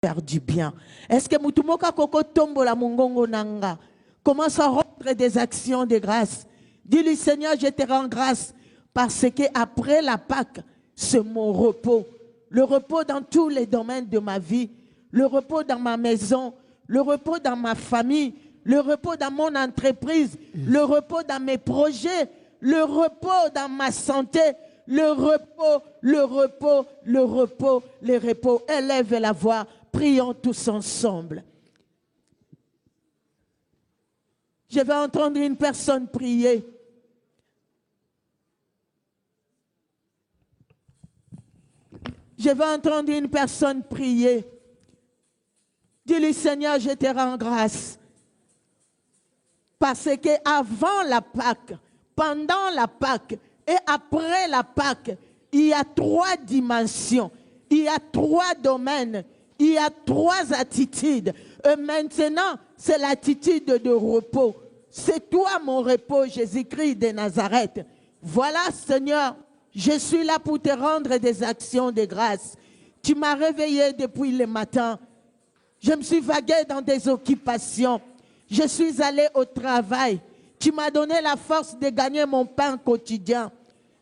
faire du bien. Est-ce que Mutumoka Koko Tombo la Mongongo Nanga commence à rendre des actions de grâce? Dis-lui, Seigneur, je te rends grâce parce que après la Pâque, c'est mon repos. Le repos dans tous les domaines de ma vie, le repos dans ma maison, le repos dans ma famille, le repos dans mon entreprise, le repos dans mes projets, le repos dans ma santé, le repos, le repos, le repos, le repos. Élève la voix, prions tous ensemble. Je vais entendre une personne prier. Je vais entendre une personne prier. Dis-lui, Seigneur, je te rends grâce. Parce qu'avant la Pâque, pendant la Pâque et après la Pâque, il y a 3 dimensions, il y a 3 domaines, il y a 3 attitudes. Et maintenant, c'est l'attitude de repos. C'est toi mon repos, Jésus-Christ de Nazareth. Voilà, Seigneur, je suis là pour te rendre des actions de grâce. Tu m'as réveillé depuis le matin. Je me suis vagué dans des occupations. Je suis allé au travail. Tu m'as donné la force de gagner mon pain quotidien.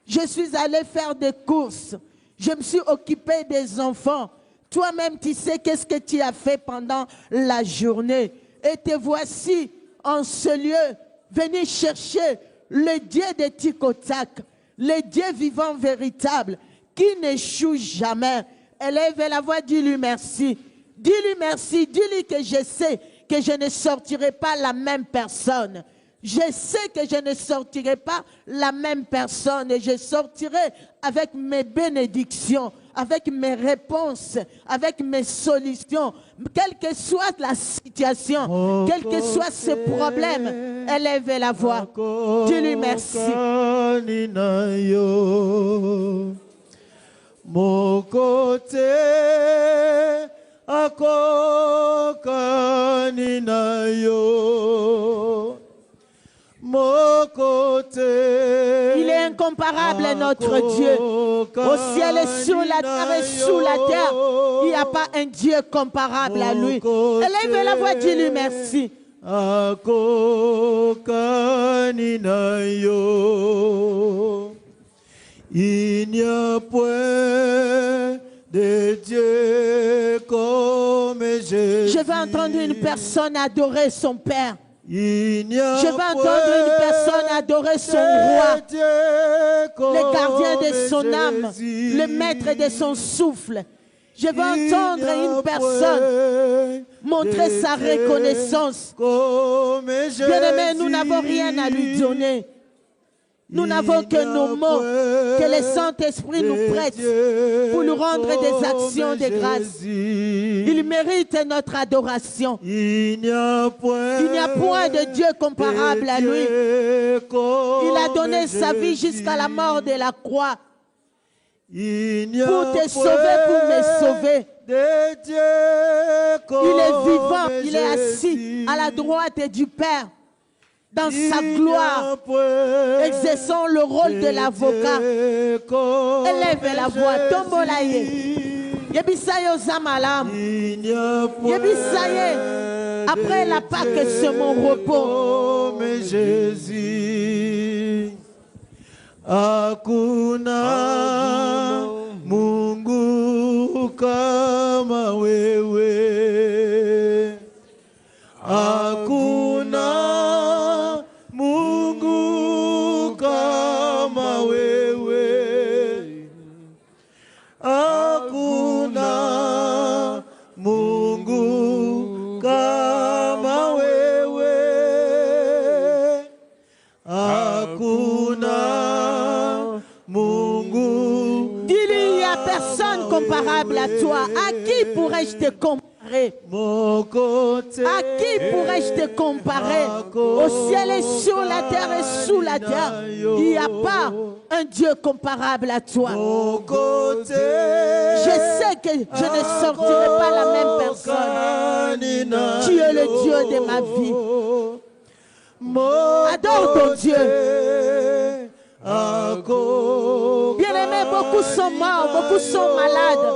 Je suis allé faire des courses. Je me suis occupé des enfants. Toi-même, tu sais qu'est-ce que tu as fait pendant la journée. Et te voici en ce lieu, venu chercher le Dieu de Tikotak, le Dieu vivant véritable, qui n'échoue jamais. Élève la voix, dis-lui merci. Dis-lui merci, dis-lui que je sais que je ne sortirai pas la même personne. Je sais que je ne sortirai pas la même personne et je sortirai avec mes bénédictions, avec mes réponses, avec mes solutions. Quelle que soit la situation, quel que soit ce problème, élève la voix. Dis-lui merci. Mon côté, il est incomparable, notre Dieu. Au ciel et sur la terre et sous la terre, il n'y a pas un Dieu comparable à lui. Élève la voix, dis-lui merci. Il n'y a point de Dieu comme Jésus. Je vais entendre une personne adorer son Père. Je vais entendre une personne adorer son roi, le gardien de son âme, le maître de son souffle. Je vais entendre une personne montrer sa reconnaissance. Bien-aimés, nous n'avons rien à lui donner. Nous n'avons que nos mots que le Saint-Esprit nous prête pour nous rendre des actions de grâce. Il mérite notre adoration. Il n'y a point de Dieu comparable à lui. Il a donné sa vie jusqu'à la mort de la croix pour te sauver, pour me sauver. Il est vivant, il est assis à la droite du Père. Dans sa gloire, exerçant le rôle de l'avocat. Élève la voix, tombolaye. Yebisaye Zamalam. Yebisaye. Après la Pâque, c'est mon repos. Mais Jésus, Akuna Mungu kama wewe. Akuna Mungu kama wewe, hakuna Mungu kama wewe, hakuna Mungu. Dis-lui, il n'y a personne comparable à toi. À qui pourrais-je te comparer? À qui pourrais-je te comparer? Au ciel et sur la terre et sous la terre, il n'y a pas un Dieu comparable à toi. Je sais que je ne sortirai pas la même personne. Tu es le Dieu de ma vie. Adore ton Dieu. Bien-aimés, beaucoup sont morts, beaucoup sont malades.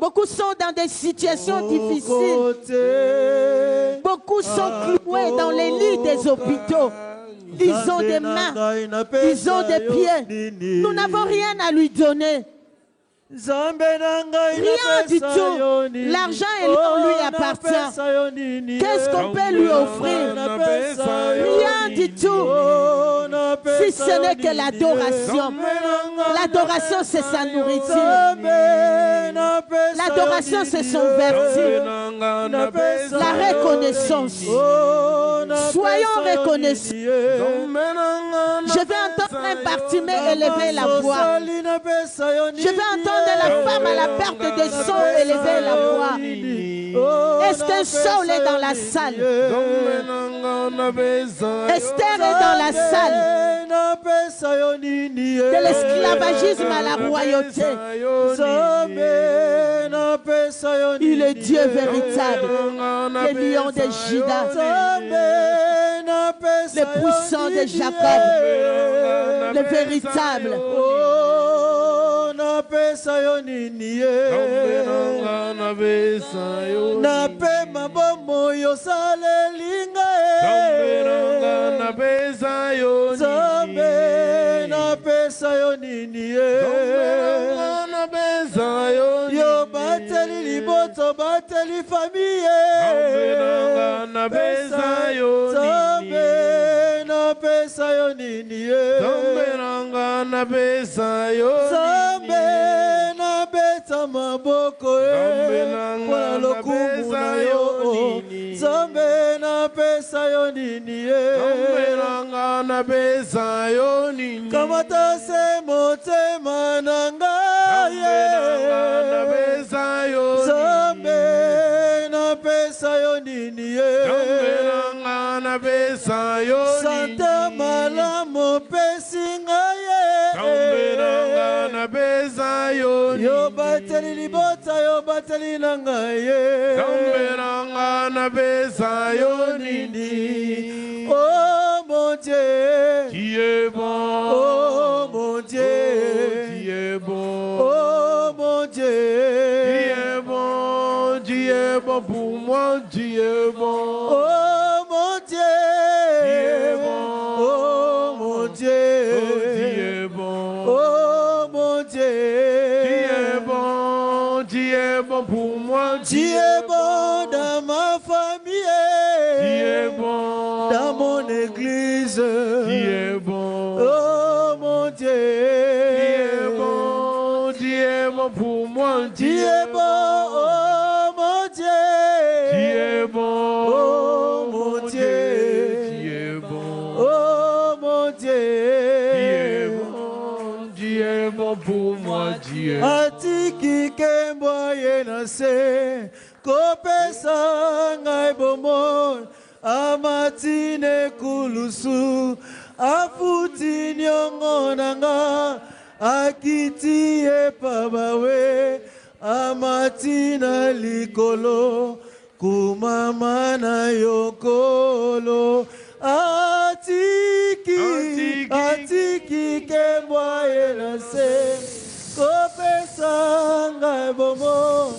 Beaucoup sont dans des situations difficiles. Côté. Beaucoup sont cloués dans les lits des hôpitaux. Ils ont des mains, ils ont des pieds. Nous n'avons rien à lui donner. Rien du tout. L'argent lui appartient. Qu'est-ce qu'on peut lui offrir? Rien du tout. Si ce n'est que l'adoration. L'adoration, c'est sa nourriture. L'adoration, c'est son vertu. La reconnaissance. Soyons reconnaissants. Je vais entendre un partimé élever la voix. Je vais entendre la femme à la perte de son élever la voix. Est-ce qu'un Saul est dans la salle? Esther est dans la salle. De l'esclavagisme à la royauté. Il est Dieu véritable. Le lion de Juda. Le puissant de Jacob. Le véritable. Yo bateli liboto bateli famille na pesa yo nini na pesa yo Zambe na beta maboko kwa lokumu na yo Zambe na pesa yo nini na pesa yo nini kamata se motema nanga na pesa yo Zambe na pesa yo nini na pesa yo Santa malamu pesinga na pesa yo yo bateli libota yo bateli nanga na pesa yo nini oh mon Dieu qui est bon oh mon Dieu qui est bon oh mon Dieu qui est bon pour moi qui est bon oh mon Dieu qui est bon oh mon Dieu qui est bon oh mon Dieu qui est bon pour moi qui est bon dans ma famille qui est bon dans mon église qui est bon oh mon Dieu qui est bon pour moi qui est bon oh mon Dieu qui est bon oh mon Dieu qui est bon oh mon Dieu qui est bon pour moi Dieu atiki kembo yenase kopesa ngai bomon amatine kulusu afuti nyongo nanga akiti epabawe amatina likolo kumama na yokolo atiki kembo yenase kopesa ngai bomon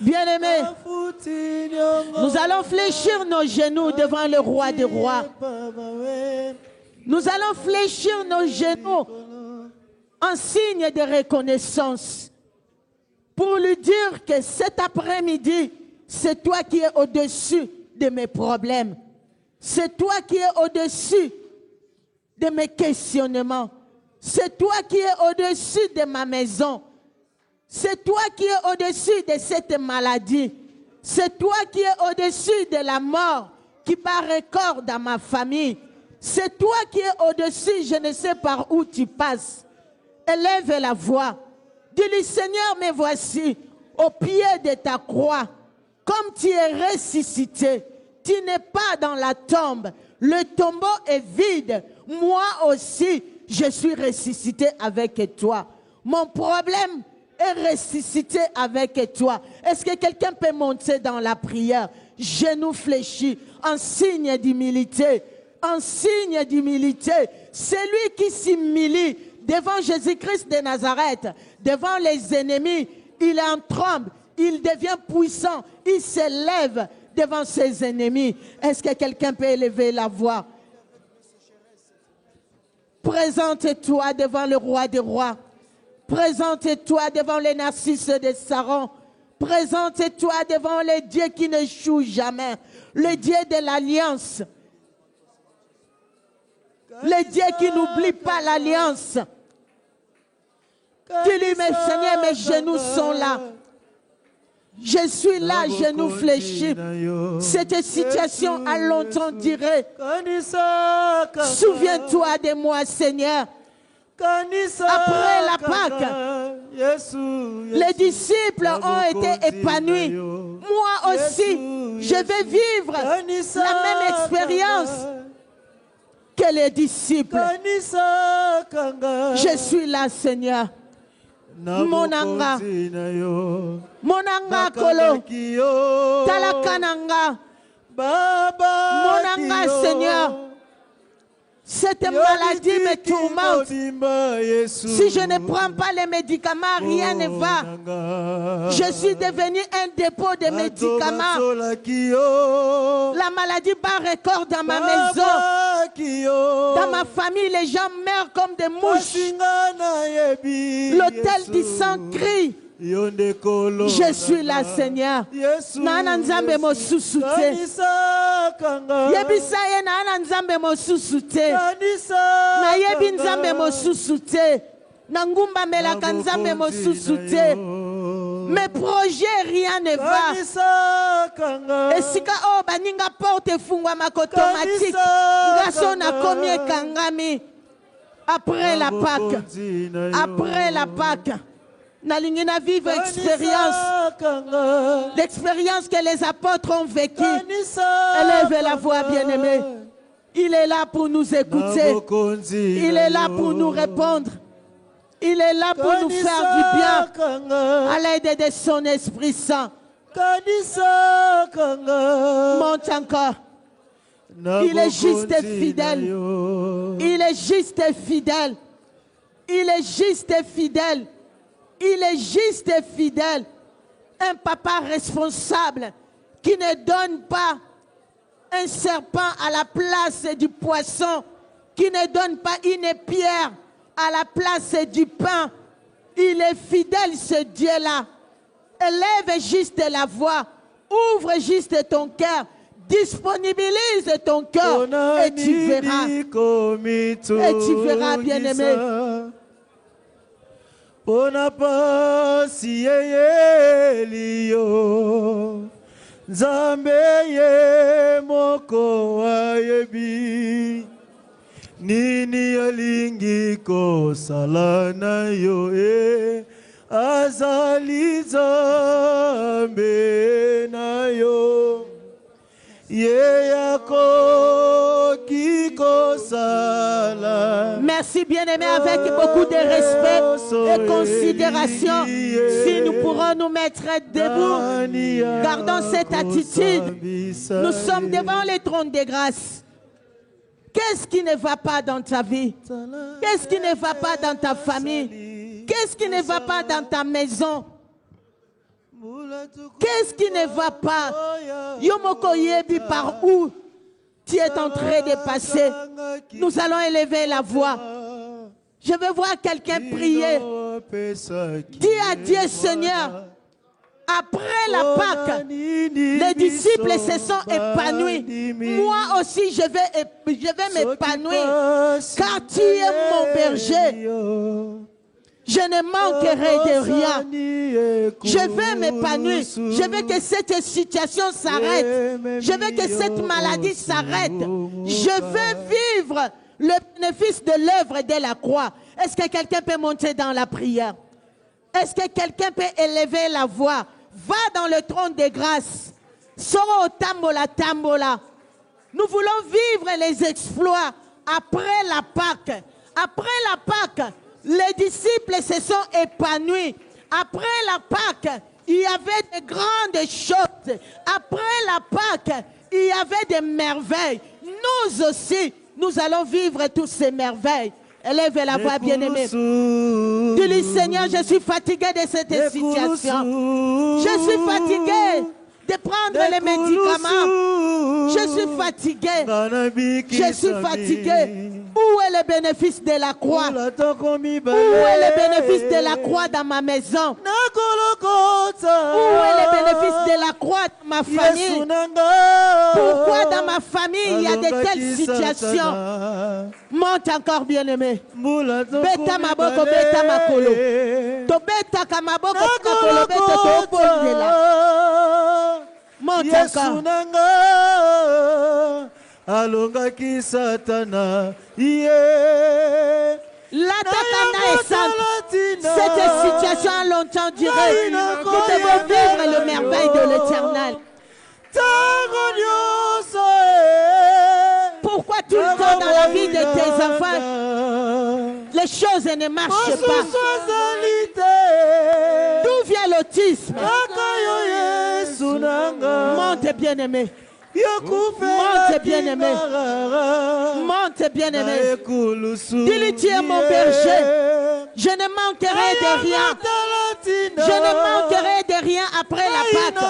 Bien-aimés, nous allons fléchir nos genoux devant le roi des rois. Nous allons fléchir nos genoux en signe de reconnaissance pour lui dire que cet après-midi, c'est toi qui es au-dessus de mes problèmes. C'est toi qui es au-dessus de mes questionnements. C'est toi qui es au-dessus de ma maison. C'est toi qui es au-dessus de cette maladie. C'est toi qui es au-dessus de la mort qui bat record dans ma famille. C'est toi qui es au-dessus, je ne sais par où tu passes. Élève la voix. Dis-lui, Seigneur, me voici au pied de ta croix. Comme tu es ressuscité, tu n'es pas dans la tombe. Le tombeau est vide. Moi aussi, je suis ressuscité avec toi. Mon problème est ressuscité avec toi. Est-ce que quelqu'un peut monter dans la prière? Genoux fléchis, en signe d'humilité. En signe d'humilité. Celui qui s'humilie devant Jésus-Christ de Nazareth, devant les ennemis, il en tremble, il devient puissant, il s'élève devant ses ennemis. Est-ce que quelqu'un peut élever la voix? Présente-toi devant le roi des rois. Présente-toi devant les narcisses de Saron. Présente-toi devant le Dieu qui n'échoue jamais. Le Dieu de l'alliance. Le Dieu qui n'oublie pas l'alliance. Dis-lui, mes Seigneur, mes genoux sont là. Je suis là, genoux fléchis. Cette situation a longtemps duré. Souviens-toi de moi, Seigneur. Après la Pâque, les disciples ont été épanouis. Moi aussi, je vais vivre la même expérience que les disciples. Je suis là, Seigneur. Monanga kolo talakananga monanga, Seigneur. Cette maladie me tourmente. Si je ne prends pas les médicaments, rien ne va. Je suis devenu un dépôt de médicaments. La maladie bat record dans ma maison. Dans ma famille, les gens meurent comme des mouches. L'hôtel du sang crie. Je suis là, Seigneur. Nana nzambe mo susute. Yebisa ye nana nzambe mo susute. Na yebi nzambe mo susute. Na ngumba melaka nzambe mo susute. Mes projets, rien ne va. Et si ka o baninga porte fungwa makotomatique. Ngaso na komie kangami. Après la Pâque. Après la Pâque. Nalingina vive l'expérience que les apôtres ont vécue. Élève la voix, bien-aimée. Il est là pour nous écouter. Il est là pour nous répondre. Il est là pour nous faire du bien à l'aide de son Esprit Saint. Monte encore. Il est juste et fidèle. Il est juste et fidèle. Il est juste et fidèle. Il est juste et fidèle. Un papa responsable qui ne donne pas un serpent à la place du poisson, qui ne donne pas une pierre à la place du pain. Il est fidèle, ce Dieu-là. Élève juste la voix. Ouvre juste ton cœur. Disponibilise ton cœur. Et tu verras. Et tu verras, bien-aimé. Pona pasi elio Nzambe ye moko ayebi Nini alingi ko salana yo azali Nzambe na yo Merci bien-aimé, avec beaucoup de respect et considération. Si nous pourrons nous mettre debout, gardons cette attitude. Nous sommes devant les trônes de grâce. Qu'est-ce qui ne va pas dans ta vie? Qu'est-ce qui ne va pas dans ta famille? Qu'est-ce qui ne va pas dans ta maison? Qu'est-ce qui ne va pas? Yomoko yebi, par où tu es en train de passer? Nous allons élever la voix. Je veux voir quelqu'un prier. Dis à Dieu, Seigneur, après la Pâque, les disciples se sont épanouis. Moi aussi, je vais m'épanouir, car tu es mon berger. Je ne manquerai de rien. Je vais m'épanouir. Je veux que cette situation s'arrête. Je veux que cette maladie s'arrête. Je veux vivre le bénéfice de l'œuvre de la croix. Est-ce que quelqu'un peut monter dans la prière? Est-ce que quelqu'un peut élever la voix? Va dans le trône de grâce. Soro tambola tambola. Nous voulons vivre les exploits après la Pâque. Après la Pâque, les disciples se sont épanouis. Après la Pâque, il y avait de grandes choses. Après la Pâque, il y avait des merveilles. Nous aussi, nous allons vivre toutes ces merveilles. Élève la voix, bien-aimé. Dis-lui, Seigneur, je suis fatigué de cette situation. Je suis fatigué de prendre les médicaments. Je suis fatigué. Je suis fatigué. Où est le bénéfice de la croix? Où est le bénéfice de la croix dans ma maison? Où est le bénéfice de la croix dans ma famille? Pourquoi dans ma famille il y a de telles situations? Monte encore, bien-aimé. Beta maboko, beta makolo. To beta kamaboko, makolo, beta to bondela. Monte encore. Alongaki satana, L'attaquant est simple. Cette situation a longtemps duré. Nous devons vivre le merveille de l'Éternel. Pourquoi tout le temps dans la vie de tes enfants, les choses ne marchent pas? D'où vient l'autisme? Monte, bien-aimé. Monte, bien-aimé. Monte, bien-aimé. Dis-lui, tu es mon berger. Je ne manquerai de rien. Je ne manquerai de rien après la Pâque.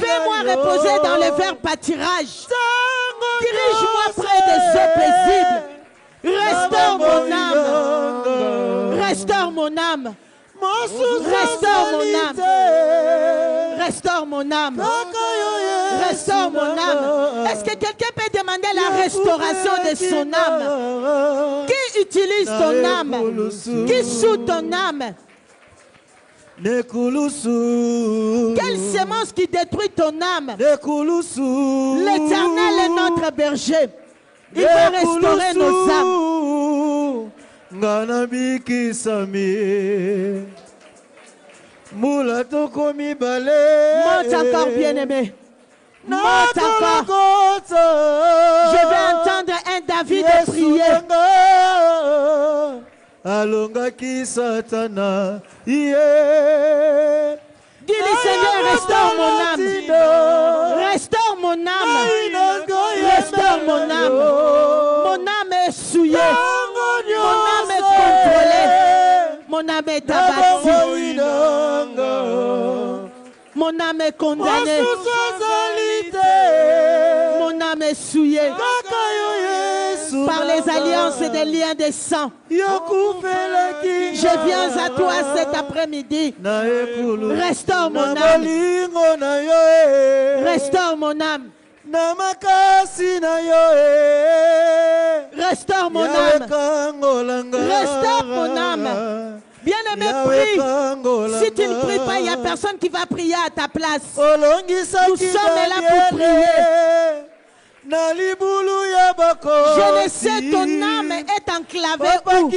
Fais-moi reposer dans le vert pâturage. Dirige-moi près des eaux paisibles. Restaure mon âme. Restaure mon âme. Restaure mon âme. Restaure mon âme. Restaure mon âme. Est-ce que quelqu'un peut demander la restauration de son âme? Qui utilise ton âme? Qui sout ton âme? Quelle semence qui détruit ton âme? L'Éternel est notre berger. Il va restaurer nos âmes. Monte encore, bien-aimé. Monte encore. Je vais entendre un David prier. Alongaki satana, Dis-le, Seigneur, restaure mon âme. Restaure mon âme. Restaure mon âme. Mon âme est souillée. Mon âme est contrôlée. Mon âme est abattue. Mon âme est condamnée. Mon âme est souillée par les alliances et des liens de sang. Je viens à toi cet après-midi. Restaure mon âme. Restaure mon âme. Restaure mon âme. Restaure mon âme. Bien-aimé, prie. Si tu ne pries pas, il n'y a personne qui va prier à ta place. Nous sommes là pour prier. Je ne sais, ton âme est enclavée où?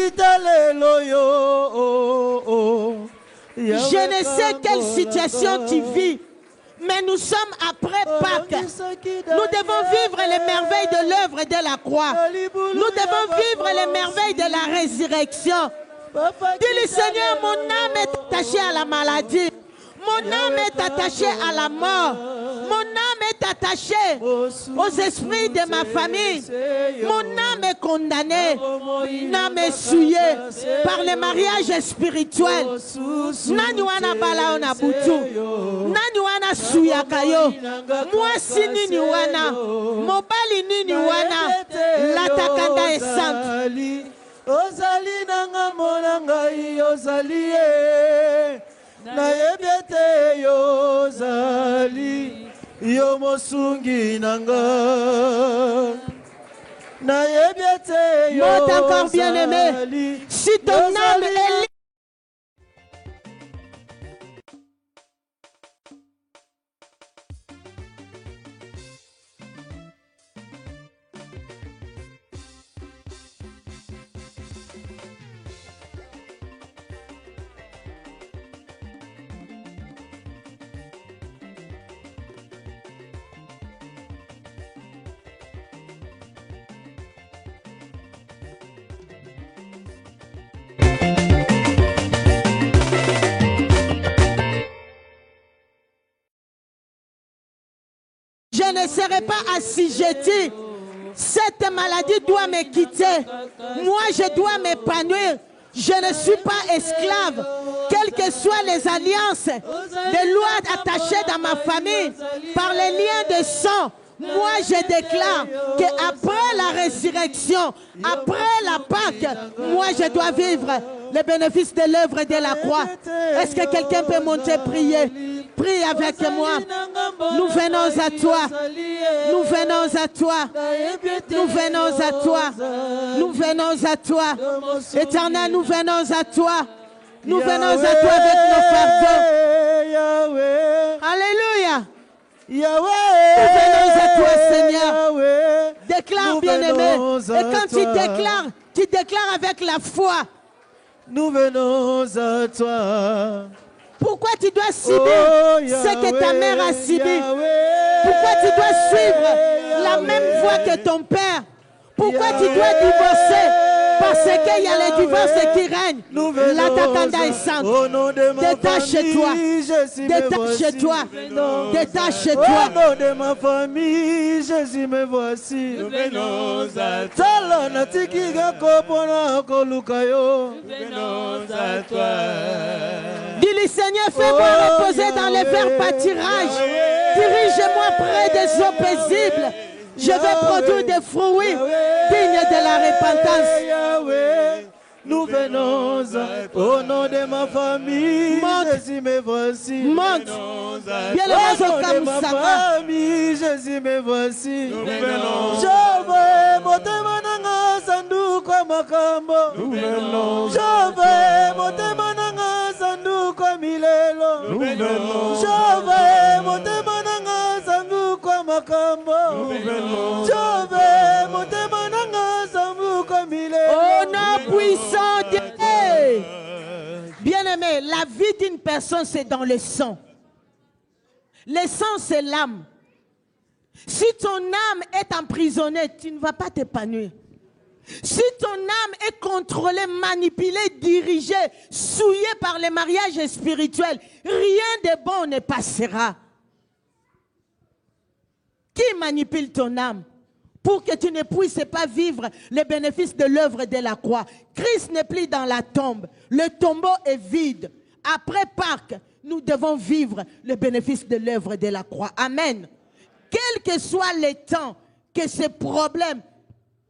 Je ne sais quelle situation tu vis. Mais nous sommes après Pâques. Nous devons vivre les merveilles de l'œuvre et de la croix. Nous devons vivre les merveilles de la résurrection. Dis-le, Seigneur, mon âme est attachée à la maladie. Mon âme est attachée à la mort. Mon âme est attachée aux esprits de ma famille. Mon âme est condamnée. Mon âme est souillée par le mariage spirituel. Nanywana balaona butu. Nanywana suyakayo. Moi si nini wana. Mobali nini wana. L'atakanda est sainte. Ozali nanga monangai ozali na yebete yozali yo mosungi nanga na yebete yozali. Monte encore, bien-aimé. Si ton âme est je ne serai pas assujetti Cette maladie doit me quitter. Moi, je dois m'épanouir. Je ne suis pas esclave. Quelles que soient les alliances, les lois attachées dans ma famille par les liens de sang, moi je déclare qu'après la résurrection, après la Pâque, moi je dois vivre les bénéfices de l'œuvre de la croix. Est-ce que quelqu'un peut monter prier? Prie avec moi. Nous venons à toi. Nous venons à toi. Nous venons à toi. Nous venons à toi. Éternel, nous venons à toi. Nous venons à toi avec nos fardeaux. Alléluia. Nous venons à toi, Seigneur. Déclare, bien-aimé. Et quand tu déclares avec la foi. Nous venons à toi. Pourquoi tu dois subir ce que ta mère a subi? Pourquoi tu dois suivre la même voie que ton père? Pourquoi tu dois divorcer? Parce qu'il y a les divorces qui règnent. L'attaquanda est sainte. Détache-toi. Détache-toi. Détache-toi. Au nom de ma famille, Jésus me voici. Nous venons à toi. Nous venons à toi. Dis-lui, Seigneur, fais-moi reposer dans les verts pâtirages. Dirige-moi près des eaux paisibles. Je vais produire des fruits dignes de la repentance. Nous venons au nom de ma famille. Jésus me voici. Monte. Bien le Au nom de ma famille, Jésus me voici. Nous venons. Je motema nanga sanduku makambo. Nous venons. Je motema nanga sanduku milelo. Nous venons. Je motema nanga sanduku makambo. Nous venons. Je motema nanga sanduku milelo. Au nom puissant de Dieu. Bien-aimé, la vie d'une personne, c'est dans le sang. Le sang, c'est l'âme. Si ton âme est emprisonnée, tu ne vas pas t'épanouir. Si ton âme est contrôlée, manipulée, dirigée, souillée par les mariages spirituels, rien de bon ne passera. Qui manipule ton âme pour que tu ne puisses pas vivre les bénéfices de l'œuvre de la croix? Christ n'est plus dans la tombe. Le tombeau est vide. Après Pâques, nous devons vivre le bénéfice de l'œuvre de la croix. Amen. Quel que soit le temps que ces problèmes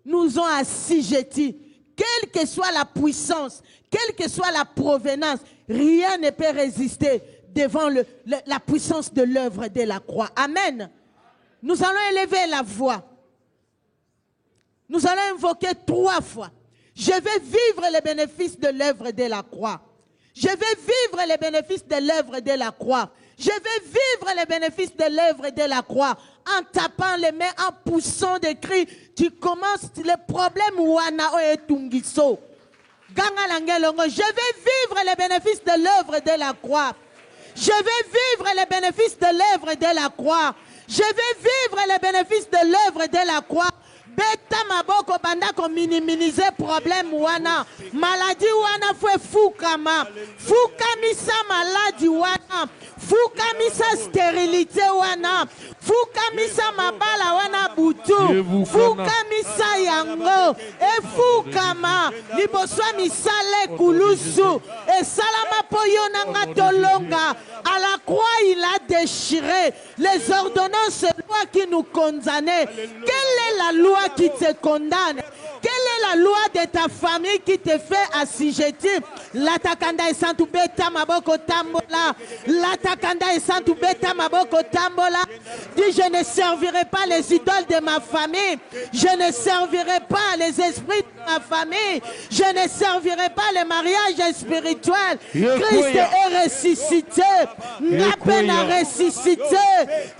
nous ont assujettis, quelle que soit la puissance, quelle que soit la provenance, rien ne peut résister devant la puissance de l'œuvre de la croix. Amen. Nous allons élever la voix. Nous allons invoquer 3 fois. Je vais vivre les bénéfices de l'œuvre de la croix. Je vais vivre les bénéfices de l'œuvre de la croix. Je vais vivre les bénéfices de l'œuvre de la croix. En tapant les mains, en poussant des cris, tu commences le problème wana et tungiso. Je vais vivre les bénéfices de l'œuvre de la croix. Je vais vivre les bénéfices de l'œuvre de la croix. Je vais vivre les bénéfices de l'œuvre de la croix. Beta maboko bandako minimiser problème wana. Maladie wana fue fukama. Fukamisa maladie wana. Fukamisa stérilité wana. Fukamisa mabala wana butu. Fukamisa yango. E fukama. Liboswa misale kulusu. E salama poyona ngatolonga. À la croix, il a déchiré les ordonnances de loi qui nous condamnaient. Quelle est la loi qui te condamne? Quelle est la loi de ta famille qui te fait assujettir? L'atakanda est santu beta maboko tambola. L'atakanda est santu beta maboko tambola. Dis, je ne servirai pas les idoles de ma famille. Je ne servirai pas les esprits de ma famille. Je ne servirai pas les mariages spirituels. Christ est ressuscité. La peine a ressuscité.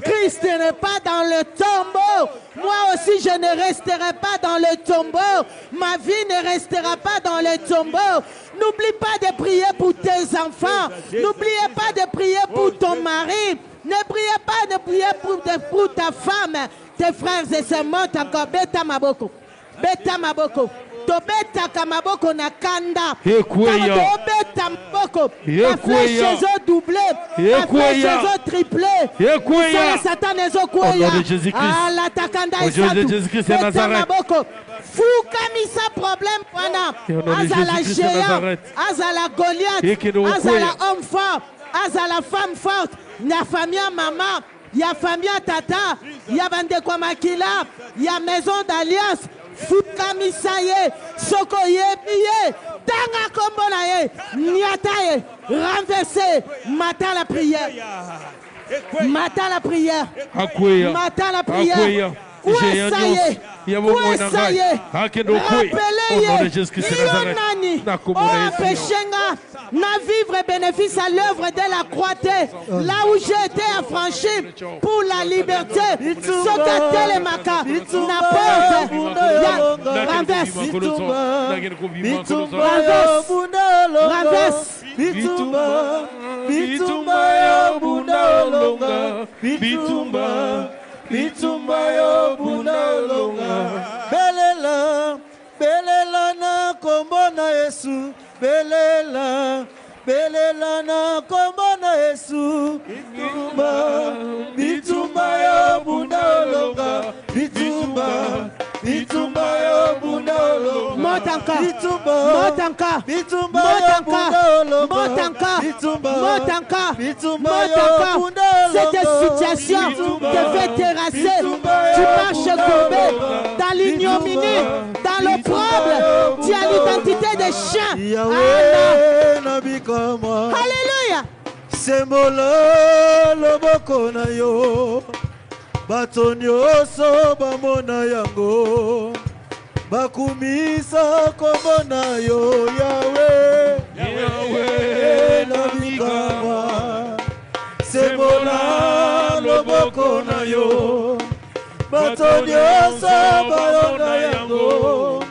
Christ n'est pas dans le tombeau. Moi aussi, je ne resterai pas dans le tombeau. Ma vie ne restera pas dans le tombeau. N'oublie pas de prier pour tes enfants. N'oubliez pas de prier pour ton mari. Ne priez pas de prier pour ta femme. Tes frères et sœurs, montent encore. Beta maboko. Beta maboko. tobeta kamaboko na kanda Ekweya. tobeta maboko Ekweya. la flèche ezo doublé la flèche ezo triplé Ekweya. la Satan ezo Au kweya nom de Jésus-Christ. ala takanda Au nom de Jésus-Christ de beta Nazareth. maboko fukamisa problème wana Au nom de azala Jésus-Christ de géant Nazareth. azala Goliath Ekeno azala okweya. homme fort azala femme forte na famille ya mama ya famille ya tata ya bandeko makila ya maison d'alliance fukamisa ye soko yebi ye tanga kombo na ye niata ye renverser matin la prière matin la prière Akweya. matin la prière Akweya. Kwesaye, kwesaye, rappelez-le, oh, empêchez-nga, na vivre bénéfice à l'œuvre de la croix, là où j'ai été affranchi pour la liberté, Sokatele maka, na porte, renverse, renverse, Bitumba yo bunalonga. Belela, belela na kombo na Yesu. Belela, belela na kombo na Yesu. Bitumba, bitumba yo bunalonga. Bitumba, bitumba yo bunalonga. Motanka, Bitumba, Motanka, bitumba Motanka, yo Motanka, Bitumba, Motanka, bitumba Motanka. yo bunalonga. Cette situation te fait terrasser. Tu marches courbé dans l'ignominie, dans l'opprobre. Tu as l'identité des chiens. Yahweh nabikama. Alléluia. Sembola loboko na yo. Bato nyonso bamona yango. Bakumisa kombo na yo. Yahweh, Yahweh nabikama. Sembola loboko na yo. Bato nyonso bayona yango.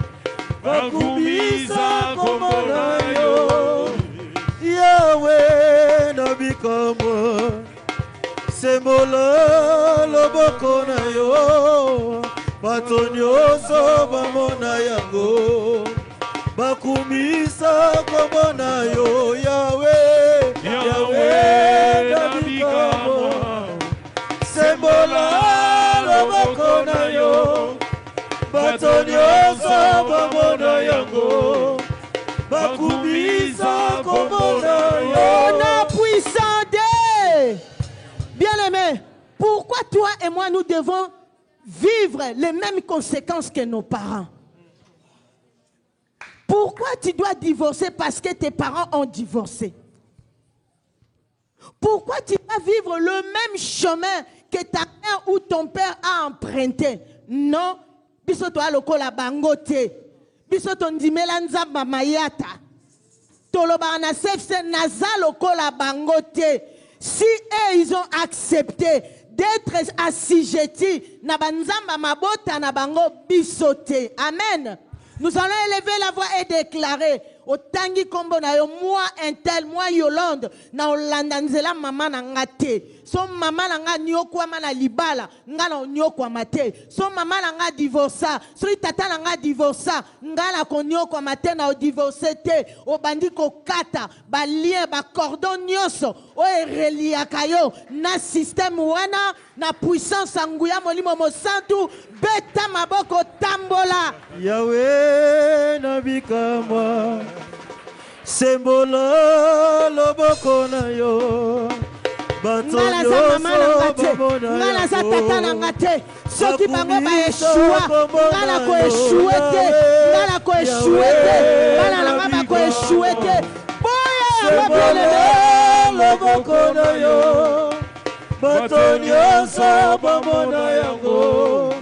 Bakumisa kombo na yo. Yahweh nabikama. Sembola loboko na yo. Bato nyonso bamona yango. Bakumisa kombo na yo. Yahweh, Yahweh nabikama. Sembola loboko na yo. Bato nyonso bamona yango. Bakumisa kombo na yo. On a puissant Dieu. Bien-aimé, pourquoi toi et moi nous devons vivre les mêmes conséquences que nos parents? Pourquoi tu dois divorcer parce que tes parents ont divorcé? Pourquoi tu dois vivre le même chemin que ta mère ou ton père a emprunté? Non, biso to lokola bangote, biso to ndimela nzamba mayata, toloba na sefse naza lokola bangote. Si eux ils ont accepté d'être assujettis na banzamba mabota na bango bisote. Amen. Nous allons élever la voix et déclarer au tangi kombo na yo, moi intel, moi Yolande, na olanda nzela mama na ngate. Son mama na nga nyokwa mana libala, nga na nyokwa mate. Son mama na nga divorça, so tata na nga divorça, nga na konyokwa mate na o divorcé te. O bandi ko kata, ba lien, ba cordon nyoso, o reliaka yo na système wana, na puissance anguya molimo mosantu, beta maboko tambola. Yahweh nabikama. Sembola loboko na yo. Bato nyonso bamona ngala za tata na yango. ngate soki bango ba eshua ngala ko eshue te ngala ko eshue te ngala na ngaba ko eshue te boya Sembola loboko na yo. Bato nyonso bamona yango.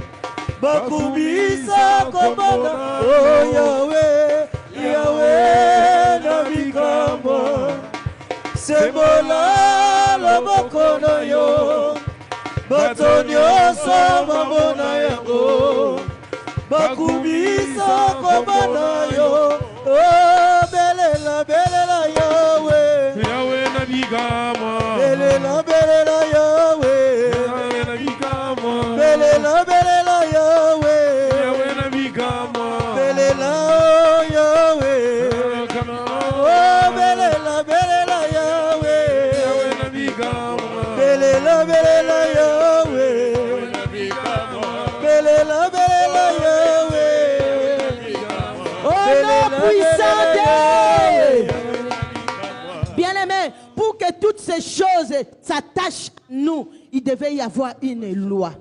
Bakumisa kombo na yo. Yahweh, Yahweh nabikama. Sembola loboko na yo. Bato nyonso bamona yango. Bakumisa kombo na yo. Oh, belela, belela Yahweh. Yahweh nabikama. Belela, belela Yahweh. Yahweh nabikama. Belela, belela Yahweh. Yahweh nabikama. Belela, belela belela Yahweh. Belela belela Yahweh. Oh non, puissant Dieu. Bien-aimé, pour que toutes ces choses s'attachent à nous, il devait y avoir une loi.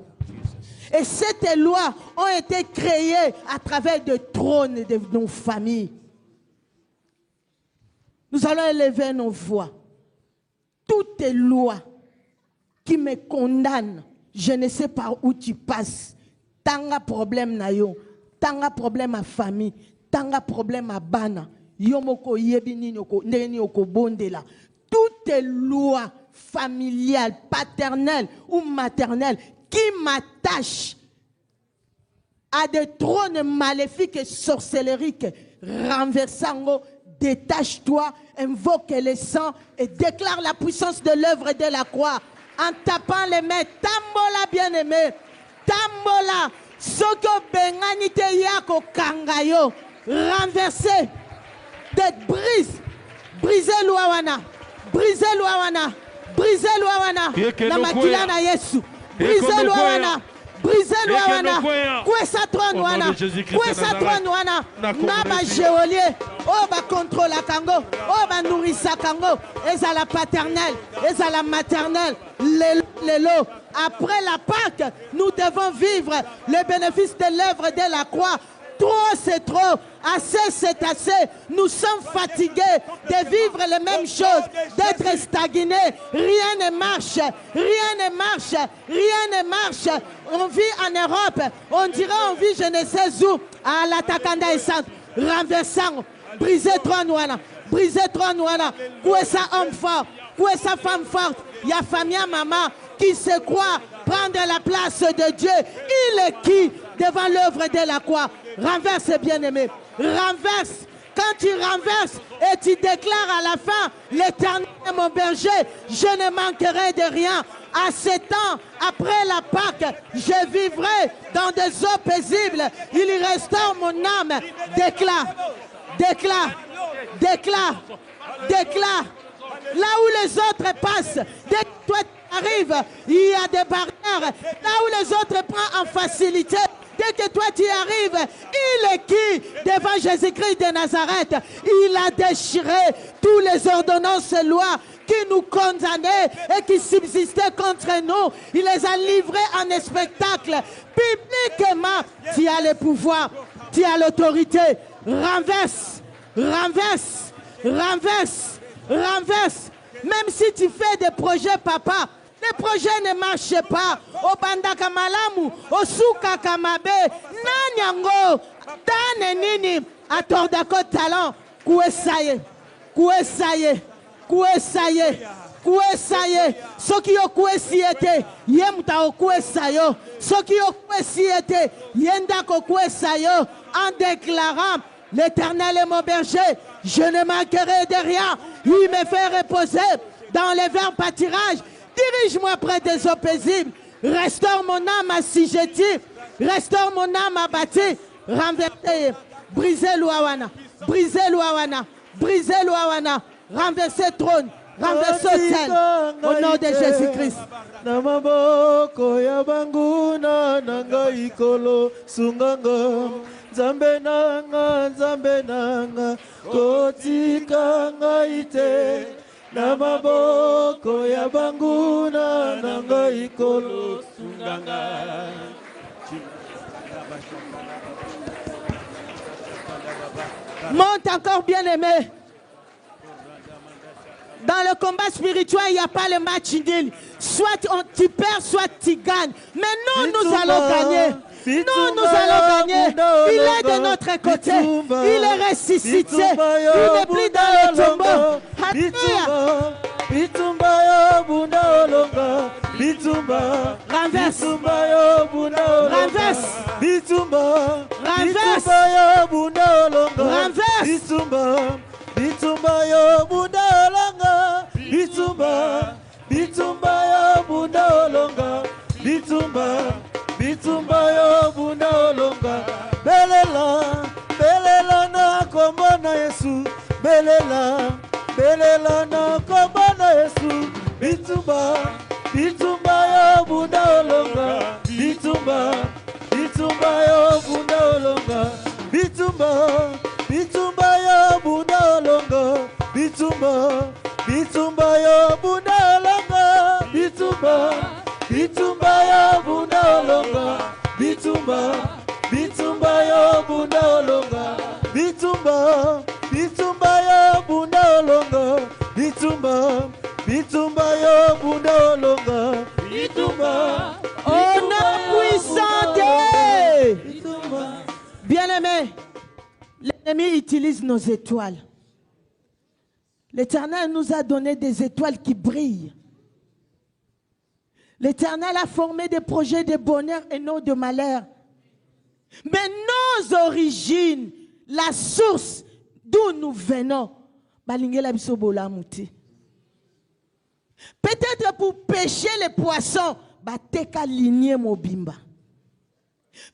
Et ces lois ont été créées à travers des trônes de nos familles. Nous allons élever nos voix. Toutes les lois qui me condamnent, je ne sais par où tu passes. Tanga problème na yo, tanga problème à famille, tanga problème à bana. Yomoko yebini nyoko ndeni oko bondela. Toutes les lois familiales, paternelles ou maternelles qui m'attachent à des trônes maléfiques et sorcelleriques, renversant, détache-toi, invoque le sang et déclare la puissance de l'œuvre de la croix en tapant les mains. Tambola bien-aimé, tambola, soko benganite yako kangayo, renverser, d'être brisez l'ouawana, brisez l'ouawana, brisez l'ouawana, na makila na Yesu, brisez l'ouawana. Brisez l'ouawana, kwesa trône wana, kwesa trône wana, naba géolier, oh ba contrôle la kango, oh ba nourrissa kango, et à la paternelle, et à la maternelle, l'élo. Après la Pâque, nous devons vivre les bénéfices de l'œuvre de la croix. Trop c'est trop, assez c'est assez. Nous sommes fatigués de vivre les mêmes choses, d'être stagnés. Rien ne marche, rien ne marche, rien ne marche. On vit en Europe, on dirait on vit je ne sais où, à la Takanda et Centre, renversant, briser trône wana, briser trône wana. Où est ça homme fort, où est sa femme forte? Il y a famille maman qui se croit prendre la place de Dieu. Il est qui devant l'œuvre de la croix? Renverse, bien-aimé, renverse. Quand tu renverses et tu déclares à la fin, l'Éternel est mon berger, je ne manquerai de rien. À 7 ans, après la Pâque, je vivrai dans des eaux paisibles. Il restaure mon âme. Déclare, déclare, déclare, déclare. Là où les autres passent, dès que toi tu arrives, il y a des barrières. Là où les autres prennent en facilité, dès que toi tu arrives, il est qui devant Jésus-Christ de Nazareth? Il a déchiré tous les ordonnances et lois qui nous condamnaient et qui subsistaient contre nous. Il les a livrés en spectacle. Publiquement, tu as le pouvoir, tu as l'autorité. Renverse, renverse, renverse, renverse. Même si tu fais des projets, papa, les projets ne marchent pas. Obandaka malamu, osuka kamabe, nanyango, tane nini, atordako talent, kouesaye, kouesaye, kouesaye, kouesaye. Soki yo kouesiete, yemta o kouesayo. Soki yo kouesiete, yendako kouesayo, en déclarant, l'Éternel est mon berger, je ne manquerai de rien. Il me fait reposer dans les verts pâtirages. Dirige-moi près des eaux paisibles. Restaure mon âme assujettie. Restaure mon âme abattue. Renversez, brisez l'ouawana. Brisez l'ouawana. Brisez l'ouawana. Renversez trône. Renversez autel. Au nom de Jésus-Christ. Namaboko ya banguna nanga ikolo sunganga. Nzambe nanga, kotika ngaite. Namaboko ya banguna nanga ikolo sunganga. Monte encore, bien-aimé. Dans le combat spirituel, il n'y a pas le match nul. Soit tu perds, soit tu gagnes. Mais nous allons gagner. Nous allons gagner. Il est de notre côté. Il est ressuscité. Il n'est plus dans le tombeau. Alléluia. Renverse. Renverse. Renverse. Renverse. Bitumba yo bunda olonga, bitumba yo bunda olonga, bitumba yo bunda olonga. Belela na kombo na Yesu, belela na kombo na Yesu. Bitumba bitumba, bitumba yo bunda longa, bitumba, bitumba yo bunda longa, bitumba, bitumba yo bunda longa, bitumba, bitumba yo bunda longa, bitumba, bitumba yo bunda longa, bitumba, bitumba yo bunda longa, bitumba. On a puissante. Bien-aimé, l'ennemi utilise nos étoiles. L'Éternel nous a donné des étoiles qui brillent. L'Éternel a formé des projets de bonheur et non de malheur. Mais nos origines, la source d'où nous venons, peut-être pour pêcher les poissons,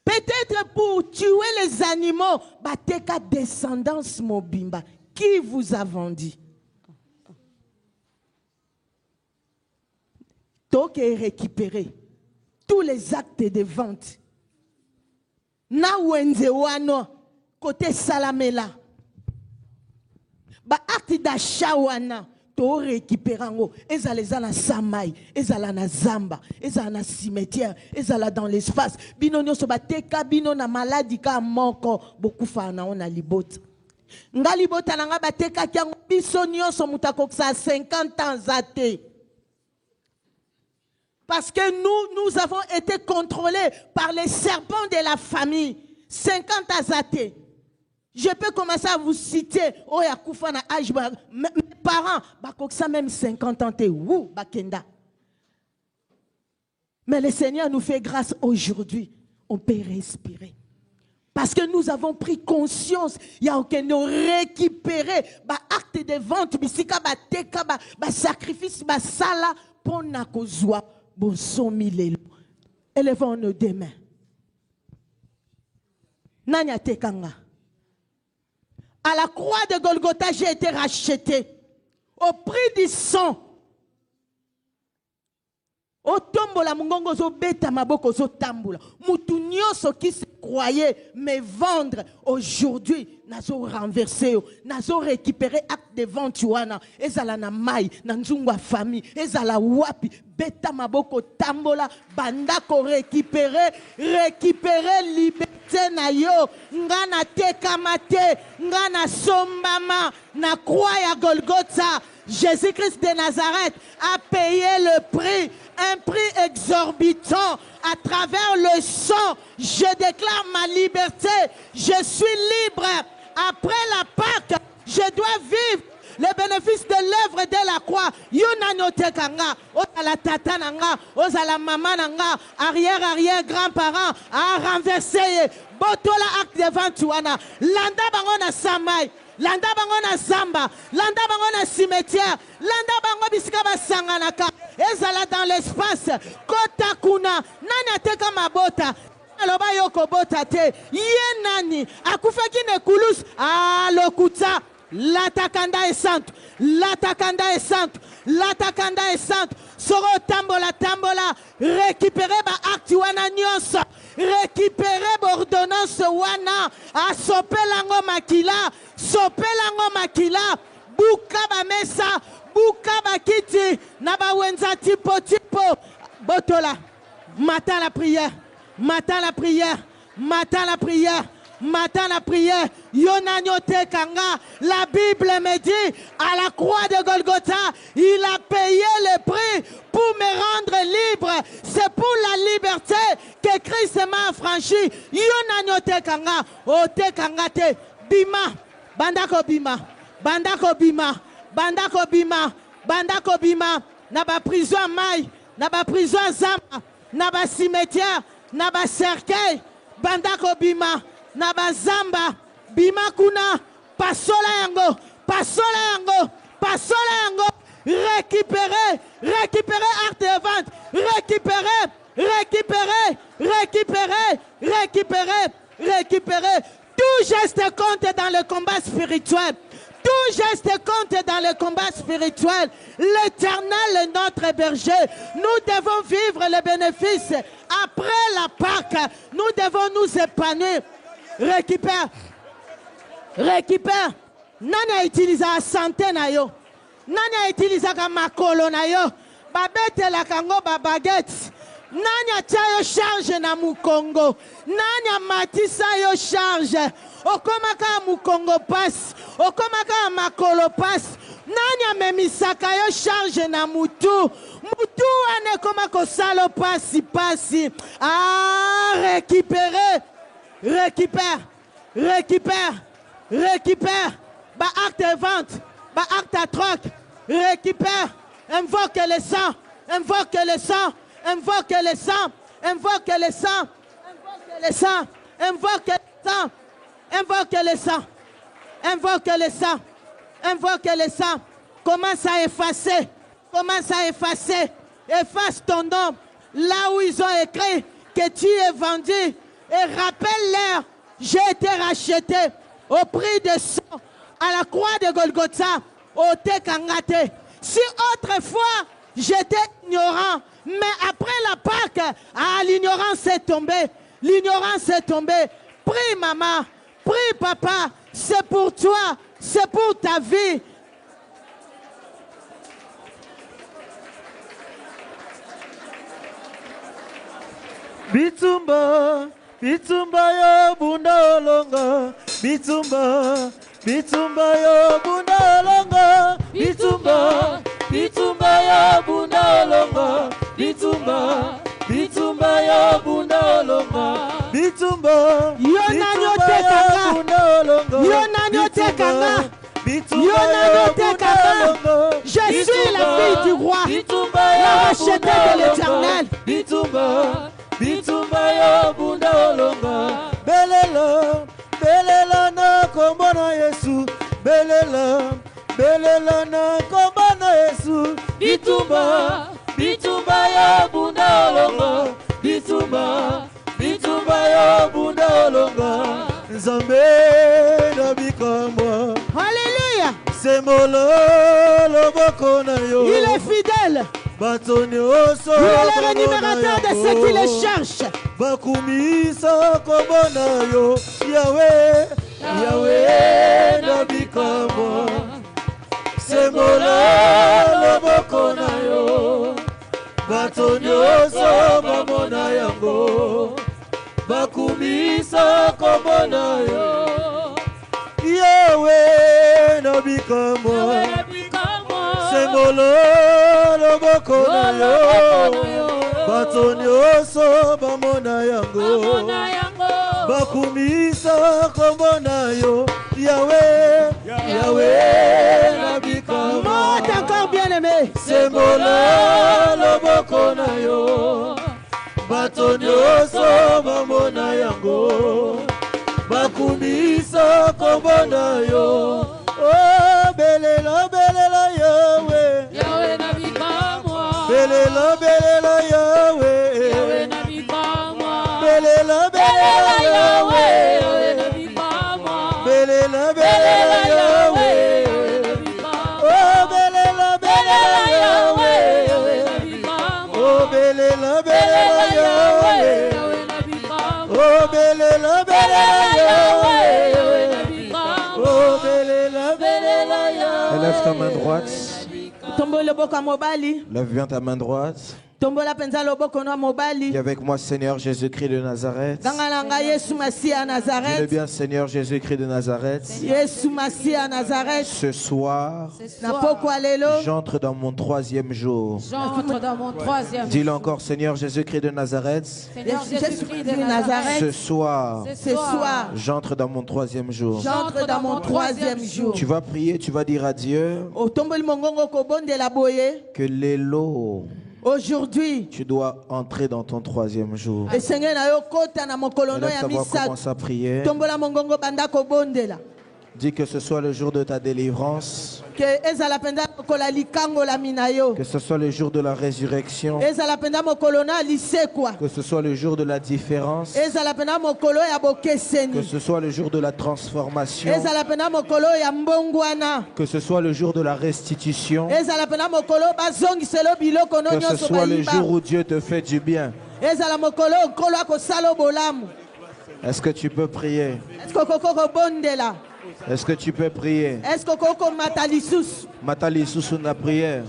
peut-être pour tuer les animaux, descendance mobimba. Qui vous a vendu? Donc, récupérer tous les actes de vente. Na wenze wano, côté salamela. Ba acte d'achat wana, to récupérango. Ezala na samai, ezala na zamba, ezala na cimetière, ezala dans l'espace. Bino nyoso bateka bino na maladie ka moko, beaucoup fana on a libota. Nga libota na nga bateka kyango biso nyoso mutakoksa 50 ans zate. Parce que nous avons été contrôlés par les serpents de la famille. 50 azatés. Je peux commencer à vous citer. Oh, Yakoufana, mes parents, ça même 50 ans, bakenda. Mais le Seigneur nous fait grâce aujourd'hui. On peut respirer. Parce que nous avons pris conscience, il y a aucun nous récupérer, acte de vente, sacrifice, sala, pour nakozwa. Bon, élevons nos deux mains. Nanya tekanga. À la croix de Golgotha, j'ai été racheté au prix du sang. Au tombo la mungongo zo beta maboko zo tambula. Mutu nyoso qui se croyait me vendre aujourd'hui. Nazo renversé, nazo récupéré acte de vente wana. Ezala na mai, na nzungwa famille. Ezala wapi, beta maboko tambola. Bandako récupérer liberté na yo. Ngana tekamate, ngana sombama. Na croix ya Golgotha. Jésus-Christ de Nazareth a payé le prix, un prix exorbitant à travers le sang. Je déclare ma liberté. Je suis libre. Après la Pâque, je dois vivre les bénéfices de l'œuvre de la croix. Yunanotekanga, osala tata nanga, osala mama nanga, arrière grands-parents a renversé. Botola acte de vente. Landa bangona samai. Landa bango na zamba, landa bango na cimetière, landa bango bisika basanganaka, ezala dans l'espace, kota kuna, nani ateka mabota, aloba yoko bota te, ye nani, akufaki ne kulus, lokuta, l'atakanda est sainte, l'atakanda est sainte, l'atakanda est sainte, soro tambola, récupérer ba acte wana nyonso, récupérer bordonnance wana, asopelango makila, sopelango makila, buka ba mesa, buka ba kiti, naba wenza tipo, botola, matin la prière, Yonanyote Kanga, la Bible me dit, à la croix de Golgotha, il a payé le prix pour me rendre libre. C'est pour la liberté que Christ m'a affranchi. Yonanyote Kanga, Ote Kanga te, Bima, Bandako Bima, Naba prison maille, Naba prison zama, Naba cimetière, Naba cercueil, Bandako Bima. Nabazamba bima kuna pasola yango récupérer acte de vente, récupérer tout geste compte dans le combat spirituel. L'Éternel est notre berger. Nous devons vivre les bénéfices après la Pâque. Nous devons nous épanouir. Récupère Récupère. Nani a utilisé la santé na yo. Nani a utilisé la makolo na yo. Babete la kango ba baguette. Nani a tia yo charge na mukongo. Nani a matisa yo charge. Okomaka mukongo passe. Okomaka makolo passe. Nani a memisaka yo charge na mutu. Mutu ane komako salo passi passi. Ah, récupérer. Récupère. Récupère. Récupère. Ba acte de vente. Ba acte à troc. Récupère. Invoque le sang. Invoque le sang. Invoque le sang. Invoque le sang. Invoque le sang. Invoque le sang. Invoque le sang. Invoque le sang. Invoque le sang. Commence à effacer. Commence à effacer. Efface ton nom. Là où ils ont écrit que tu es vendu. Et rappelle-leur, j'ai été racheté au prix de sang à la croix de Golgotha, au Tekangate. Si autrefois j'étais ignorant, mais après la Pâque, l'ignorance est tombée. L'ignorance est tombée. Prie maman, prie papa, c'est pour toi, c'est pour ta vie. Bitumba, bitumba yo bunda olonga, bitumba, bitumba yo bunda olonga, bitumba, bitumba yo bunda olonga, bitumba, bitumba yo bunda olonga, bitumba, yo nanyo tekanga, yo nanyo tekanga, yo nanyo tekanga. Je suis la fille du roi, la rachetée de l'Éternel. Bitumba, bitumba yo bunda olonga, belela, belela na kombo na Yesu, belela, belela na kombo na Yesu, bitumba, bitumba yo bunda olonga, bitumba, bitumba yo bunda olonga, Nzambe na bikamwa. Alléluia. C'est molo loboko na yo. Il est fidèle. Il est le rémunérateur de ceux qui le cherchent. Bakumisa komona yo, Yahweh, Yahweh na bikamwa. C'est molo loboko na yo. Batonyoso bamona yango. Bakumisa komona yo. Yahweh na bikamwa. C'est molo loboko na yo. Batonyoso bamona yango. Bakumisa komona yo. Yahweh, Yahweh na bikamwa. Monte encore bien aimé. C'est molo loboko na yo. Batonyoso bamona yango. Bakumisa komona yo. Oh, belela, belela, Yahweh. Yahweh na bikamwa. Belela, belela, Yahweh. Yahweh na bikamwa. Belela, belela, Yahweh. Yahweh na bikamwa. Belela, belela, Yahweh. Oh, belela, belela, Yahweh. Yahweh na bikamwa. Oh, belela, belela, Yahweh. Yahweh na bikamwa. Oh, belela, belela, Yahweh. Yahweh na bikamwa. Oh, belela, belela, Yahweh. Lève ta main droite. Tombo loboko mobali. Lève bien ta main droite. Tombo la penza loboko no mobali. Dis avec moi, Seigneur Jésus-Christ de Nazareth. Ganga Yesu Masi à Dis-le Nazareth. bien, Seigneur Jésus-Christ de Nazareth. Yesu Masi à Nazareth. Ce soir, Na pokwa lelo. j'entre dans mon 3e jour. J'entre dans mon 3e. Dis-le encore, Seigneur Jésus-Christ de Nazareth. Seigneur Jésus-Christ de de Nazareth. Ce soir, Ce soir, j'entre dans mon 3e jour. j'entre dans mon 3e jour. Tu vas prier, tu vas dire à Dieu Au tombo mongongo kobonde la boye. que les lots, Aujourd'hui, tu dois entrer dans ton 3e jour. le Seigneur na yo kota na mokolono Lève ya ta voix, misato. commence à prier. Tombo la mongongo banda kobonde la. Dis que ce soit le jour de ta délivrance, Que ezala penda kola likango la minayo. que ce soit le jour de la résurrection, Ezala penda mokolona lisekwa. que ce soit le jour de la différence, Ezala penda mokolo ya que bokeseni. ce soit le jour de la transformation, Ezala penda mokolo ya mbongwana. que ce soit le jour de la restitution, Ezala penda mokolo bazongiselo biloko no que ce nyonso soit le bayiba. jour où Dieu te fait du bien. Ezala mokolo okolo akosala bolamu. Est-ce que tu peux prier? Est-ce que koko kobondela? Est-ce que tu peux prier? Est-ce que koko matalisusu? Matali sous la prière.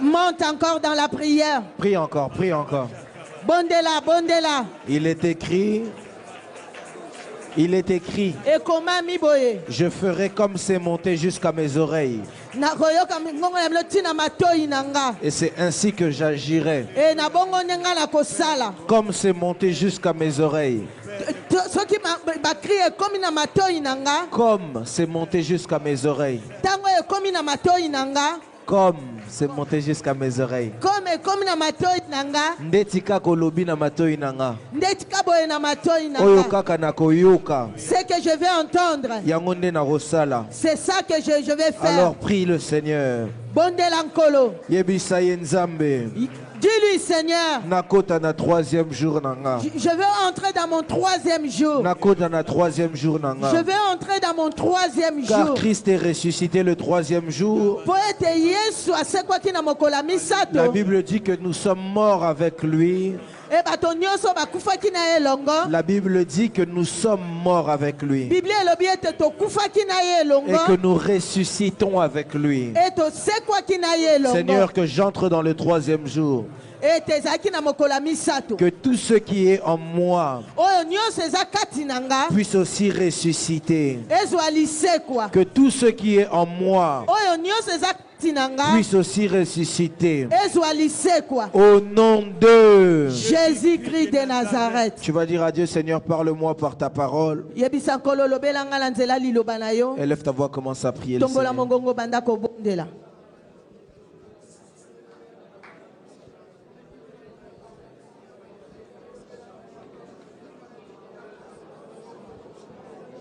Monte encore dans la prière. Prie encore, prie encore. Bondela, bondela. Il est écrit, Et comment mi boye? je ferai comme c'est monté jusqu'à mes oreilles. Na koyoka ngongo ya mlotina matoi nanga. Et c'est ainsi que j'agirai. E na bongo nenga na kosala. Comme c'est monté jusqu'à mes oreilles. Soki ba crie comme na matoi nanga. Comme c'est monté jusqu'à mes oreilles. Tango e comme na matoi nanga. Comme c'est monté jusqu'à mes oreilles. Comme na matoi nanga. Ndetika kolobi na matoi nanga. Ndetika boye na matoi Oyo nanga. kaka na koyoka. Ce que je vais entendre. Yango nde na rosala. C'est ça que je vais faire. Alors prie le Seigneur. Bondela nkolo. Yebisa ye Nzambe. Dis-lui, Seigneur. Nakota na 3e jour nanga. Je vais entrer dans mon 3e jour. Nakota na 3e jour nanga. Je vais entrer dans mon 3e Car jour. Christ est ressuscité le 3e jour. La Bible dit que nous sommes morts avec lui. La Bible dit que nous sommes morts avec lui. Et que nous ressuscitons avec lui. Seigneur, que j'entre dans le 3e jour. Que tout ce qui est en moi puisse aussi ressusciter. Que tout ce qui est en moi puisse aussi ressusciter. Au nom de Jésus-Christ de Nazareth. Tu vas dire à Dieu, Seigneur, parle-moi par ta parole. Élève ta voix, commence à prier le Seigneur.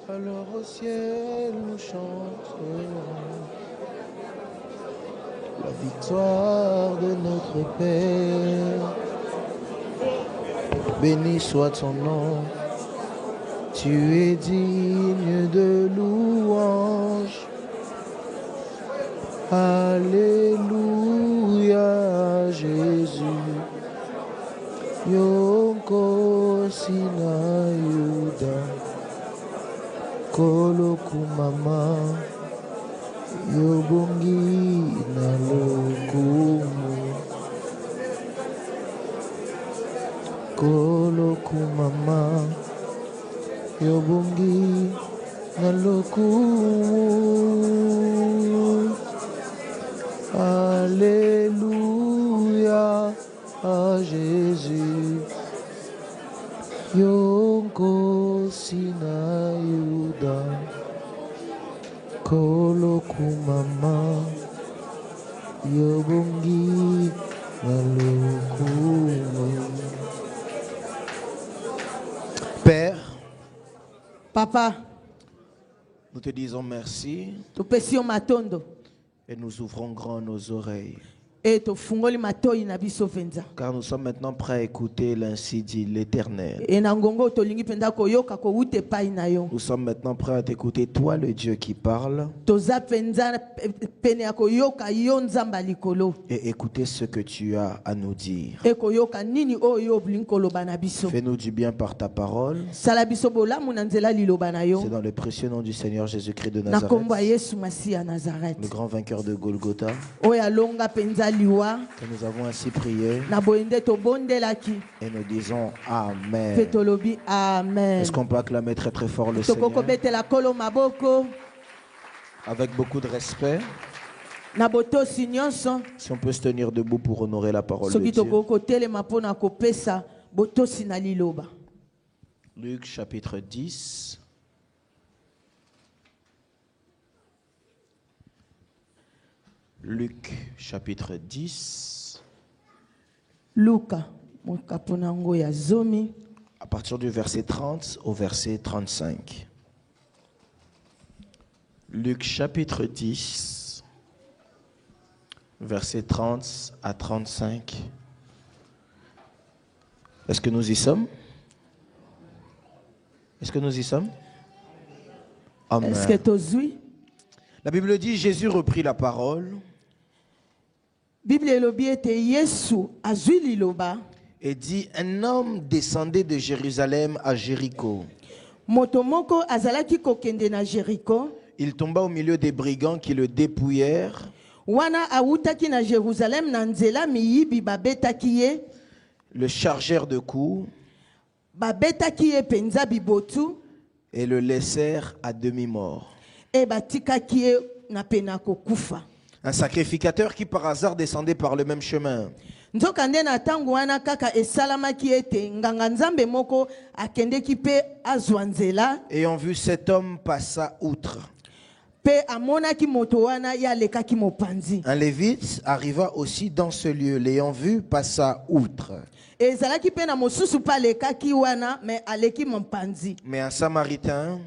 Alors au ciel nous chanterons la victoire de notre Père. Béni soit ton nom, tu es digne de louange. Alléluia Jésus. Yonko sinayuda. Koloku mama yobongi na lokumu. Koloku mama yobongi na lokumu. Alléluia à Jésus. Yonko sinayuda koloku mama yobongi nalokumu. Père, Papa, nous te disons merci tupesi matondo et nous ouvrons grand nos oreilles. tofungoli matoi na biso venza. Car nous sommes maintenant prêts à écouter l'ainsi dit l'Éternel. Na ngongo tolingi penda koyoka ko ute pai na yo. Nous sommes maintenant prêts à t'écouter, toi le Dieu qui parle, Toza penza pene ya koyoka yo nzamba likolo. et écouter ce que tu as à nous dire. E koyoka nini oyo blinkolo bana biso. Fais-nous du bien par ta parole. Sala biso bolamu na nzela liloba na yo. C'est dans le précieux nom du Seigneur Jésus-Christ de Na kombo ya Nazareth, Yesu Masiya Nazareth. le grand vainqueur de Golgotha, Oya longa penza liwa. que nous avons ainsi prié Na boende to bondelaki. et nous disons Amen. Petolobi amen. Est-ce qu'on peut acclamer très très fort le Tokoko Seigneur betela kolo maboko. avec beaucoup de respect? Na botosi nyonso. Si on peut se tenir debout pour honorer la parole de Soki Dieu. tokoko telema pona kopesa botosi na liloba. Luc chapitre 10. Luc chapitre 10. Luka mokapona ngo ya zomi. À partir du verset 30 au verset 35. Luc chapitre 10, verset 30 à 35. Est-ce que nous y sommes? Est-ce que nous y sommes? Amen. Est-ce que tozui? La Bible dit, Jésus reprit la parole Bible elobi ete Yesu azwi liloba. et dit, un homme descendait de Jérusalem à Jéricho. Motomoko azalaki kokende na Jéricho. Il tomba au milieu des brigands qui le dépouillèrent. Wana awutaki na Jérusalem na nzela miyibi babetaki ye. Le chargèrent de coups. Babetaki ye penza bibotu. Et le laissèrent à demi-mort. E batikaki ye na pena kokufa. Un sacrificateur qui par hasard descendait par le même chemin. Nzokande na tango wana kaka esalamaki ete nganga nzambe moko akendeki pe azwa nzela. Ayant vu cet homme passa outre. Pe amonaki moto wana ya lekaki mopanzi. Un lévite arriva aussi dans ce lieu. L'ayant vu passa outre. Ezalaki pe na mosusu pa lekaki wana me aleki mopanzi. Mais un samaritain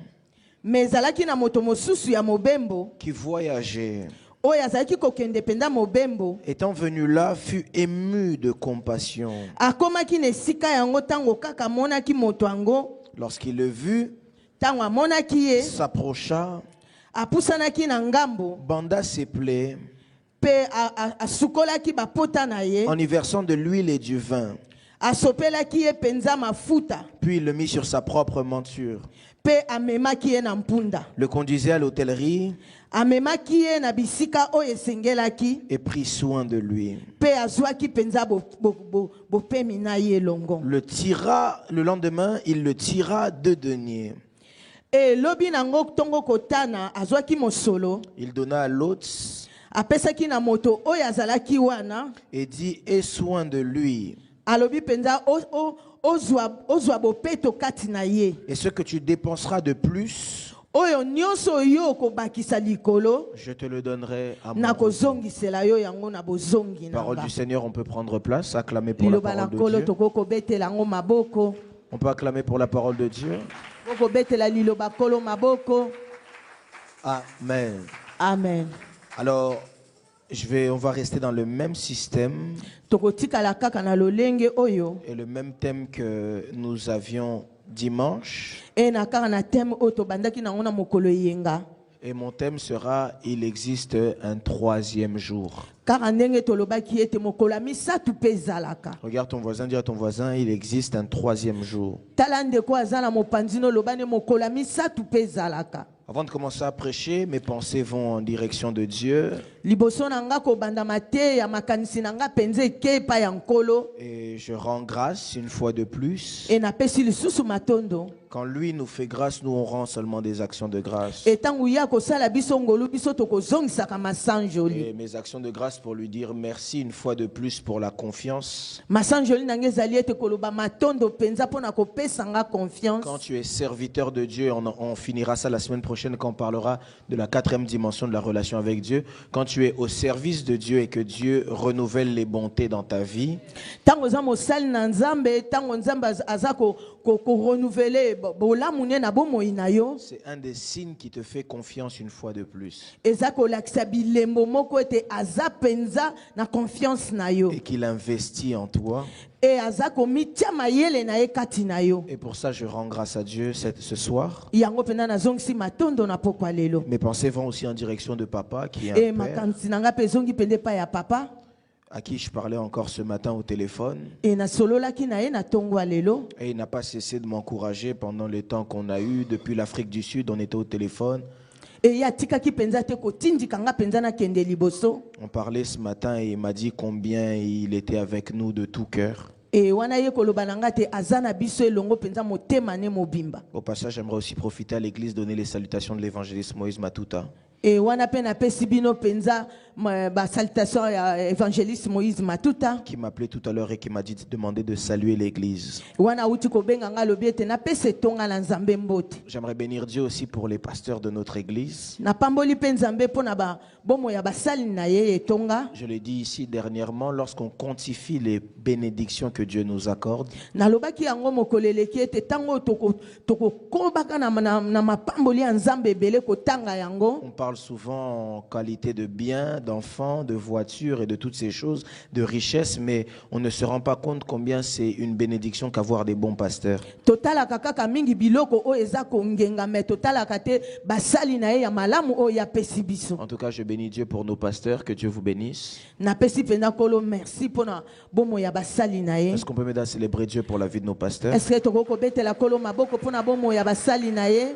Me ezalaki na moto mosusu ya mobembo qui voyageait, oyo azalaki kokende penda mobembo. étant venu là, fut ému de compassion. Akomaki na esika yango tango kaka monaki moto yango. Lorsqu'il le vut, Tango amonaki ye s'approcha, apusanaki na ngambo banda ses plaies, pe asukolaki bapota na ye. en y versant de l'huile et du vin. Asopelaki ye penza mafuta Puis il le mit sur sa propre monture. pe amemaki ye na mpunda. Le conduisit à l'hôtellerie Amemaki ye na bisika oyo esengelaki et prit soin de lui. pe azwaki penza bopemi na ye longo. Le lendemain, il le tira 2 deniers. E lobi nango tongo kotana azwaki mosolo Il donna à l'hôte apesaki na moto oyo azalaki wana. et dit: aie soin de lui. Alobi penza ozwa bopeto kati na ye. Et ce que tu dépenseras de plus, Oyo nyonso yo kobakisa likolo je te le donnerai à mon na retour. kozongisela yo yango na bozongi na Parole nga. du Seigneur, on peut prendre place, acclamer pour la Liloba na parole de nkolo Dieu. toko betela yango maboko. On peut acclamer pour la parole de Dieu. Toko betela liloba kolo maboko. Amen. Amen. Alors, on va rester dans le même système Toko tikala kaka na lolenge oyo. et le même thème que nous avions dimanche. E na kaka na thème oyo tobandaki nango na mokolo yenga. Et mon thème sera: il existe un 3e jour. Kaka ndenge tolobaki ete mokolo ya misatu mpe ezalaka. Regarde ton voisin, dis à ton voisin: il existe un 3e jour. Tala ndeko aza na mopanzi no lobane mokolo ya misatu mpe ezalaka. Avant de commencer à prêcher, mes pensées vont en direction de Dieu. Liboso na nga kobanda mate ya makanisi na nga penza eke epai ya nkolo. Et je rends grâce une fois de plus. E napesi lisusu matondo. Quand lui nous fait grâce, nous on rend seulement des actions de grâce. E tango ya kosala biso ngolu biso tokozongisaka masanjoli. Et mes actions de grâce pour lui dire merci une fois de plus pour la confiance. Masanjoli na nga ezali ete koloba matondo penza mpona kopesa nga confiance. Quand tu es serviteur de Dieu, on finira ça la semaine prochaine quand on parlera de la 4e dimension de la relation avec Dieu. Quand tu es au service de Dieu et que Dieu renouvelle les bontés dans ta vie, Tango za mosali na nzambe, tango nzambe aza ko renouveler bolamu ne na bomoi na yo. c'est un des signes qui te fait confiance une fois de plus. Eza kolakisa bilembo moko ete aza penza na confiance na yo. Et qu'il investit en toi. E aza komitia mayele na ye kati na yo. Et pour ça, je rends grâce à Dieu ce soir. Yango pena na zongisi matondo na pokwa lelo. Mes pensées vont aussi en direction de papa, qui est E un père, makanisi na nga pe zongi pende pa ya papa. à qui je parlais encore ce matin au téléphone. E na sololaki na ye na tongo lelo. Et il n'a pas cessé de m'encourager pendant le temps qu'on a eu. Depuis l'Afrique du Sud, on était au téléphone. E ya tikaki penza te kotindika nga penza na kende liboso. On parlait ce matin et il m'a dit combien il était avec nous de tout cœur. E wana ye koloba na nga te aza na biso elongo penza motema ne mobimba. Au passage, j'aimerais aussi profiter à l'église, donner les salutations de l'évangéliste Moïse Matuta, E wana pe na pesi bino penza ba salutation ya évangéliste Moïse Matuta. qui m'appelait tout à l'heure et qui m'a dit de demander de saluer l'église. Wana uti ko benga nga lobi ete na pese tonga na nzambe mbote. J'aimerais bénir Dieu aussi pour les pasteurs de notre église. Na pamboli pe nzambe pona ba bomo ya basali na ye etonga. Je l'ai dit ici dernièrement, lorsqu'on quantifie les bénédictions que Dieu nous accorde, Na lobaki yango mokoleleki ete tango toko kobaka na mapamboli ya nzambe ebele kotanga yango. on parle parle souvent en qualité de biens, d'enfants, de voitures et de toutes ces choses, de richesses, mais on ne se rend pas compte combien c'est une bénédiction qu'avoir des bons pasteurs. Totala kaka mingi biloko o eza kongenga me totala kate basali na ye ya malamu o ya pesi biso. En tout cas, je bénis Dieu pour nos pasteurs, que Dieu vous bénisse. Na pesi pena kolo merci pona bomo ya basali na ye. Est-ce qu'on peut m'aider à célébrer Dieu pour la vie de nos pasteurs? Est-ce que toko betela kolo maboko pona bomo ya basali na ye?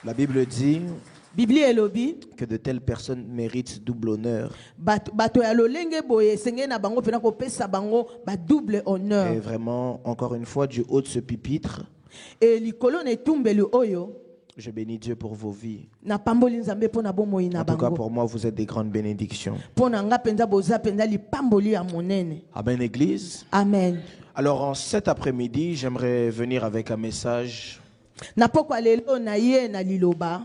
La Bible dit Bibli elobi que de telles personnes méritent double honneur. bato ya lolenge boye senge na bango pena ko pesa bango ba double honneur. Et vraiment, encore une fois, du haut de ce pupitre, Et likolo ne tumbeli oyo je bénis Dieu pour vos vies. na pamboli nzambe pona bomo ina En tout cas, bango. pour moi, vous êtes des grandes bénédictions. Pona nga penza boza penza li pamboli ya monene. Amen, Église. Amen. Alors, en cet après-midi, j'aimerais venir avec un message. Na pokwa lelo na ye na liloba.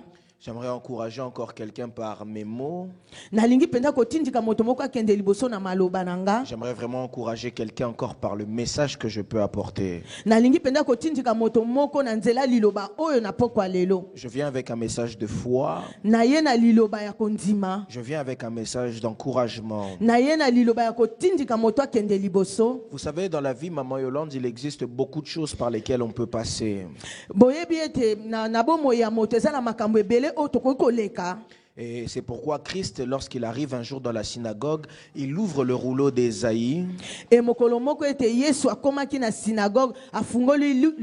J'aimerais encourager encore quelqu'un par mes mots. Nalingi penza kotindika moto moko akende liboso na maloba nanga. J'aimerais vraiment encourager quelqu'un encore par le message que je peux apporter. Nalingi penza kotindika moto moko na nzela liloba oyo na pokwa lelo. Je viens avec un message de foi. Na ye na liloba ya kondima. Je viens avec un message d'encouragement. Na ye na liloba ya kotindika moto akende liboso. Vous savez, dans la vie, Maman Yolande, il existe beaucoup de choses par lesquelles on peut passer. Boyebi ete na bomo ya moto eza na makambo ebele oyo tokoki koleka. Et c'est pourquoi Christ, lorsqu'il arrive un jour dans la synagogue, il ouvre le rouleau d'Ésaïe. E mokolo moko ete Yesu akomaki na synagogue afungoli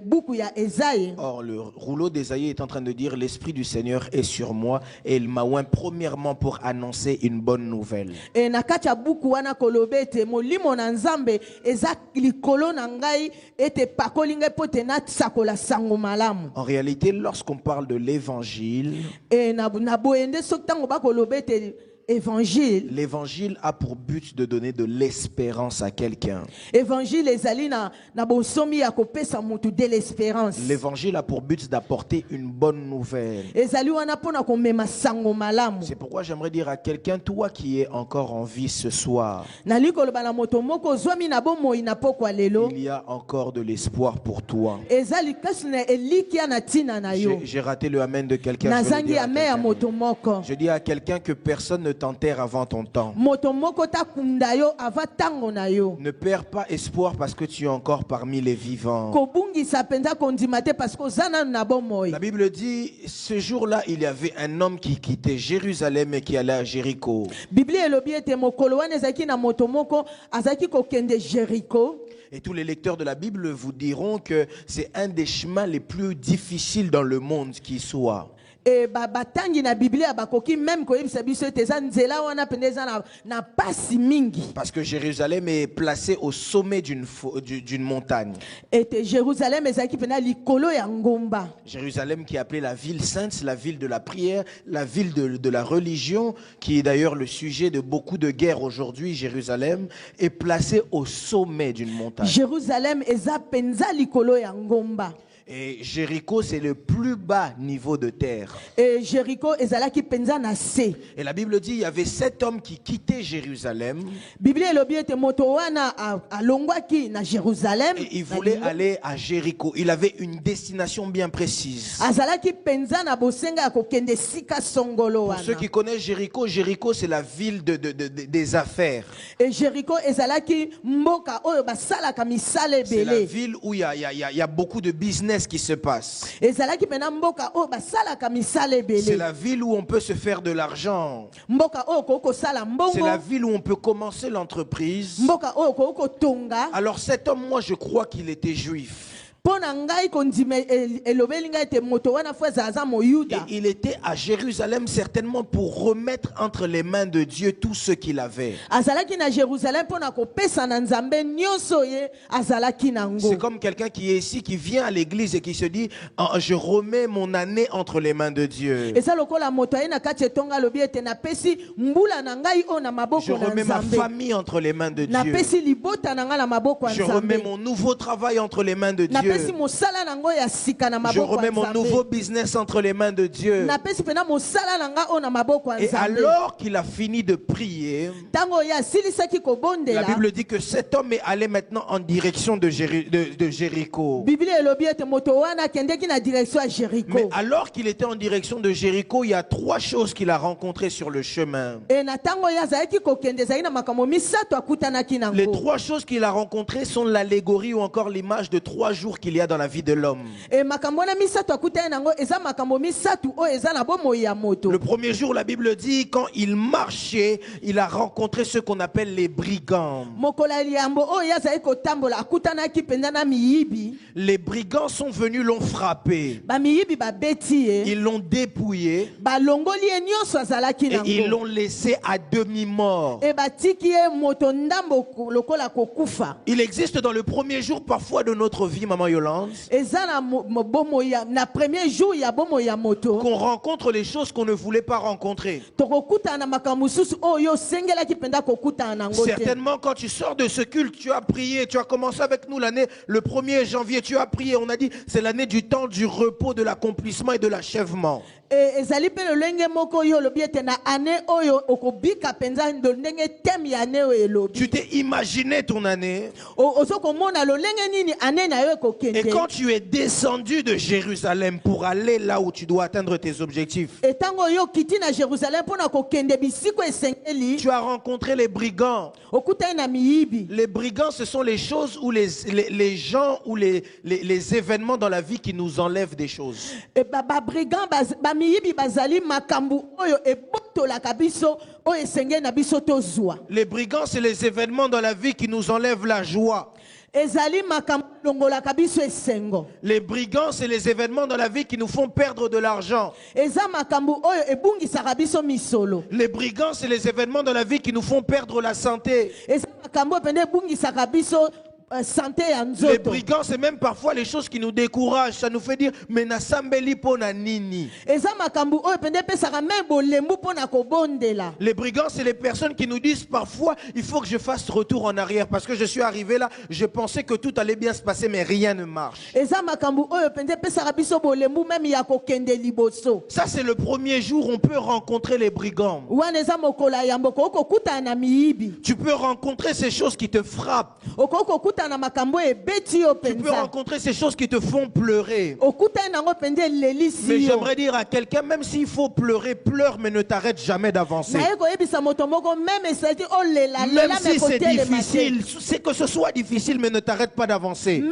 buku ya Esaïe. Or, le rouleau d'Ésaïe est en train de dire « L'Esprit du Seigneur est sur moi et il m'a oint premièrement pour annoncer une bonne nouvelle. » E na kati ya buku wana koloba ete molimo na Nzambe eza likolo na ngai ete pakoli ngai po te nasakola sango malamu. En réalité, lorsqu'on parle de l'Évangile, E na boyende soki ntango bakoloba ete évangile. L'évangile a pour but de donner de l'espérance à quelqu'un. Évangile ezali na bonsomi ya kopesa mutu de l'espérance. L'évangile a pour but d'apporter une bonne nouvelle. Ezali wana pona komema sango malamu. C'est pourquoi j'aimerais dire à quelqu'un, toi qui es encore en vie ce soir, Nali koloba na moto moko zwami na bomoi na pokwa lelo. il y a encore de l'espoir pour toi. Ezali kasi na elikia na tina na yo. J'ai raté le amen de quelqu'un. Je veux le Nazangi dire à ame ya quelqu'un. moto moko. Je dis à quelqu'un que personne ne t'enterre avant ton temps. Moto moko ta kunda yo ava tango na yo. Ne perds pas espoir parce que tu es encore parmi les vivants. Kobungisa penza kondima te parce que zana na bomoi. La Bible dit, ce jour-là, il y avait un homme qui quittait Jérusalem et qui allait à Jéricho. Bibli elobi ete mokolo wana ezaki na moto moko azaki kokende Jéricho. Et tous les lecteurs de la Bible vous diront que c'est un des chemins les plus difficiles dans le monde qui soit. Et batangi na Biblia bakoki même koyebisa biso ete eza nzela wana pene eza na pasi mingi. Parce que Jérusalem est placé au sommet d'une montagne. Ete Jérusalem ezaki pena likolo ya ngomba. Jérusalem qui est appelée la ville sainte, la ville de la prière, la ville de la religion, qui est d'ailleurs le sujet de beaucoup de guerres aujourd'hui. Jérusalem est placé au sommet d'une montagne. Jérusalem eza penza likolo ya ngomba. Et Jéricho, c'est le plus bas niveau de terre. Et Jéricho ezalaki penza na se. Et la Bible dit, il y avait 7 hommes qui quittaient Jérusalem. Biblia elobi ete moto wana alongwaki na Jérusalem. Et il voulait aller à Jéricho. Il avait une destination bien précise. Azalaki penza na bosenga ya kokende sika songolo Pour wana. ceux qui connaissent Jéricho, Jéricho c'est la ville des affaires. Et Jéricho ezalaki mboka oyo basalaka misala C'est la ebele. ville où il y a beaucoup de business qui se passe. Ezalaki pena mboka oyo basalaka misala C'est ebele. la ville où on peut se faire de l'argent. Mboka oyo kokosala C'est la mbongo. ville où on peut commencer l'entreprise. Mboka oyo kokotonga. Alors cet homme, moi je crois qu'il était juif. Pona ngai kondima elobeli ngai ete moto wana fo aza Et moyuda. il était à Jérusalem certainement pour remettre entre les mains de Dieu tout ce qu'il avait. Azalaki na Jérusalem pona kopesa na Nzambe nyonso ye azalaki nango. C'est comme quelqu'un qui est ici, qui vient à l'église et qui se dit ah, je remets mon année entre les mains de Dieu. Eza lokola moto aye na kati etonga lobi ete napesi mbula na ngai o na Je maboko na remets ma Nzambe. famille entre les mains de Dieu. Napesi libota na ngai na maboko ya Je remets Nzambe. mon nouveau travail entre les mains de Dieu. Dieu. Je remets mon nouveau business entre les mains de Dieu. Et alors qu'il a fini de prier, la Bible dit que cet homme est allé maintenant en direction de Jéricho. Mais alors qu'il était en direction de Jéricho, il y a 3 choses qu'il a rencontrées sur le chemin. Les 3 choses qu'il a rencontrées sont l'allégorie ou encore l'image de 3 jours qu'il y a dans la vie de l'homme. Le premier jour, la Bible dit, quand il marchait, il a rencontré ce qu'on appelle les brigands. Les brigands sont venus, l'ont frappé. Ils l'ont dépouillé. Et ils l'ont laissé à demi-mort. Il existe dans le premier jour parfois de notre vie, Maman Yolande, qu'on rencontre les choses qu'on ne voulait pas rencontrer. Certainement, quand tu sors de ce culte, tu as prié, tu as commencé avec nous l'année, le 1er janvier, tu as prié. On a dit, c'est l'année du temps du repos, de l'accomplissement et de l'achèvement. Tu t'es imaginé ton année. Et quand tu es descendu de Jérusalem pour aller là où tu dois atteindre tes objectifs, tu as rencontré les brigands. Les brigands, ce sont les choses ou les gens ou les événements dans la vie qui nous enlèvent des choses. Les brigands, c'est les événements dans la vie qui nous enlèvent la joie. Les brigands, c'est les événements dans la vie qui nous font perdre de l'argent. Les brigands, c'est les événements dans la vie qui nous font perdre la santé. Les brigands, c'est même parfois les choses qui nous découragent. Ça nous fait dire, mais na sambeli pona nini. Les brigands, c'est les personnes qui nous disent parfois, il faut que je fasse retour en arrière parce que je suis arrivé là, je pensais que tout allait bien se passer, mais rien ne marche. Ça, c'est le premier jour où on peut rencontrer les brigands. Tu peux rencontrer ces choses qui te frappent. Tu peux rencontrer ces choses qui te font pleurer. Mais j'aimerais dire à quelqu'un, même s'il faut pleurer, pleure, mais ne t'arrête jamais d'avancer. Même si c'est difficile, c'est que ce soit difficile, mais ne t'arrête pas d'avancer.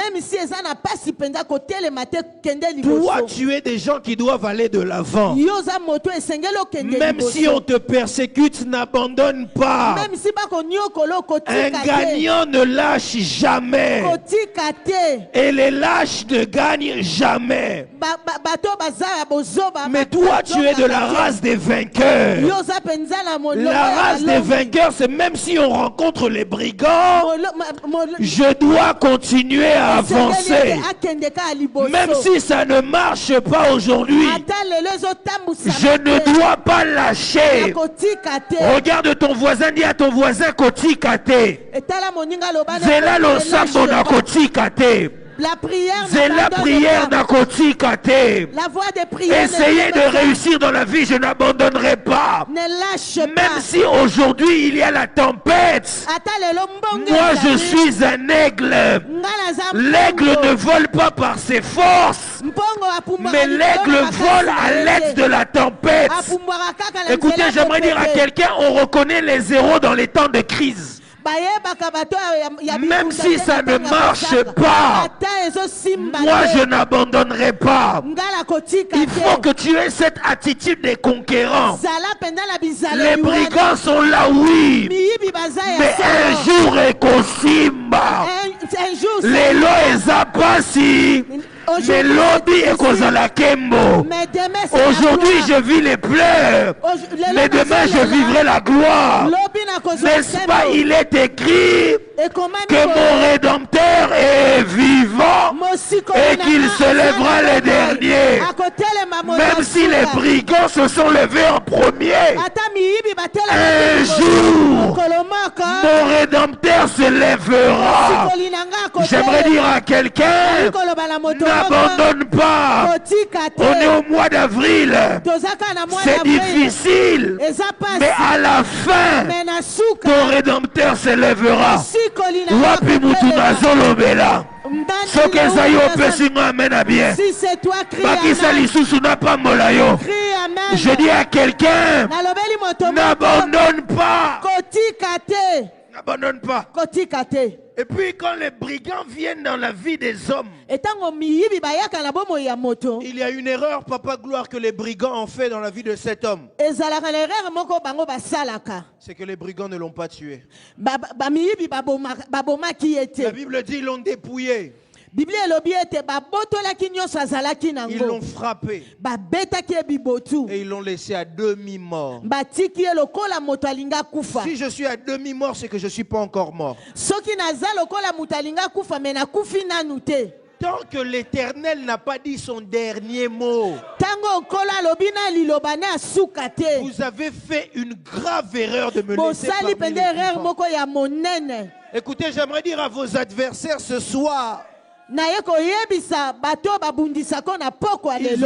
Toi, tu es des gens qui doivent aller de l'avant. Même si on te persécute, n'abandonne pas. Un gagnant ne lâche jamais. Et les lâches ne gagnent jamais. Mais toi, tu es de la race des vainqueurs. La race des vainqueurs, c'est même si on rencontre les brigands, je dois continuer à avancer. Même si ça ne marche pas aujourd'hui, je ne dois pas lâcher. Regarde ton voisin, dis à ton voisin, Koti Kate. Zela lo sambo na Koti Kate. C'est la prière d'Akoti Kate. La voie des prières. Essayez de réussir dans la vie, je n'abandonnerai pas. Ne lâche pas. Même si aujourd'hui il y a la tempête. Moi je suis un aigle. L'aigle ne vole pas par ses forces, mais l'aigle vole à l'aide de la tempête. Écoutez, j'aimerais dire à quelqu'un, on reconnaît les héros dans les temps de crise. Même si ça ne marche pas, moi je n'abandonnerai pas. Il faut que tu aies cette attitude des conquérants. Les brigands sont là, oui, mais un jour est Kosimba. Les lois et zapasi. Mais lobby est kozala kembo. Aujourd'hui je vis les pleurs, mais demain je vivrai la gloire. N'est-ce pas, il est écrit, ekomami que mon Rédempteur est vivant et qu'il se lèvera les derniers. Même si les brigands se sont levés en premier, un jour, mon Rédempteur se lèvera. J'aimerais dire à quelqu'un, n'abandonne pas. On est au mois d'avril. C'est difficile. Mais à la fin, ton Rédempteur se lèvera. Wapi mutuna zolobela. Ce que ça y est, amen à bien. Si c'est toi, crie amen. Je dis à quelqu'un, n'abandonne pas. N'abandonne pas. Et puis quand les brigands viennent dans la vie des hommes, il y a une erreur, Papa Gloire, que les brigands ont fait dans la vie de cet homme. C'est que les brigands ne l'ont pas tué. La Bible dit qu'ils l'ont dépouillé. Ils l'ont frappé et ils l'ont laissé à demi-mort. Si je suis à demi-mort, c'est que je ne suis pas encore mort. Tant que l'Éternel n'a pas dit son dernier mot, vous avez fait une grave erreur de me laisser parmi les vivants. Écoutez, j'aimerais dire à vos adversaires ce soir, ils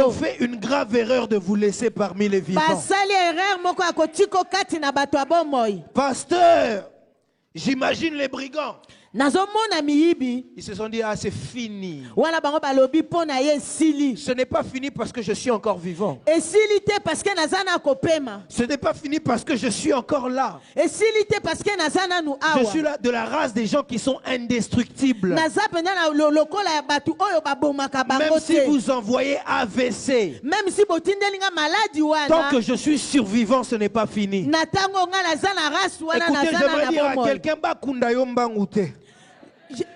ont fait une grave erreur de vous laisser parmi les vivants. Pasteur, j'imagine les brigands. Ils se sont dit, ah, c'est fini. Ce n'est pas fini parce que je suis encore vivant. Ce n'est pas fini parce que je suis encore là. Je suis là de la race des gens qui sont indestructibles. Même si vous envoyez AVC, tant que je suis survivant, ce n'est pas fini. Écoutez, j'aimerais dire à quelqu'un,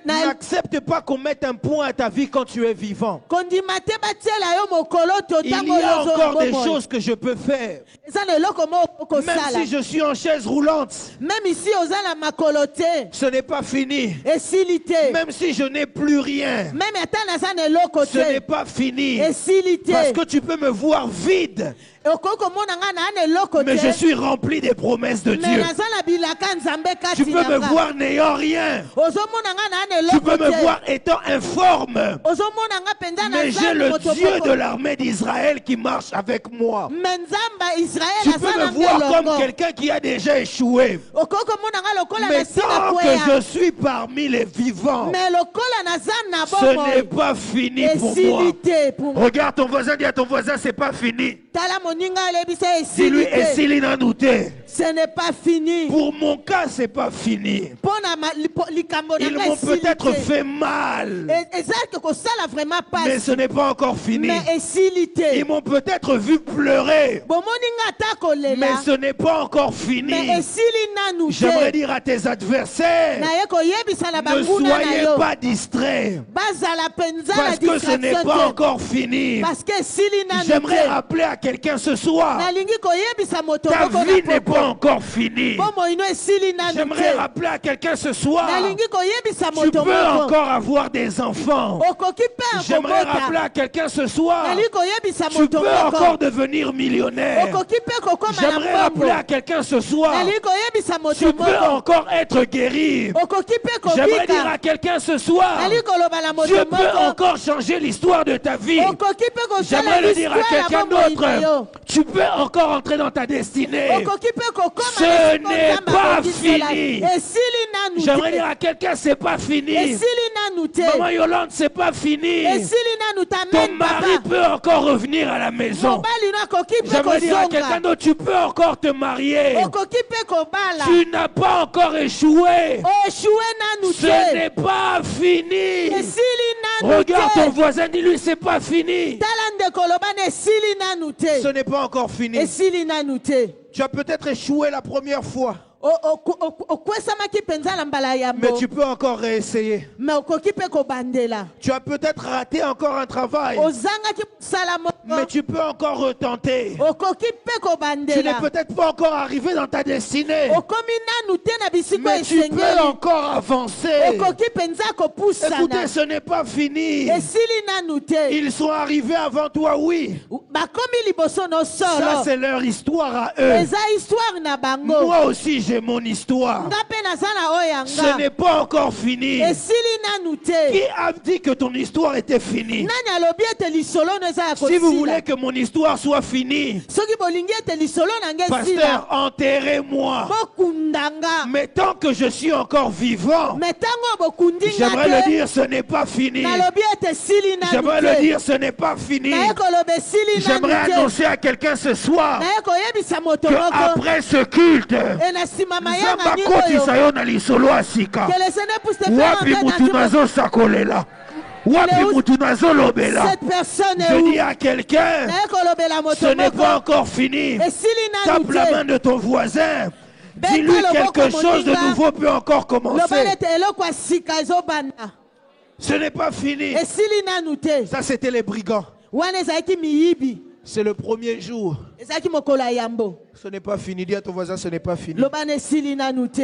n'accepte pas qu'on mette un point à ta vie quand tu es vivant. Il y a encore des choses que je peux faire. Même si je suis en chaise roulante, ce n'est pas fini. Même si je n'ai plus rien, ce n'est pas fini. Parce que tu peux me voir vide, mais je suis rempli des promesses de Dieu. Tu peux me voir n'ayant rien. Tu peux me voir étant informe. Mais j'ai le Dieu de l'armée d'Israël qui marche avec moi. Tu peux me voir comme quelqu'un qui a déjà échoué. Mais tant que je suis parmi les vivants, ce n'est pas fini pour moi. Regarde ton voisin, dis à ton voisin, c'est pas fini. Dis-lui, et s'il est dans nous, ce n'est pas fini. Pour mon cas, c'est pas fini. Ils m'ont peut-être fait mal, mais ce n'est pas encore fini. Ils m'ont peut-être vu pleurer, mais ce n'est pas encore fini. J'aimerais dire à tes adversaires, ne soyez pas distraits, parce que ce n'est pas encore fini. J'aimerais rappeler à quelqu'un ce soir, ta vie n'est pas encore finie. J'aimerais rappeler à quelqu'un ce soir, tu peux encore avoir des enfants. J'aimerais rappeler à quelqu'un ce soir, tu peux encore devenir millionnaire. J'aimerais rappeler à quelqu'un ce soir, tu peux encore être guéri. J'aimerais dire à quelqu'un ce soir, Dieu peut encore changer l'histoire de ta vie. J'aimerais le dire à quelqu'un d'autre, tu peux encore entrer dans ta destinée. Ce n'est pas fini. J'aimerais dire à quelqu'un, c'est pas fini. Maman Yolande, c'est pas fini. Ton mari peut encore revenir à la maison. J'aimerais dire à quelqu'un d'autre, tu peux encore te marier. Tu n'as pas encore échoué. Ce n'est pas fini. Regarde ton voisin, dis-lui, c'est pas fini. Ce n'est pas encore fini. Tu as peut-être échoué la première fois, mais tu peux encore réessayer. Tu as peut-être raté encore un travail, Mais tu peux encore retenter. okoki mpe Tu kobandela n'es peut-être pas encore arrivé dans ta destinée. okomi nanu te na bisiko Mais tu peux esengeli encore avancer. okoki mpenza Écoutez, kopusana ce n'est pas fini. esili nanu te Ils sont arrivés avant toi, oui. bakomi liboso no Ça, solo c'est leur histoire à eux. eza histoire na bango Moi aussi, j'ai mon histoire. nga mpe naza na oyo Ce yanga n'est pas encore fini. esili nanu te Qui a dit que ton histoire était finie? nani alobi ete lisolo no eza ya Si vous voulez kosila que mon histoire soit finie, soki bolingi ete lisolo nanga esila pasteur, enterrez-moi. bokundanga Mais tant que je suis encore vivant, me ntango bokundi j'aimerais nga le te dire, ce n'est pas fini. nalobi ete esili nanu J'aimerais le te dire, ce n'est pas fini. naye koloba esili J'aimerais nanu te annoncer à quelqu'un ce soir naye koyebisa moto que moko après ce culte, e na nsima mayanga Nzamba nyonso oyo kotisa yo na lisolo asika. que le Seigneur puisse te faire Wapi entrer mutu dans nazo sakolela. Wapi où mutu nazo lobela. cette personne est Je où dis à quelqu'un, naye kolobela ce moto n'est pas moko encore fini. esili nanu Tape la te main de ton voisin. Beta Dis-lui loboko quelque chose de moninga. nouveau peut encore loba commencer. nete eloko ya sika ezobanda Ce n'est pas fini. esili nanu te Ça, c'était les brigands. wana ezalaki miyibi C'est le premier jour. ezalaki mokolo ya yambo Ce n'est pas fini. Dis à ton voisin, ce n'est pas fini. loba na esili nanu te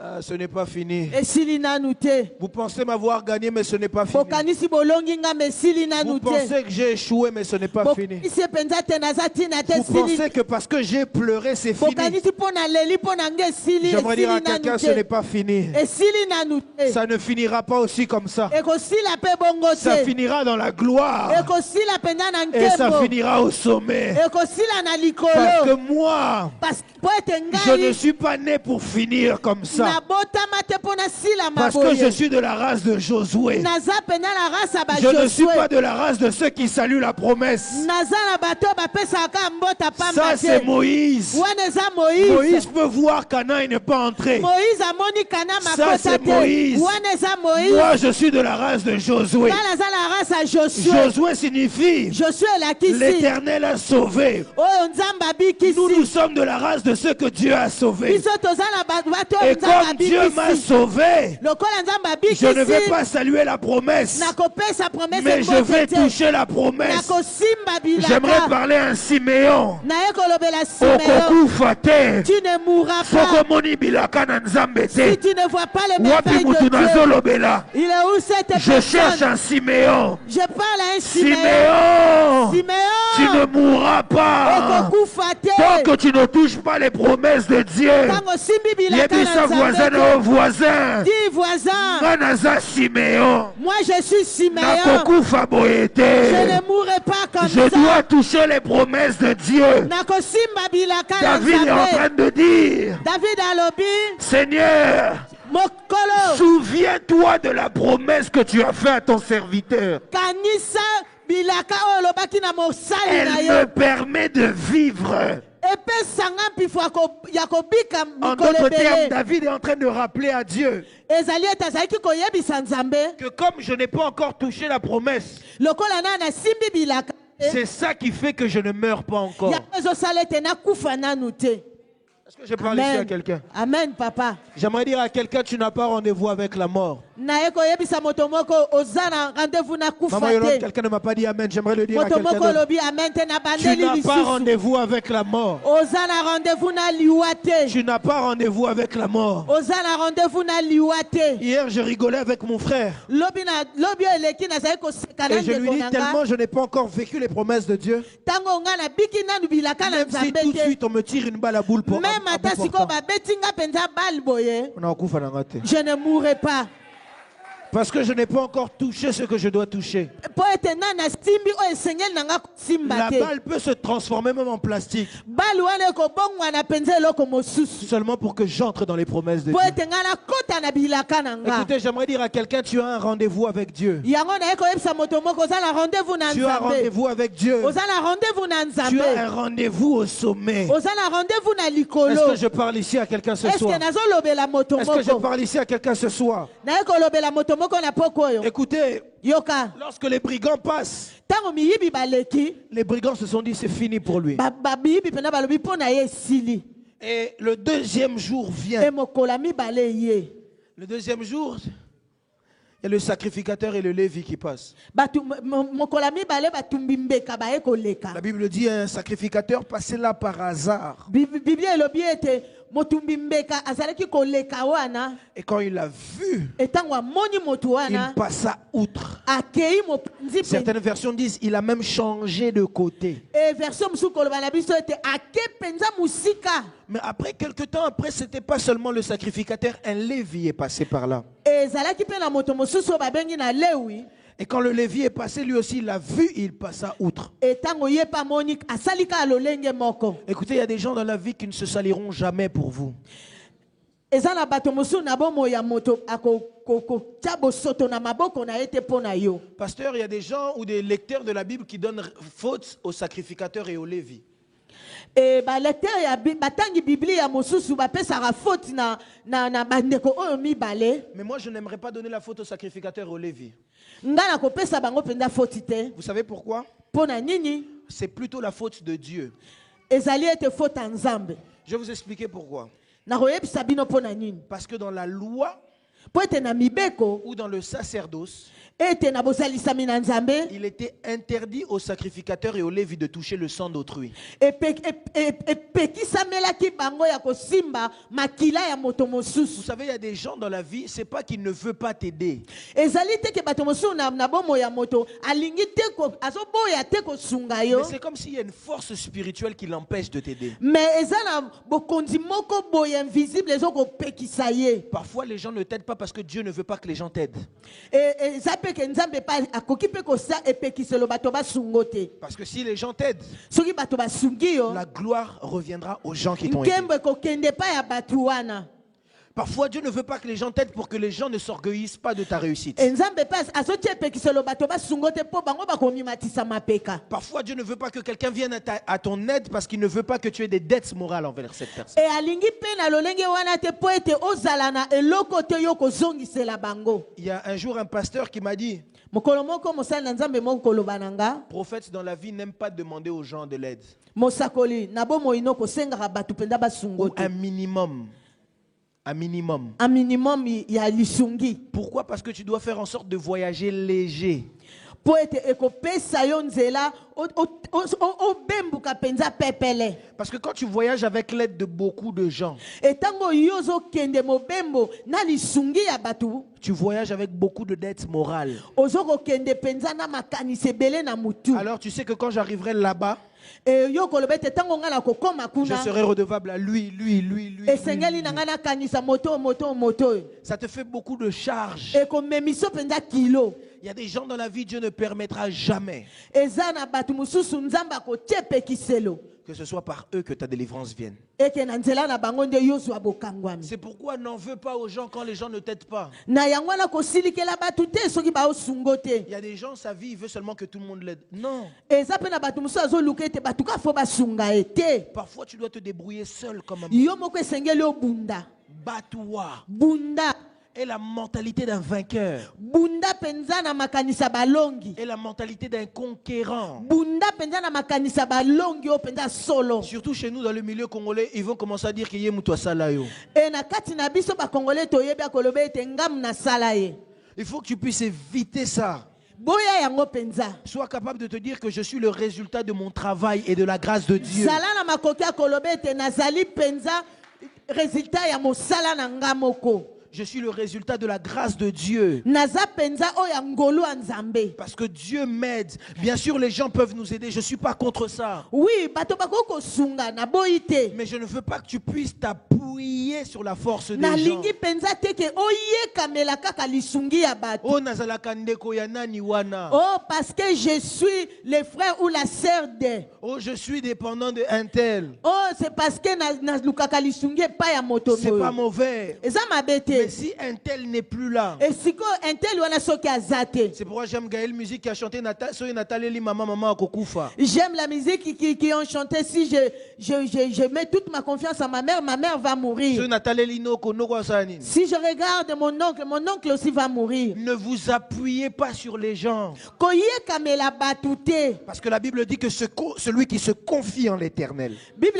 Ah, ce n'est pas fini. esili nanu te Vous pensez m'avoir gagné, mais ce n'est pas fini. bokanisi bolongi nga ma esili Vous nanu te pensez que j'ai échoué, mais ce n'est pas fini. bokanisi epenza te naza ntina te Vous esili pensez que parce que j'ai pleuré, c'est fini. bokanisi mpo na leli mpo na nga esili J'aimerais dire à esili quelqu'un, nanu ce n'est te pas fini. esili nanu te Ça ne finira pas aussi comme ça. ekosila mpe bongo Ça te finira dans la gloire. ekosila mpenza na Et ça nkembo finira au sommet. ekosila na Parce que likolo moi, mpo ete je ne ngai suis pas né pour finir comme ça. nabotama te mpo nasilama Parce que je boye suis de la race de Josué. naza mpenza na rasa Je ne suis pas bajosue de la race de ceux qui saluent la promesse. naza na bato bapesaka mbota Ça, pamba c'est te Moïse. wana eza moïse Moïse peut voir Canaan et ne pas entrer. moïse amoni kana Ça, makota c'est te Moïse. wana eza moïse Moi, je suis de la race de Josué. nga naza na rasa ya josue Josué signifie josue elakisi l'Éternel a sauvé. oyo nzambe Nous, nous abikisi sommes de la race de ceux que Dieu a sauvés. biso toza na bato oyo Et nzambe comme Dieu m'a abikisi sauvé, lokola nzambe je ne vais abikisi pas saluer la promesse, nakopesa promese mais je vais mbote te toucher la promesse. nakosimba J'aimerais bilaka parler à un Siméon. naye kolobela simeon Okokufa te. tu ne mourras pas Sokomoni bilaka na nzambe si te. tu ne vois pas les Wapi merveilles mutu de Dieu. nazolobela. Il est où cette Je cherche personne? un Siméon. Je parle à un Siméon. Siméon, tu ne Siméon. mourras pas. Ekokufa te. Tant que tu ne touches pas les promesses de Dieu. Tango simbi bilaka Yebisa na voisin Nzambe na te. voisin. Dis voisin, Nga naza Siméon. moi je suis Siméon. Nakokufa boye Je te. ne mourrai pas comme Je dois ça. toucher les promesses de Dieu. Nakosimba bilaka na David est en Nzambe. train de dire, David alobi, Seigneur, mokolo souviens-toi de la promesse que tu as faite à ton serviteur. kanisa bilaka oyo olobaki na mosali Elle na me yo. permet de vivre. Epesanga mpifo ya kobika En mikolo d'autres termes, ebele. David est en train de rappeler à Dieu Ezali ete azalaki koyebisa Nzambe que comme je n'ai pas encore touché la promesse, lokola na nasimbi bilaka c'est ça qui fait que je ne meurs pas encore. yango ezosala ete nakufa nanu te. Est-ce que je parle ici à quelqu'un? Amen papa. J'aimerais dire à quelqu'un, tu n'as pas rendez-vous avec la mort. naye koyebisa moto moko oza na rendez-vous nakufa Maman Yolande, te. quelqu'un ne m'a pas dit Amen. J'aimerais le dire à moto quelqu'un moko d'autre. olobi amen te na Tu bandeli n'as pas lisusu rendez-vous avec la mort. oza na rendez-vous na liwa te. Tu n'as pas rendez-vous avec la mort. oza na rendez-vous na liwa te. Hier, je rigolais avec mon frère. lobi oyo eleki nazali koseka na Et je lui ndeko dis na tellement nga je n'ai pas encore vécu les promesses de Dieu. ntango nga nabiki nanu bilaka na Même si Nzambe tout de te. suite on me tire une balle à boule pour même ata sikoyo babeti nga mpenza bale boye on a okufa na nga te. je ne mourrai pas. Parce que je n'ai pas encore touché ce que je dois toucher. po ete nga nasimbi oyo esengeli na nga kosimba La te. balle peut se transformer même en plastique. bale wana ekobongwana mpenza eloko mosusu Seulement pour que j'entre dans les promesses de po Dieu. ete nga nakota na bilaka na nga. Écoutez, j'aimerais dire à quelqu'un, tu as un rendez-vous avec Dieu. yango naye koyebisa moto moko oza na rendez-vous na Tu as un Nzambe. rendez-vous avec Dieu. oza na rendez-vous na Tu Nzambe. as un rendez-vous au sommet. oza na rendez-vous na Est-ce likolo. que je parle ici à quelqu'un ce eske soir? nazolobela moto Est-ce que je moko parle ici à quelqu'un ce soir? naye kolobela moto moko na poko oyo. Écoutez, yoka lorsque les brigands passent, ntango miyibi baleki les brigands se sont dit c'est fini pour lui. bayibi mpena balobi mpo na ye esili. Et le deuxième jour e vient. mokolo ya mibale ye. Le deuxième jour, Il y a le sacrificateur et le Lévi qui passent. La La Bible dit un sacrificateur passait là par hasard. Et quand il a vu, il passa outre. Certaines versions disent il a même changé de côté. Mais après quelque temps après, c'était pas seulement le sacrificateur, un Lévi est passé par là. Et quand le Lévi est passé, lui aussi, il a vu, il passa outre. Écoutez, il y a des gens dans la vie qui ne se saliront jamais pour vous. Pasteur, il y a des gens ou des lecteurs de la Bible qui donnent faute aux sacrificateurs et aux Lévis. Mais moi, je n'aimerais pas donner la faute aux sacrificateurs et aux Lévis. Vous savez pourquoi? C'est plutôt la faute de Dieu. Je vais vous expliquer pourquoi. Parce que dans la loi ou dans le sacerdoce, il était interdit aux sacrificateurs et aux Lévis de toucher le sang d'autrui. Vous savez, il y a des gens dans la vie, c'est pas qu'ils ne veulent pas t'aider. Mais c'est comme s'il y a une force spirituelle qui l'empêche de t'aider. Parfois, les gens ne t'aident pas parce que Dieu ne veut pas que les gens t'aident. Parce que si les gens t'aident, la gloire reviendra aux gens qui t'ont aidé. Parfois, Dieu ne veut pas que les gens t'aident pour que les gens ne s'orgueillissent pas de ta réussite. Parfois, Dieu ne veut pas que quelqu'un vienne à ton aide parce qu'il ne veut pas que tu aies des dettes morales envers cette personne. Il y a un jour un pasteur qui m'a dit, prophète dans la vie n'aime pas demander aux gens de l'aide. Ou un minimum. Un minimum. Pourquoi? Parce que tu dois faire en sorte de voyager léger. Parce que quand tu voyages avec l'aide de beaucoup de gens, tu voyages avec beaucoup de dettes morales. Alors tu sais que quand j'arriverai là-bas, je serai redevable à lui. Ça te fait beaucoup de charges. Il y a des gens dans la vie, Dieu ne permettra jamais que ce soit par eux que ta délivrance vienne. C'est pourquoi n'en veux pas aux gens quand les gens ne t'aident pas. Il y a des gens, sa vie, il veut seulement que tout le monde l'aide. Non. Parfois, tu dois te débrouiller seul comme un monde. Bats-toi. Et la mentalité d'un vainqueur. Et la mentalité d'un conquérant. Surtout chez nous dans le milieu congolais, ils vont commencer à dire qu'il y a Moutoua Salayo. Il faut que tu puisses éviter ça. Sois capable de te dire que je suis le résultat de mon travail et de la grâce de Dieu. Je suis le résultat de la grâce de Dieu. Parce que Dieu m'aide. Bien sûr, les gens peuvent nous aider. Je ne suis pas contre ça. Mais je ne veux pas que tu puisses t'appuyer sur la force des gens. Oh, parce que je suis le frère ou la sœur de. Oh, je suis dépendant de un tel. Oh, c'est parce que c'est pas mauvais. Mais si un tel n'est plus là, c'est pourquoi j'aime Gaël Musique qui a chanté Nathalie Maman Kokufa. J'aime la musique qui ont chanté. Si je mets toute ma confiance à ma mère va mourir. Si je regarde mon oncle aussi va mourir. Ne vous appuyez pas sur les gens. Parce que la Bible dit que celui qui se confie en l'Éternel, il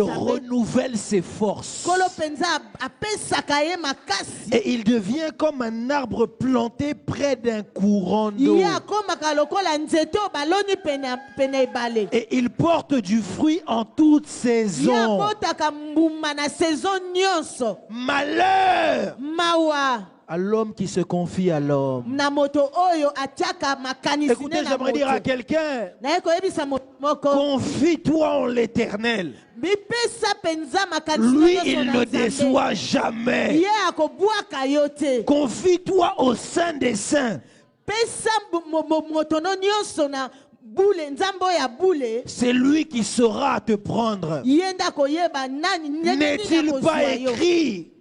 renouvelle ses forces. force. Kolo penza apesaka ye makasi. Et il devient comme un arbre planté près d'un courant d'eau. Ye akomaka lokola nzete oyo baloni pene ebale. Et il porte du fruit en toute Ye saison. abotaka mbuma na saison nyonso. Malheur Mawa à l'homme qui se confie à l'homme. na moto oyo atiaka makanisi Écoutez, na j'aimerais dire à moto. quelqu'un, Naye koyebisa moto moko. confie-toi en l'Éternel. Mipesa penza makanisi Lui, nyonso il na ne Nzambe. déçoit jamais. Ye akobwaka yo te. Confie-toi au Saint des Saints. Pesa moto no nyonso na bule nzambe oyo ya bule. C'est lui qui saura te prendre. Ye nda koyeba nani ndenge nini N'est-il pas akozwa yo. écrit?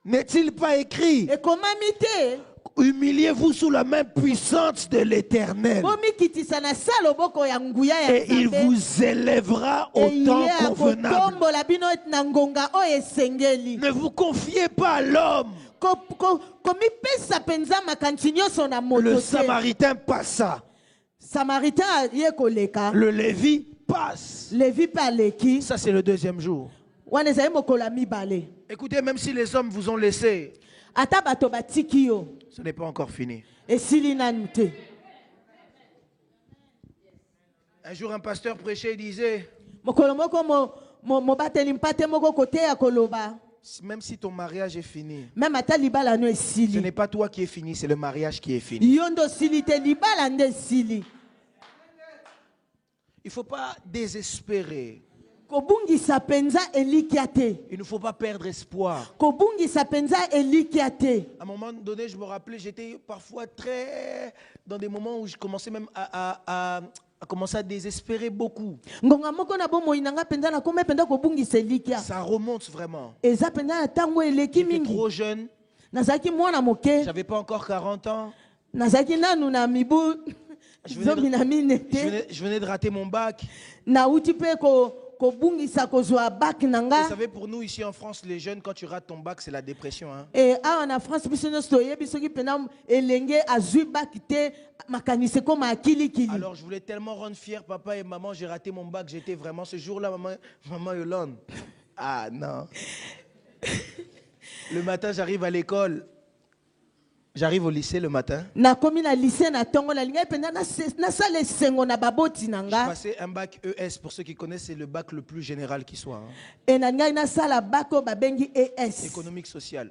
N'est-il pas écrit? Ekomami te. Humiliez-vous sous la main puissante de l'Éternel. Bomikitisa na sa loboko ya nguya ya Et il Nzambe. vous élèvera au Et temps ye convenable. akotombola bino na ngonga oyo esengeli. Ne vous confiez pas à l'homme. Komipesa penza makanisi nyonso na moto Le te. Samaritain passa. Samaritain ye koleka. Le Lévi passe. Levi mpe aleki. Ça, c'est le deuxième jour. Wana ezali mokolo ya mibale. Écoutez, même si les hommes vous ont laissé, Ata bato batiki yo. ce n'est pas encore fini. Esili nanu te. Un jour, un pasteur prêchait et disait, Mokolo moko mobateli mpate moko koteya koloba. même si ton mariage est fini, Même ata libala no ce esili. n'est pas toi qui es fini, c'est le mariage qui est fini. Yo ndo sili te libala nde esili. Il ne faut pas désespérer. Kobungisa penza elikia te. Il ne faut pas perdre espoir. Kobungisa penza elikia te. À un moment donné, je me rappelais, j'étais parfois très... dans des moments où je commençais même à commencer à désespérer beaucoup. Ngonga moko na bomoi nanga penza na kome penza kobungisa elikia. Ça remonte vraiment. Eza penza na tango eleki J'étais mingi. trop jeune. Nazaki mwana moke. J'avais pas encore 40 ans. Nazaki nanu na mibu. Zomi na mine te. Je venais de rater mon bac. Na uti pe kobungisa kozwa bac Vous nanga. savez, pour nous ici en France, les jeunes, quand tu rates ton bac, c'est la dépression. Hein? Et awa na France biso nyonso toyebi soki pena elenge azwi bac te makanisi koma akilikili. Alors je voulais tellement rendre fier papa et maman, j'ai raté mon bac, j'étais vraiment ce jour-là, maman Yolande. Ah non. Le matin, j'arrive à l'école. J'arrive au lycée le matin. Na komi na lycée na tongo la linga pena na sala esengo na baboti J'ai nanga. passé un bac ES, pour ceux qui connaissent, c'est le bac le plus général qui soit. Hein. Et na ngai na sala bac o babengi ES. Économique sociale.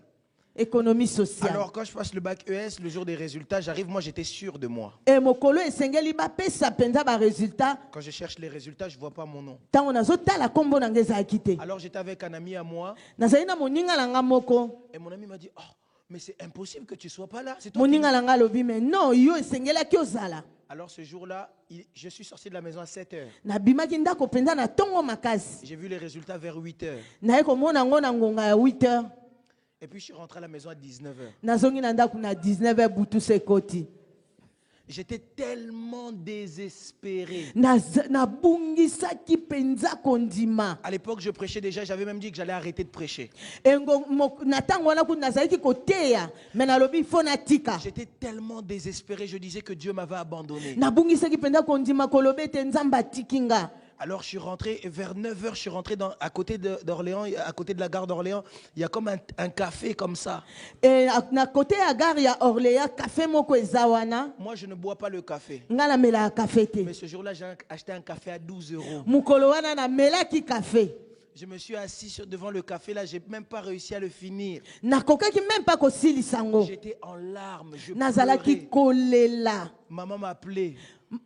Économie sociale. Alors quand je passe le bac ES, le jour des résultats, j'arrive, moi j'étais sûr de moi. Et mokolo esengeli ba pesa penza ba résultat. Quand je cherche les résultats, je ne vois pas mon nom. Tango nazo tala kombo na ngeza akite. Alors j'étais avec un ami à moi, Nazali na moninga langa moko. et mon ami m'a dit, oh, mais c'est impossible que tu ne sois pas là. C'est toi qui... Moninga langa lobi mais non yo esengela ki ozala. Alors ce jour-là, je suis sorti de la maison à 7 heures. Na bimaki ndako penza na tongo makasi. J'ai vu les résultats vers 8 heures. Na komona ngo na ngonga ya 8h. Et puis je suis rentré à la maison à 19 heures. Nazongi na ndako na 19h butu sekoti. J'étais tellement désespéré. Na bungisa ki penza kondima. À l'époque, je prêchais déjà. J'avais même dit que j'allais arrêter de prêcher. Engo na tango wana ku nazali ki koteya. Mais na lobi fo na tika. J'étais tellement désespéré. Je disais que Dieu m'avait abandonné. Na bungisa ki penza kondima kolobe te nzamba tikinga. Alors je suis rentré, et vers 9 heures, je suis rentré à côté d'Orléans, à côté de la gare d'Orléans. Il y a comme un café comme ça. Et na côté ya gare ya Orléans café moko ezawana. Moi, je ne bois pas le café. Ngala mela café te. Mais ce jour-là, j'ai acheté un café à 12 euros. Mukolo wana na mela ki café. Je me suis assis devant le café, là, j'ai même pas réussi à le finir. Na kokaki même pas kosili sango. J'étais en larmes, je Nazala ki pleurais. kolela. Maman m'appelait,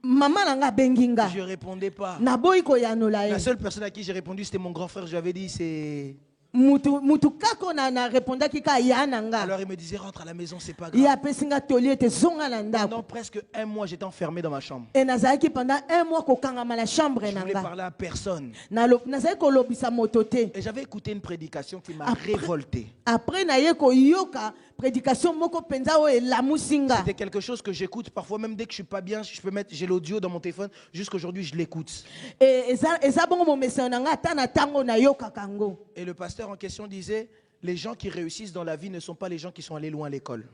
Maman nanga benginga. je répondais pas. Na boy ko yanola La ye. seule personne à qui j'ai répondu, c'était mon grand frère. Je lui avais dit, c'est... Mutu kako na répondaki ka ya nanga. Alors il me disait, rentre à la maison, c'est pas grave. Ya pesinga toli te zonga na ndako. Pendant presque un mois, j'étais enfermé dans ma chambre. Et nazalaki pendant un mois ko kanga na chambre Je voulais nanga. parler à personne. Nazalaki ko lobisa motote. Et j'avais écouté une prédication qui m'a révolté. Après na ye ko yoka prédication moko penza o elamusinga. C'était quelque chose que j'écoute parfois, même dès que je suis pas bien, j'ai l'audio dans mon téléphone. Jusqu'aujourd'hui, je l'écoute. Et eza bongo mo message nanga ta na tango na yoka kango. Et le pasteur en question disait, les gens qui réussissent dans la vie ne sont pas les gens qui sont allés loin à l'école.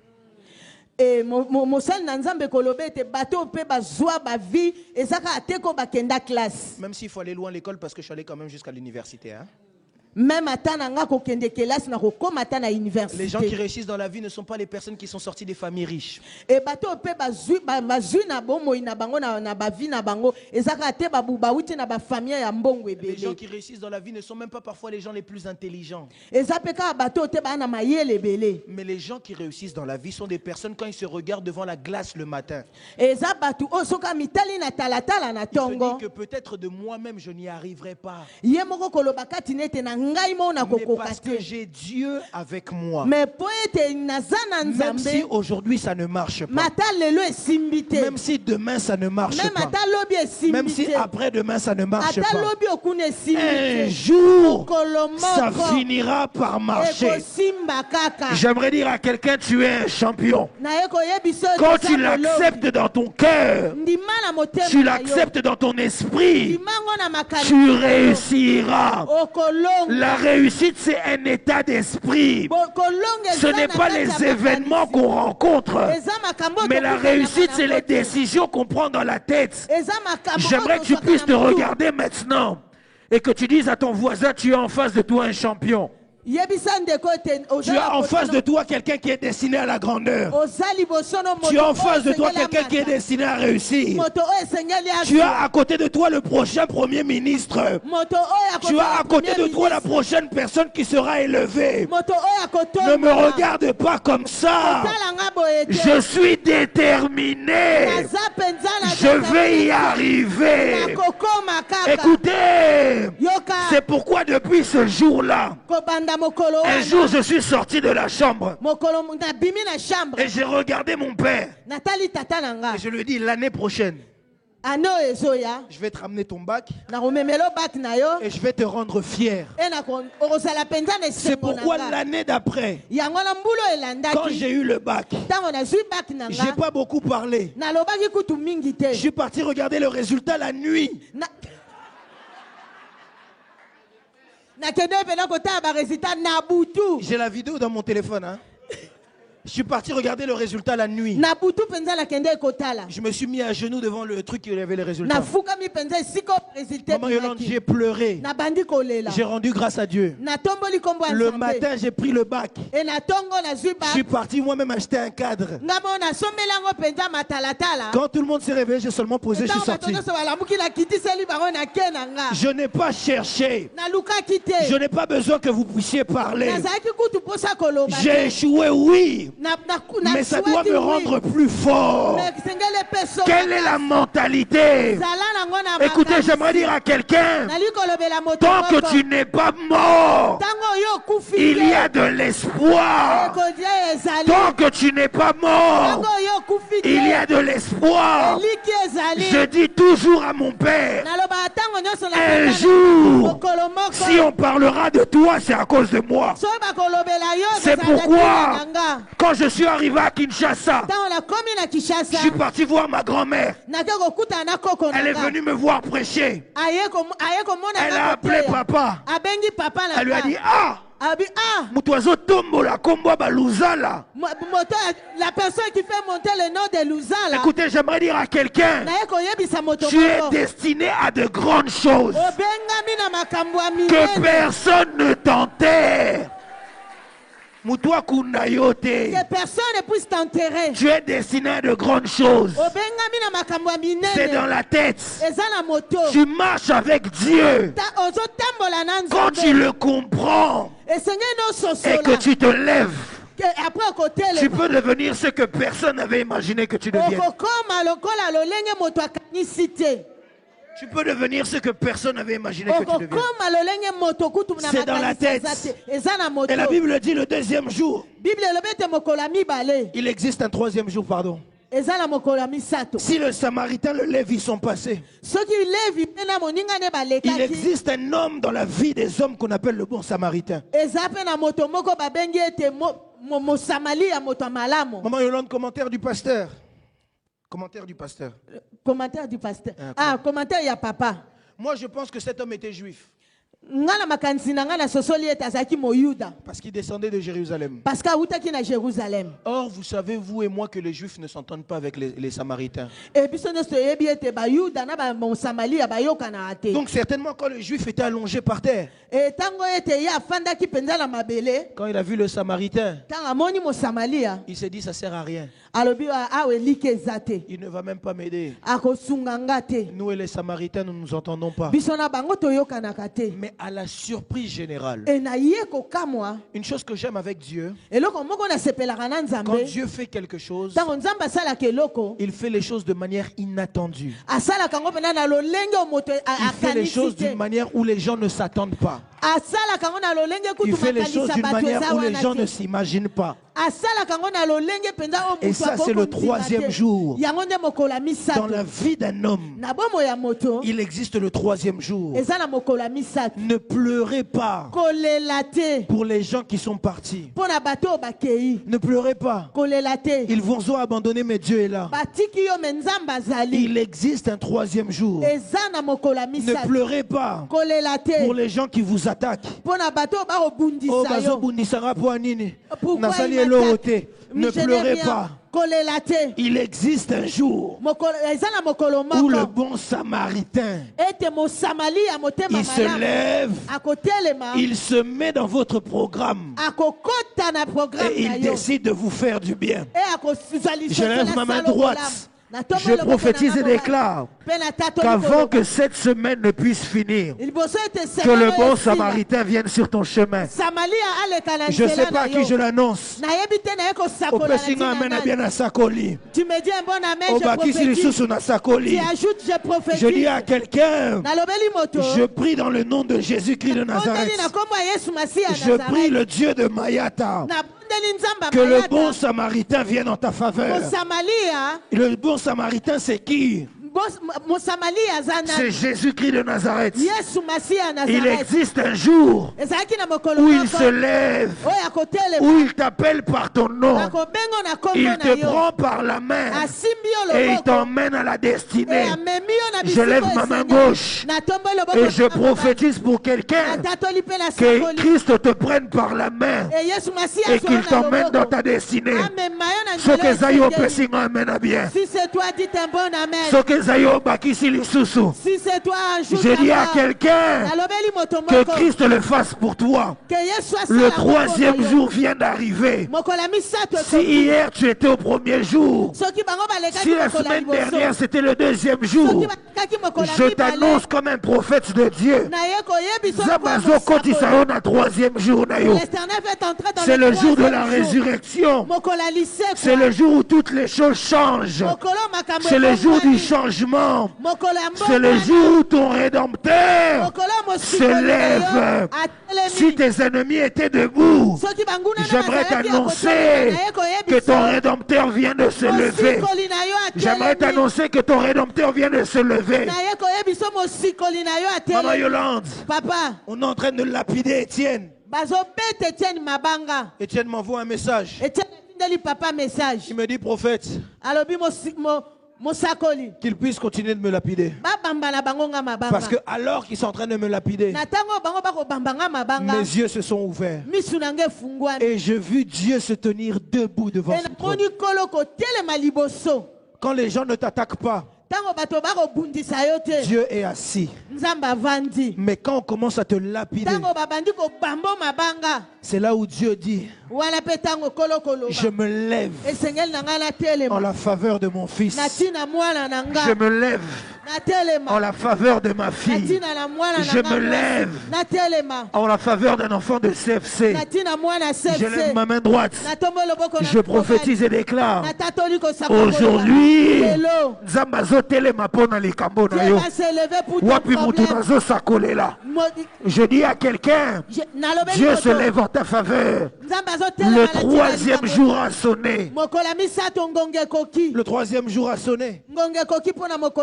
Et mosali na nzambe kolobe te bato pe bazwa ba vie ezaka ateko bakenda classe. Même s'il faut aller loin à l'école, parce que je suis allé quand même jusqu'à l'université. Hein? Même ata nanga kokende kelasi na kokoma ata na université. Les gens qui réussissent dans la vie ne sont pas les personnes qui sont sorties des familles riches. Et bato pe bazui na bomoi na bango na bavi na bango ezaka te babu bauti na ba famille ya mbongo ebele. Les gens qui réussissent dans la vie ne sont même pas parfois les gens les plus intelligents. Ezapeka bato te ba na mayele ebele. Mais les gens qui réussissent dans la vie sont des personnes quand ils se regardent devant la glace le matin. Ezabatu osoka mitali na talatala na Ils se tongo. disent que peut-être de moi-même je n'y arriverai pas. Yemoko kolobakati nete na ngai mo na Mais parce kokokate. que j'ai Dieu avec moi. Mais poete nazana Même nzambe. si aujourd'hui ça ne marche pas. Mata lelo esimbite. Même si demain ça ne marche Même pas. ata lobi esimbite. Même si après-demain ça ne marche ata pas. lobi okune Un esimbite. jour, Kolomoko. ça finira par marcher. Ekosimba kaka. J'aimerais dire à quelqu'un, tu es un champion. Na eko yebiso Quand eza tu kolobi. l'acceptes dans ton cœur, Ndima na motema tu na yo. l'acceptes dans ton esprit, Ndimango na makanisi tu na yo. réussiras. Okolonga. La réussite, c'est un état d'esprit. Kolonga Ce eza n'est na pas kati ya les événements makanisi. qu'on rencontre, Eza makambo mais la tokutana réussite, na c'est les moto. décisions qu'on prend dans la tête. Eza makambo J'aimerais que tu oyo puisses te tozwaka na motu. regarder maintenant et que tu dises à ton voisin, tu es en face de toi un champion. Yebisa ndeko te Tu as en face de toi quelqu'un qui est destiné à la grandeur. ozali bosono moto Tu as en face de toi oyo quelqu'un qui est esengeli destiné à réussir. moto oyo esengeli Tu azwa. as à côté de toi le prochain Premier ministre. Moto oyo Tu as à akotonga côté de premier toi la ministre. prochaine personne qui sera élevée. Moto oyo akotonga. Ne me regarde pas comme ça. Otala nga boye te. Je suis déterminé. Naza penza na Je vais y arriver. nakokoma kaka. Écoutez, Yoka c'est pourquoi depuis ce jour-là, kobanda mokolo un wana. jour je suis sorti de la chambre Mokolo nabimi na chambre. et j'ai regardé mon père. Natali tata na nga. Et je lui ai dit, l'année prochaine, Ano ezoya. je vais te ramener ton bac Nakomemelo bak na yo. et je vais te rendre fier. E okozala penza na C'est esengo na pourquoi nga. l'année d'après, Yango na mbula quand elandaki. j'ai eu le bac, Ntango nazwi bak na j'ai nga. pas beaucoup parlé. Nalobaki kutu mingi te. Je suis parti regarder le résultat la nuit. Nakende pena kotala ba résultat na butu. J'ai la vidéo dans mon téléphone. Hein. Je suis parti regarder le résultat la nuit. Na butu penza la kende kotala. Je me suis mis à genoux devant le truc qui avait les résultats. Na fuka mi penza siko résultat. Maman Yolande, j'ai pleuré. Na bandi kolela. J'ai rendu grâce à Dieu. Na tomboli kombo ya Le Nzambe. matin, j'ai pris le bac. Et na tongo nazwi Je bak. suis parti moi-même acheter un cadre. Ngamo na sombelango penza matalatala. Quand tout le monde s'est réveillé, j'ai seulement posé, je suis Ntango sorti. bato nyonso balamuki na kiti seli bango na ke na nga. Je n'ai pas cherché. Na lukaki te. Je n'ai pas besoin que vous puissiez parler. Nazalaki kutu posa koloba. J'ai échoué, oui. Mais ça doit souhaite me oui. rendre plus fort. Mais sengele peso. Quelle est la mentalité? Zala nango na Écoutez, makanisi. j'aimerais dire à quelqu'un, Nali kolobela moto tant que moko. tu n'es pas mort, Tango yo kufi il te. y a de l'espoir. Ekodia ezali. Tant que tu n'es pas mort, Tango yo kufi te. il y a de l'espoir. Eliki ezali. Je dis toujours à mon père, Naloba tango nyonso na un pesa na jour, mokolo moko. si on parlera de toi, c'est à cause de moi. So bakolobela yo C'est ezala pourquoi, tina na nga. quand je suis arrivé à Kinshasa, Tango na komi na je Kinshasa. suis parti voir ma grand-mère. Nake kokuta na koko na Elle est nga. venue me voir prêcher. Aye komona Elle nga a appelé koteya. papa. Abengi papa na Elle lui a nga. dit, ah, Abi mutu azotombola kombo baluzala. la personne qui fait monter le nom de Luzala. Écoutez, j'aimerais dire à quelqu'un, Naye koyebisa moto tu es moko. destiné à de grandes choses. Obengami na makambo ya Que minene. personne ne t'enterre. Mutua kuna yote. Que personne ne puisse t'enterrer. Tu es destiné à de grandes choses. Obengami na makambo ya C'est dans minene. la tête. Eza na moto. Tu marches avec Dieu. Ozotambola na Quand Nzambe. tu le comprends Esengeli no et sosola. que tu te lèves, Après côté tu le. peux devenir ce que personne n'avait imaginé que tu deviennes. Okokoma lokola lolenge moto akanisi te. Tu peux devenir ce que personne n'avait imaginé que tu deviennes. Okokoma lolenge moto kutu na C'est dans la makanisi eza tête. te. Eza na moto. Et la Bible dit le deuxième jour. Bible elobi ete mokolo ya mibale. Il existe un troisième jour, pardon. Eza na mokolo ya misato. Si le Samaritain, le Lévi sont passés, Soki levi mpe na moninga ne il balekaki. existe un homme dans la vie des hommes qu'on appelle le bon Samaritain. Eza mpe na moto moko babengi ete mosamali ya moto ya malamu. Maman Yolande, commentaire du pasteur. Commentaire du pasteur. Commentaire du pasteur. Ah, commentaire ya papa. Moi, je pense que cet homme était juif. ngana makanisi na ngana sosoli ete azalaki moyuda Parce qu'il descendait de Jérusalem. parce que awutaki na Jérusalem. Or, vous savez, vous et moi, que les Juifs ne s'entendent pas avec les Samaritains. Et biso nyonso toyebi ete bayuda na bamosamalia bayokana te. Donc, certainement, quand le Juif était allongé par terre, Et tango ete ye afandaki mpenza na mabele, quand il a vu le Samaritain, tango amoni mosamalia il s'est dit, ça sert à rien. alobi awa eliki eza te, Il ne va même pas m'aider. akosunga nga te. Nous et les Samaritains, nous ne nous entendons pas. Biso na bango toyokanaka te. Mais à la surprise générale, E na ye kokamwa une chose que j'aime avec Dieu, eloko moko nasepelaka na quand nzambe Dieu fait quelque chose, ntango nzambe asalaka eloko il fait les choses de manière inattendue. asalaka yango mpena na lolenge oyo moto Il fait les choses akanisi d'une te, manière où les gens ne s'attendent pas. asalaka yango na lolenge Il kutu fait les choses makanisa d'une bato manière eza où les wana gens ne te, s'imaginent pas. asalaka yango na lolenge mpenza oyo Et moto ça, akoki c'est le kondima troisième te. jour. Yango nde mokolo ya Dans misato la vie d'un homme, na bomoi ya moto il existe le troisième jour. eza na mokolo ya misato. Ne pleurez pas Kolela te pour les gens qui sont partis. mpo na bato oyo bakei, Ne pleurez pas. kolela te Ils vous ont abandonné, mais Dieu est là. batiki yo me nzambe azali, Il existe un troisième jour. eza na mokolo ya Ne misato. pleurez pas Kolela te pour les gens qui vous attaquent. mpo na bato oyo Oh, bakobundisa yo. bazobundisanga po anini. Pourquoi Nasali il eloko m'attaque? te. Ne Je n'ai pleurez rien. pas. Kolela te Il existe un jour eza na mokolo où le moko bon samaritain, ete mosamali ya motema il se malamu lève, akotelema il se met dans votre programme akokota na programme et na il yo décide de vous faire du bien. e akozali Je lève ma main droite. Je prophétise et déclare qu'avant que cette semaine ne puisse finir, que le bon samaritain vienne sur ton chemin. Je ne sais pas à qui je l'annonce. Au Pessinga amène bien à Sakoli. Tu me dis un bon amen, Au Bakisi Lissousou na Sakoli. tu ajoutes, je prophétise. Je dis à quelqu'un, Nalobeli moto. je prie dans le nom de Jésus-Christ de Nazareth. Je prie le Dieu de Mayata, que le bon samaritain vienne en ta faveur. Le bon samaritain, c'est qui? C'est Jésus-Christ de Nazareth. Il existe un jour où il se lève, où il t'appelle par ton nom, il te prend par la main et il t'emmène à la destinée. Je lève ma main gauche et je prophétise pour quelqu'un que Christ te prenne par la main et qu'il t'emmène dans ta destinée. Ce que Zayo Pessinga amène à bien. Si c'est toi, dites un bon amen. Ce que Zayo Bakisi Lissousou. Si c'est toi, un jour, Je dis à quelqu'un que Christ le fasse pour toi. Le troisième jour vient d'arriver. Si hier tu étais au premier jour, si la semaine dernière c'était le deuxième jour, je t'annonce comme un prophète de Dieu. Zabazo Kotisayo na troisième jour na yo. C'est le jour de la résurrection. C'est le jour où toutes les choses changent. C'est le jour du changement. C'est le jour où ton Rédempteur se lève. Si tes ennemis étaient debout, j'aimerais t'annoncer que ton Rédempteur vient de se lever. J'aimerais t'annoncer que ton Rédempteur vient de se lever. Maman Yolande, on est en train de lapider Étienne. Étienne m'envoie un message. Il me dit, prophète, qu'il puisse continuer de me lapider. Parce que alors qu'ils sont en train de me lapider, mes yeux se sont ouverts. Et j'ai vu Dieu se tenir debout devant son trône. Quand les gens ne t'attaquent pas, Dieu est assis. Mais quand on commence à te lapider, c'est là où Dieu dit, je me lève en la faveur de mon fils. Je me lève en la faveur de ma fille. Je me lève en la faveur d'un enfant de CFC. Je lève ma main droite. Je prophétise et déclare, aujourd'hui, Zambazo telema pona likambo na yo. Wapi mutu nazo sakole là. Je dis à quelqu'un, Dieu se lève en ta faveur. Le troisième jour a sonné. Le troisième jour a sonné.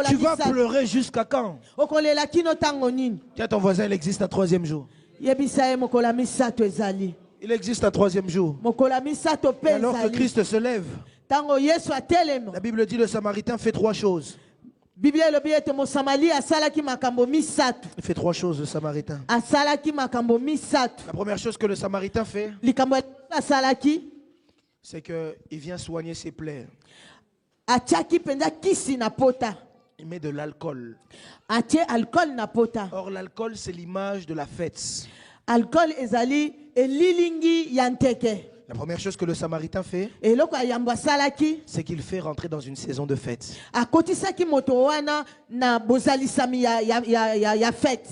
Tu vas pleurer jusqu'à quand? Tiens, ton voisin, il existe un troisième jour. Il existe un troisième jour. Et alors que Christ se lève, la Bible dit le Samaritain fait trois choses. Bible elobi ete mosamali asalaki makambo misatu. Il fait trois choses, le Samaritain. Asalaki makambo misatu. La première chose que le Samaritain fait, Likambo asalaki c'est qu'il vient soigner ses plaies. atiaki penza kisi na pota. Il met de l'alcool. Atie alcool na pota. Or, l'alcool, c'est l'image de la fête. Alcool ezali elilingi yanteke. La première chose que le Samaritain fait, Eloko ayambo asalaki c'est qu'il fait rentrer dans une saison de fête. akotisaki moto wana na bozalisami ya fête.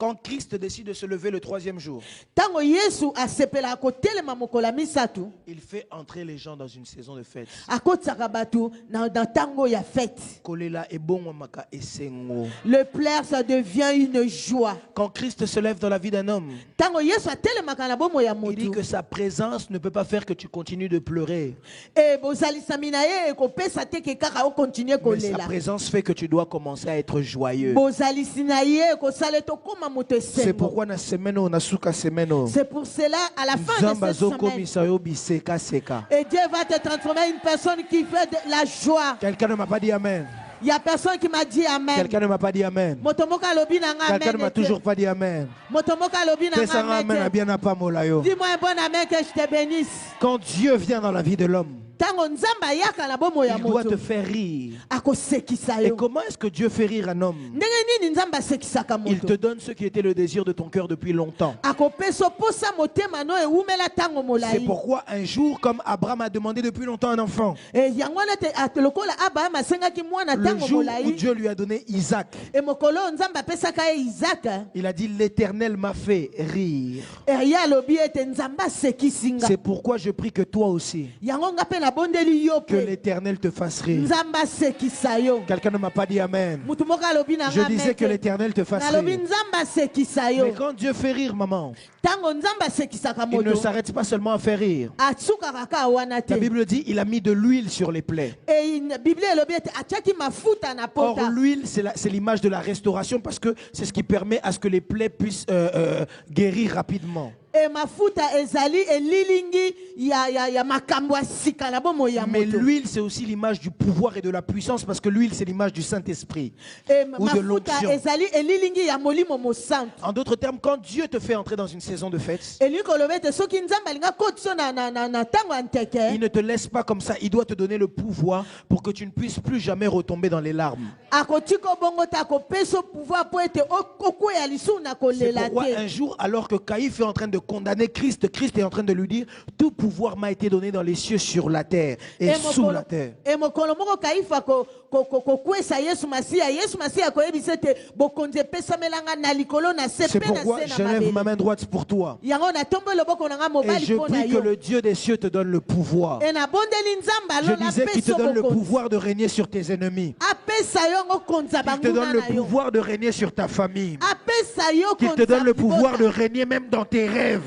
Quand Christ décide de se lever le troisième jour, Tango Yesu asepela akotelema mokola misatu il fait entrer les gens dans une saison de fête. akotsaka batu na tango ya fête. Kolela ebongo maka esengo. Le plaire ça devient une joie. Quand Christ se lève dans la vie d'un homme, Tango Yesu atelemaka na bomo ya il dit motu que sa présence ne peut pas faire que tu continues de pleurer. e bozalisami na ye ekopesa te ke kaka okontinue Mais sa kolela. présence fait que tu dois commencer à être joyeux. Bozalisi na ye ekosala tokoma moto C'est esengo. pourquoi na semeno na suka semeno. C'est pour cela à la fin Nzamba de cette zoko semaine misayo biseka seka. et Dieu va te transformer en une personne qui fait de la joie. Quelqu'un ne m'a pas dit amen. Il y a personne qui m'a dit amen. Quelqu'un ne m'a pas dit amen. Motomoka lobi na nga Quelqu'un ne m'a amen. toujours pas dit amen. Motomoka lobi na Fais-ça nga amen à amen. bien n'a pas molayo. Dis-moi un bon amen que je te bénisse. Quand Dieu vient dans la vie de l'homme, Tango nzamba yaka na bomo ya il doit moto te faire rire. akosekisa Et yo. comment est-ce que Dieu fait rire un homme? Ndenge nini nzamba asekisaka Il te moto? donne ce qui était le désir de ton cœur depuis longtemps. Akopesa posa motema no ewumela tango C'est molai. pourquoi un jour, comme Abraham a demandé depuis longtemps un enfant, Et yango na te lokola Abraham asengaki mwana le tango jour où molai. Dieu lui a donné Isaac, Et mokolo nzamba apesaka ye Isaac. il a dit l'Éternel m'a fait rire. Eria lobi ete nzamba asekisinga. C'est pourquoi je prie que toi aussi, Yango nga pe na bondeli yo que pe. l'Éternel te fasse rire. Nzamba asekisa yo. Quelqu'un ne m'a pas dit amen. Mutu moko alobi na Je nga disais amen que te. l'Éternel te fasse Nalobi rire. nzamba asekisa yo. Mais quand Dieu fait rire, maman, Tango nzamba asekisaka il ne moto. s'arrête pas seulement à faire rire. Atsukaka ka wana te. La Bible dit il a mis de l'huile sur les plaies. Et Bible elobi ete atiaki mafuta na Or, pota. l'huile, c'est l'image de la restauration parce que c'est ce qui permet à ce que les plaies puissent guérir rapidement. Et mafuta ezali elilingi ya makambo ya sika na bomo ya Mais moto. l'huile, c'est aussi l'image du pouvoir et de la puissance parce que l'huile, c'est l'image du Saint-Esprit Et ou de mafuta l'onction. ezali elilingi ya molimo mosantu. En d'autres termes, quand Dieu te fait entrer dans une saison de fête, Elingi koloba ete soki nzambe alinga kotiso na tango ya nteke. il ne te laisse pas comme ça. Il doit te donner le pouvoir pour que tu ne puisses plus jamais retomber dans les larmes. Akotika bongo ta kopesa pouvoir po ete okokwea lisu na C'est kolela pourquoi un te. jour, alors que Caïphe est en train de condamner Christ, Christ est en train de lui dire tout pouvoir m'a été donné dans les cieux, sur la terre et sous la terre. E mokolo moko kaifa kokwesa Yesu Masiya. Yesu Masiya koyebisa ete bokonzi epesamelanga na likolo na se C'est pe na pourquoi se na j'élève ma mabele. main droite pour toi. Yango na tombe loboko na nga Et mobali je mpo na prie que yo. le Dieu des cieux te donne le pouvoir. E na bondeli nzamba Je lo na disais qu'il te peso donne le bokonzi. pouvoir de régner sur tes ennemis. Apesa yo ngo konza Qu'il te donne banguna le na yo. pouvoir de régner sur ta famille. Apesa yo Qu'il te konza donne le pouvoir de libota. régner même dans tes rêves.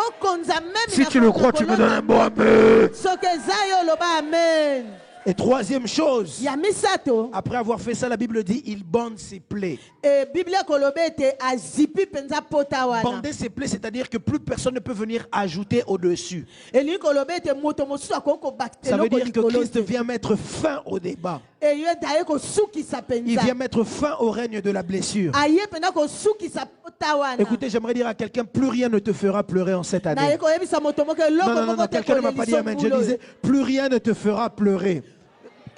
Okonza même Si na tu le crois, tu me donnes un bon amen. soki eza yo loba amen. Et troisième chose, Ya misato. après avoir fait ça, la Bible dit il bande ses plaies. E Biblia koloba ete azipi penza pota wana. Bander ses plaies, c'est-à-dire que plus personne ne peut venir ajouter au-dessus. Elingi koloba ete moto mosusu akoko bakte Ça veut eloko dire que likolo Christ te. vient mettre fin au débat. Eyo daye kosukisa Il penza. vient mettre fin au règne de la blessure. Aye penza kosukisa pota wana. Écoutez, j'aimerais dire à quelqu'un, plus rien ne te fera pleurer en cette année. Naye koyebisa moto moko Non, eloko non, non, moko non, te quelqu'un ne m'a pas dit amen. Je kolelisa disais, plus rien ne te fera pleurer.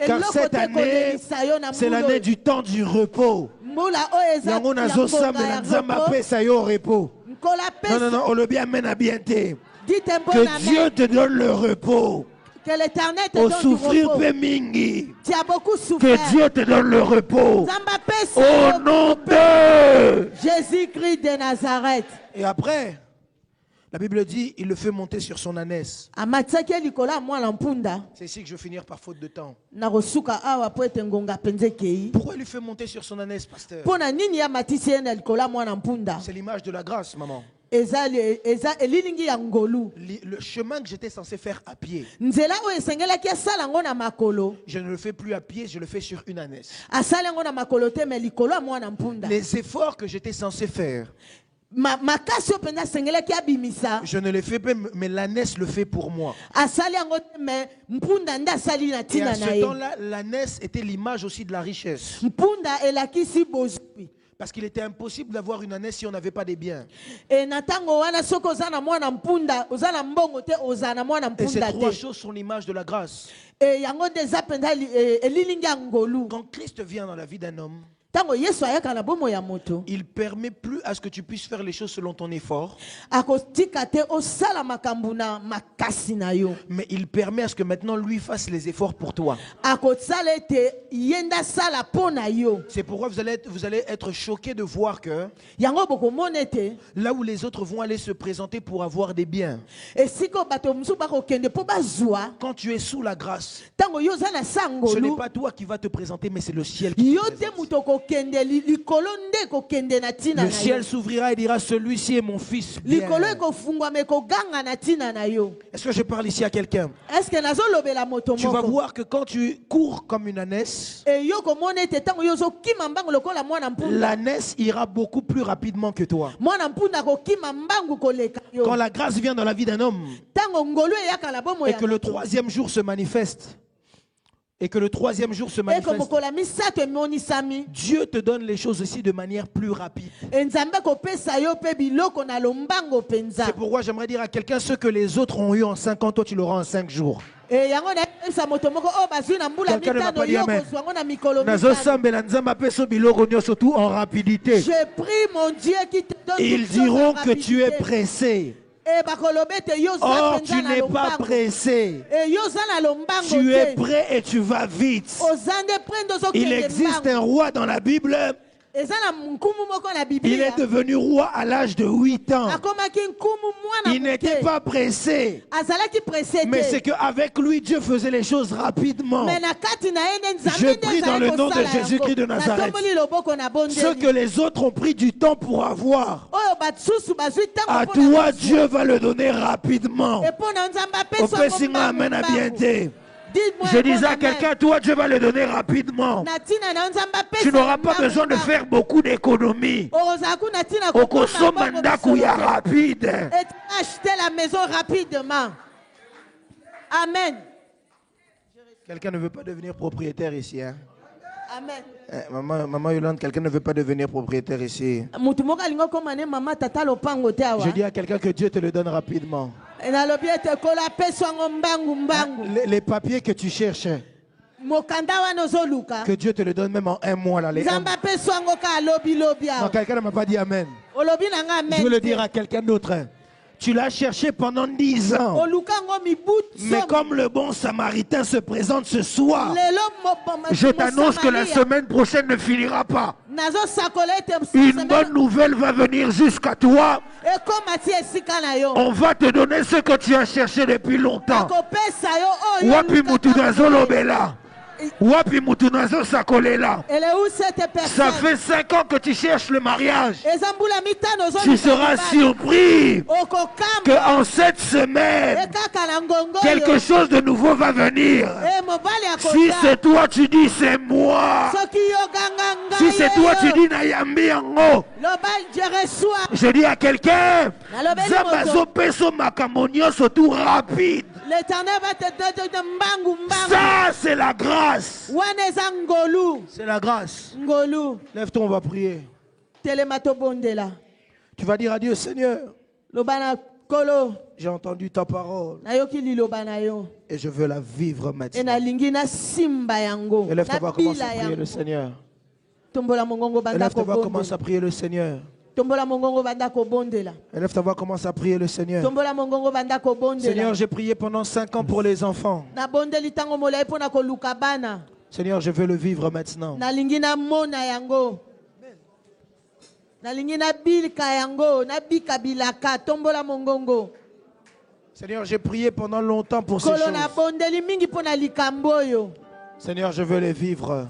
Car Eloko cette te année, kolelisa yo na c'est mbulo. l'année du temps du repos. Mbula oyo eza Yango ya nazosambela nzambe repos. apesa yo repos. Nkola Non, non, pesa. non, olobi amen à bien te. Dites un bon Que amen. Dieu te donne le repos. Que l'éternel te Au donne du souffrir repos. pe mingi. Tu as beaucoup souffert. Que Dieu te donne le repos. Nzamba pesa Au yo. nom de... Jésus-Christ de Nazareth. Et après, la Bible dit, il le fait monter sur son ânesse. Amatiaki likolo ya mwana mpunda. C'est ici que je vais finir par faute de temps. Na kosuka awa po ete ngonga penza ekei. Pourquoi il lui fait monter sur son ânesse, pasteur? Mpo na nini amatisi ye na likolo ya mwana mpunda? C'est l'image de la grâce, maman. Eza elilingi ya ngolu. Le chemin que j'étais censé faire à pied, Nzela oyo esengelaki asala yango na makolo. je ne le fais plus à pied, je le fais sur une ânesse. Asala yango na makolo te me likolo ya mwana mpunda. Les efforts que j'étais censé faire, Je ne le fais pas, mais l'ânesse le fait pour moi. Et à ce temps-là, l'ânesse était l'image aussi de la richesse. Parce qu'il était impossible d'avoir une ânesse si on n'avait pas des biens. Et ces trois choses sont l'image de la grâce. Quand Christ vient dans la vie d'un homme, il permet plus à ce que tu puisses faire les choses selon ton effort, mais il permet à ce que maintenant lui fasse les efforts pour toi. C'est pourquoi vous allez être choqués de voir que là où les autres vont aller se présenter pour avoir des biens, quand tu es sous la grâce, ce n'est pas toi qui vas te présenter, mais c'est le ciel qui te présente. Le ciel s'ouvrira et dira: celui-ci est mon fils bien. Est-ce que je parle ici à quelqu'un? Tu vas voir que quand tu cours comme une ânesse, l'ânesse ira beaucoup plus rapidement que toi. Quand la grâce vient dans la vie d'un homme et que le troisième jour se manifeste, Dieu te donne les choses aussi de manière plus rapide. C'est pourquoi j'aimerais dire à quelqu'un: ce que les autres ont eu en 5 ans, toi tu l'auras en 5 jours. Quelqu'un ne m'a pas dit amen. Surtout en rapidité. Ils diront que tu es pressé. Or, tu n'es pas pressé. Tu es prêt et tu vas vite. Il existe un roi dans la Bible. Il est devenu roi à l'âge de 8 ans. Il n'était pas pressé. Mais c'est qu'avec lui, Dieu faisait les choses rapidement. Je prie dans le nom de Jésus-Christ de Nazareth. Ce que les autres ont pris du temps pour avoir, à toi, Dieu va le donner rapidement. Amen à bientôt. Je disais à quelqu'un: toi, Dieu va le donner rapidement. Tu n'auras pas besoin de faire beaucoup d'économies. Rapide. Et acheter la maison rapidement. Amen. Quelqu'un ne veut pas devenir propriétaire ici, hein? Amen. Maman Yolande, quelqu'un ne veut pas devenir propriétaire ici. Je dis à quelqu'un que Dieu te le donne rapidement. Les papiers que tu cherches, que Dieu te le donne même en 1 mois. Là, non, quelqu'un ne m'a pas dit amen. Je veux le dire à quelqu'un d'autre. Tu l'as cherché pendant 10 ans. Mais comme le bon samaritain se présente ce soir, je t'annonce que la semaine prochaine ne finira pas. Une bonne nouvelle va venir jusqu'à toi. On va te donner ce que tu as cherché depuis longtemps. Wapi mutunazo lobela. Wapi mutunazo sakolela. Ça fait 5 ans que tu cherches le mariage. Tu seras surpris qu'en cette semaine, quelque chose de nouveau va venir. Si c'est toi, tu dis c'est moi. Si c'est toi, tu dis Nayambi Ango. Je dis à quelqu'un: Zambazo peso makamonio surtout rapide. L'Éternel va te donner mbangu. Ça, c'est la grâce. C'est la grâce. Lève-toi, on va prier. Tu vas dire à Dieu: Seigneur, j'ai entendu ta parole et je veux la vivre maintenant. Et lève-toi, on va commencer à prier le Seigneur. Et lève-toi, on va commencer à prier le Seigneur. Lève ta voix, commence à prier le Seigneur. Seigneur, j'ai prié pendant 5 ans pour les enfants. Seigneur, je veux le vivre maintenant. Seigneur, j'ai prié pendant longtemps pour ces choses. Seigneur, je veux les vivre.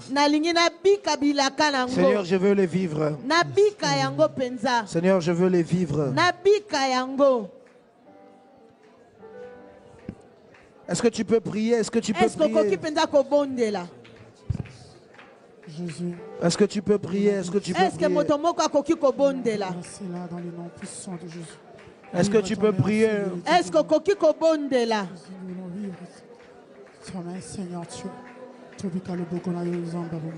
Seigneur, je veux les vivre. Seigneur, je veux les vivre. Est-ce que tu peux prier? Est-ce que tu peux prier? Jésus. Est-ce que tu peux prier? Est-ce que tu peux Est-ce que prier? motomoko akoki kobondela? Merci là dans le nom puissant de Jésus. Est-ce que tu peux prier? Est-ce que okoki kobondela? Seigneur Dieu, Tobika le Bokona Yozambaboum.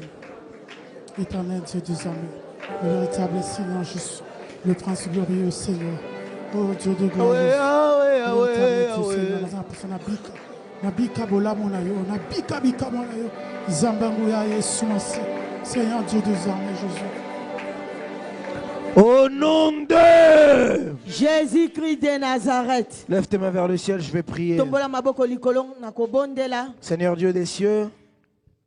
Éternel Dieu des armées, le véritable Seigneur Jésus, le prince glorieux Seigneur. Oh Dieu de gloire. Le véritable Seigneur, la personne Nabika bola monayo, Nabika bika monayo, Zambangouya Yesu Masi, Seigneur Dieu des armées Jésus. Au nom de Jésus-Christ de Nazareth. Lève tes mains vers le ciel, je vais prier. Tombola maboko likolo na kobondela. Seigneur Dieu des cieux,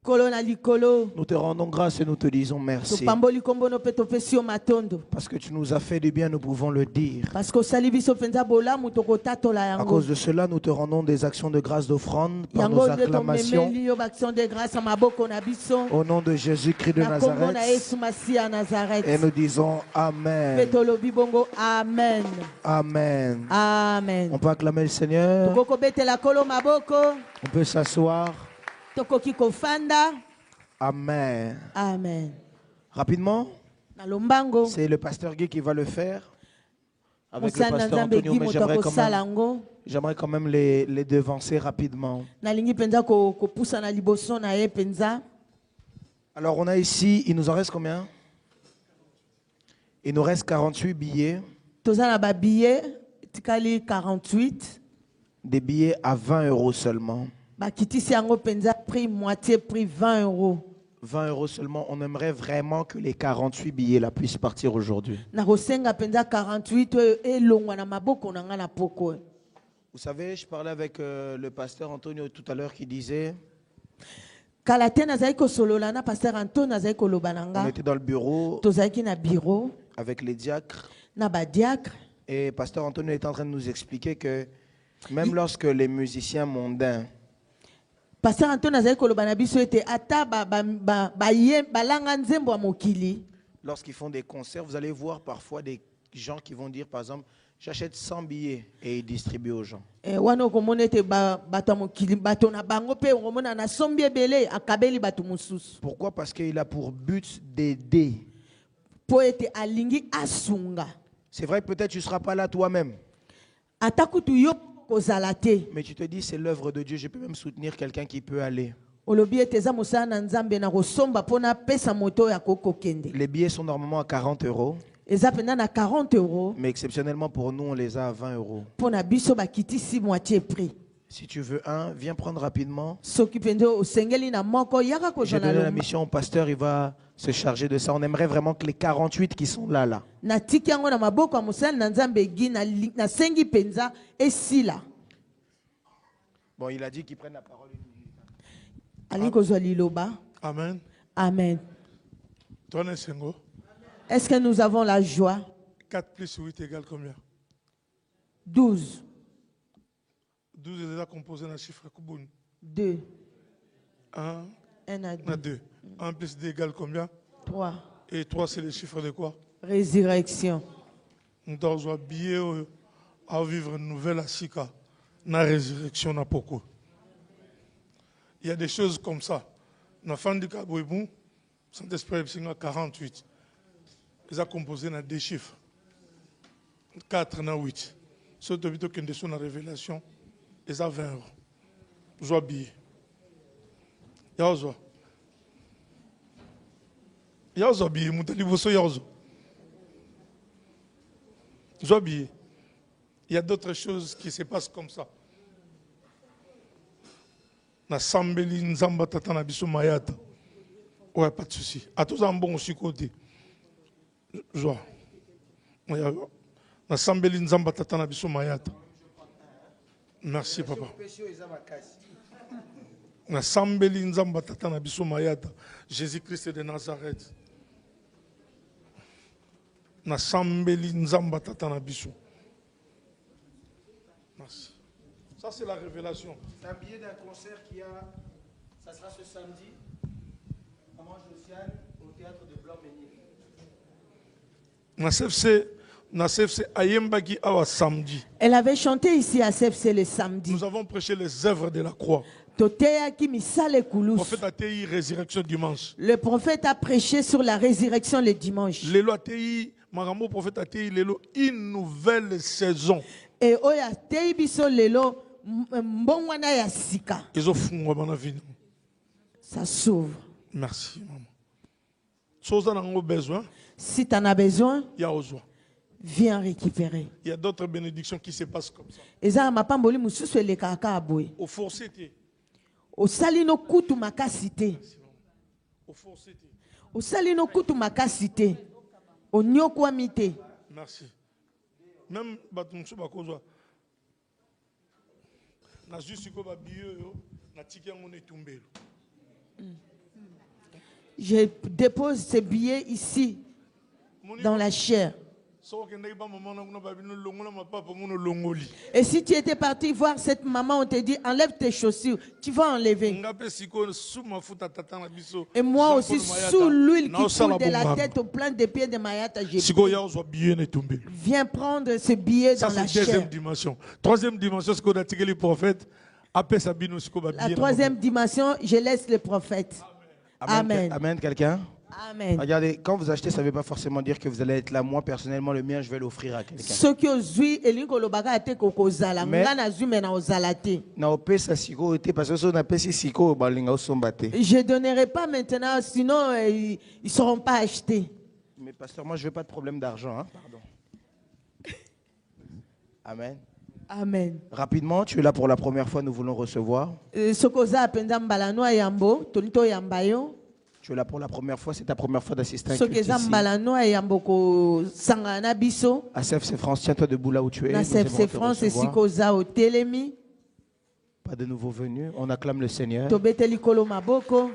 Kolo na likolo. nous te rendons grâce et nous te disons merci. Topamboli kombo no peto pesio matondo. Parce que tu nous as fait du bien, nous pouvons le dire. Parce que sali biso penza bola mutoko tatola À yango. cause de cela, nous te rendons des actions de grâce d'offrande par nos Yango de to acclamations. memeli yo action de grâce maboko na biso. Au nom de Jésus-Christ de Na kombo na Nazareth. Yesu Masi à Nazareth. Et nous disons Amen. Peto lobi bongo amen. Amen. Amen. On peut acclamer le Seigneur. Tokoko betela kolo maboko. On peut s'asseoir. Tokoki kofanda. Amen. Amen. Rapidement, Na lombango. c'est le pasteur Guy qui va le faire. Avec le Mosana pasteur nzambe Antonio, gi mais moto akosala yango. j'aimerais quand même les devancer rapidement. Nalingi penza kopusa na liboso na ye penza. Alors on a ici, il nous en reste combien? Il nous reste 48 billets. Toza na ba billet tikali 48. Des billets à 20 € seulement. Ba kitisi yango penza prix moitié prix 20 €. 20 € seulement. On aimerait vraiment que les 48 billets là puissent partir aujourd'hui. Na kosenga penza 48 e longwa na maboko na nga na poko. Vous savez, je parlais avec le pasteur Antonio tout à l'heure qui disait, Kala te nazali kosolola na pasteur Antonio nazali koloba na on nga. était dans le bureau Tozalaki na bureau avec les diacres na ba diacre. et pasteur Antonio est en train de nous expliquer que même lorsque les musiciens mondains Pasteur Antonio nazali koloba na biso ete ata balanga nzembo ya mokili. lorsqu'ils font des concerts, vous allez voir parfois des gens qui vont dire, par exemple, j'achète 100 billets et ils distribuent aux gens. Wana okomona ete bato ya mokili bato na bango mpe okomona na sombi ebele akabeli bato mosusu. Pourquoi? Parce qu'il a pour but d'aider. Po ete alingi asunga. C'est vrai que peut-être tu ne seras pas là toi-même, Ata kutu yo kozala te. mais tu te dis c'est l'œuvre de Dieu, je peux même soutenir quelqu'un qui peut aller. Olobi ete eza mosala na nzambe na kosomba mpona pesa moto ya kokokende. Les billets sont normalement à 40 €, Eza pena na 40 €. mais exceptionnellement pour nous, on les a à 20 €. Mpona biso bakitisi moitié prix. Si tu veux un, viens prendre rapidement. Soki penzo osengeli na moko yaka J'ai kozwa na donné la lomba. mission au pasteur, il va se charger de ça. On aimerait vraiment que les 48 qui sont là, Na tiki yango na maboko ya mosala na nzambe gi na sengi penza esila. Bon, il a dit qu'ils prennent la parole. Ali kozwa liloba. Amen. Amen. Toi, Sengo, Est-ce que nous avons la joie? 4 plus 8 égale combien? 12. 12 est déjà composé d'un chiffre Kuboun. 2. 1, 1 à 2. 2. 1 plus 2 égale combien? 3. Et 3, c'est le chiffre de quoi? Résurrection. Nous devons billet à vivre une nouvelle asika. Na résurrection na poko. Il y a des choses comme ça. Na fin du Kaboubou, Saint-Esprit est 48. Ils ont composé dans 2 chiffres. 4 na 8. Surtout plutôt qu'une de la révélation, ils ont 20 €. Joie billet. Yaozo. Yaozo billet, moutali bosso yaozo. Joie billet. Il y a d'autres choses qui se passent comme ça. Na sambeli nzamba tata na biso mayata. Ouais, pas de souci. À tous en bon aussi côté. Joie. Na sambeli nzamba tata na biso mayata. Merci papa. Na sambeli nzamba tata na biso mayata. Jésus-Christ de Nazareth. Na sambeli nzamba tata na biso. Merci. Ça, c'est la révélation. C'est un billet d'un concert ça sera ce samedi, à Manche-Josiane, au théâtre de Blanc-Ménil. Na CFC Ayembagi Awa samedi. Elle avait chanté ici à CFC le samedi. Nous avons prêché les œuvres de la croix. Le prophète a dit résurrection dimanche. Le prophète a prêché sur la résurrection le dimanche. Lelo a dit, le prophète a dit, lelo une nouvelle saison. Et oya tei biso lelo mbongwana ya sika. Ils ont fondé dans la vie. Ça s'ouvre. Merci, maman. Si vous en avez besoin, si tu en as besoin, il y a besoin. Viens récupérer. Il y a d'autres bénédictions qui se passent comme ça. Eza mapamboli mususu elekaka aboye. Au forcété. Au salino kutu makasite. Au forcété. Au salino kutu makasite. Au nyokwamite. Merci. Même batumsu bakozwa. Na juste ko ba biyo yo, na tiki yango ne tumbelo. Je dépose ces billets ici, dans la chair. Et si tu étais parti voir cette maman, on te dit enlève tes chaussures, tu vas enlever. Et moi aussi, sous l'huile qui coule de la tête au plein des pieds de Mayata, j'ai viens prendre ce billet dans la chair. Deuxième dimension. Troisième dimension, ce qu'on a tiré les prophètes. La troisième dimension, je laisse le prophète. Amen. Amen, quelqu'un? Amen. Regardez, quand vous achetez, ça ne veut pas forcément dire que vous allez être là. Moi, personnellement, le mien, je vais l'offrir à quelqu'un. Ce qui ozui elingo lobaga ate kokozala ngana zui na ozalate. Na opesa siko ete parce que on appelle si siko balinga osombate. Je donnerai pas maintenant, sinon ils seront pas achetés. Mais pasteur, moi, je veux pas de problème d'argent, hein? Pardon. Amen. Amen. Rapidement, tu es là pour la première fois, nous voulons recevoir. Sokoza apenda mbalano yambo, tonito yambayo. Tu es là pour la première fois, c'est ta première fois d'assister à un culte ici. À CFC France, tiens-toi debout là où tu es. Na CFC France, et Sikoza au Télémi. Pas de nouveaux venus, on acclame le Seigneur. Tobeteli kolo maboko.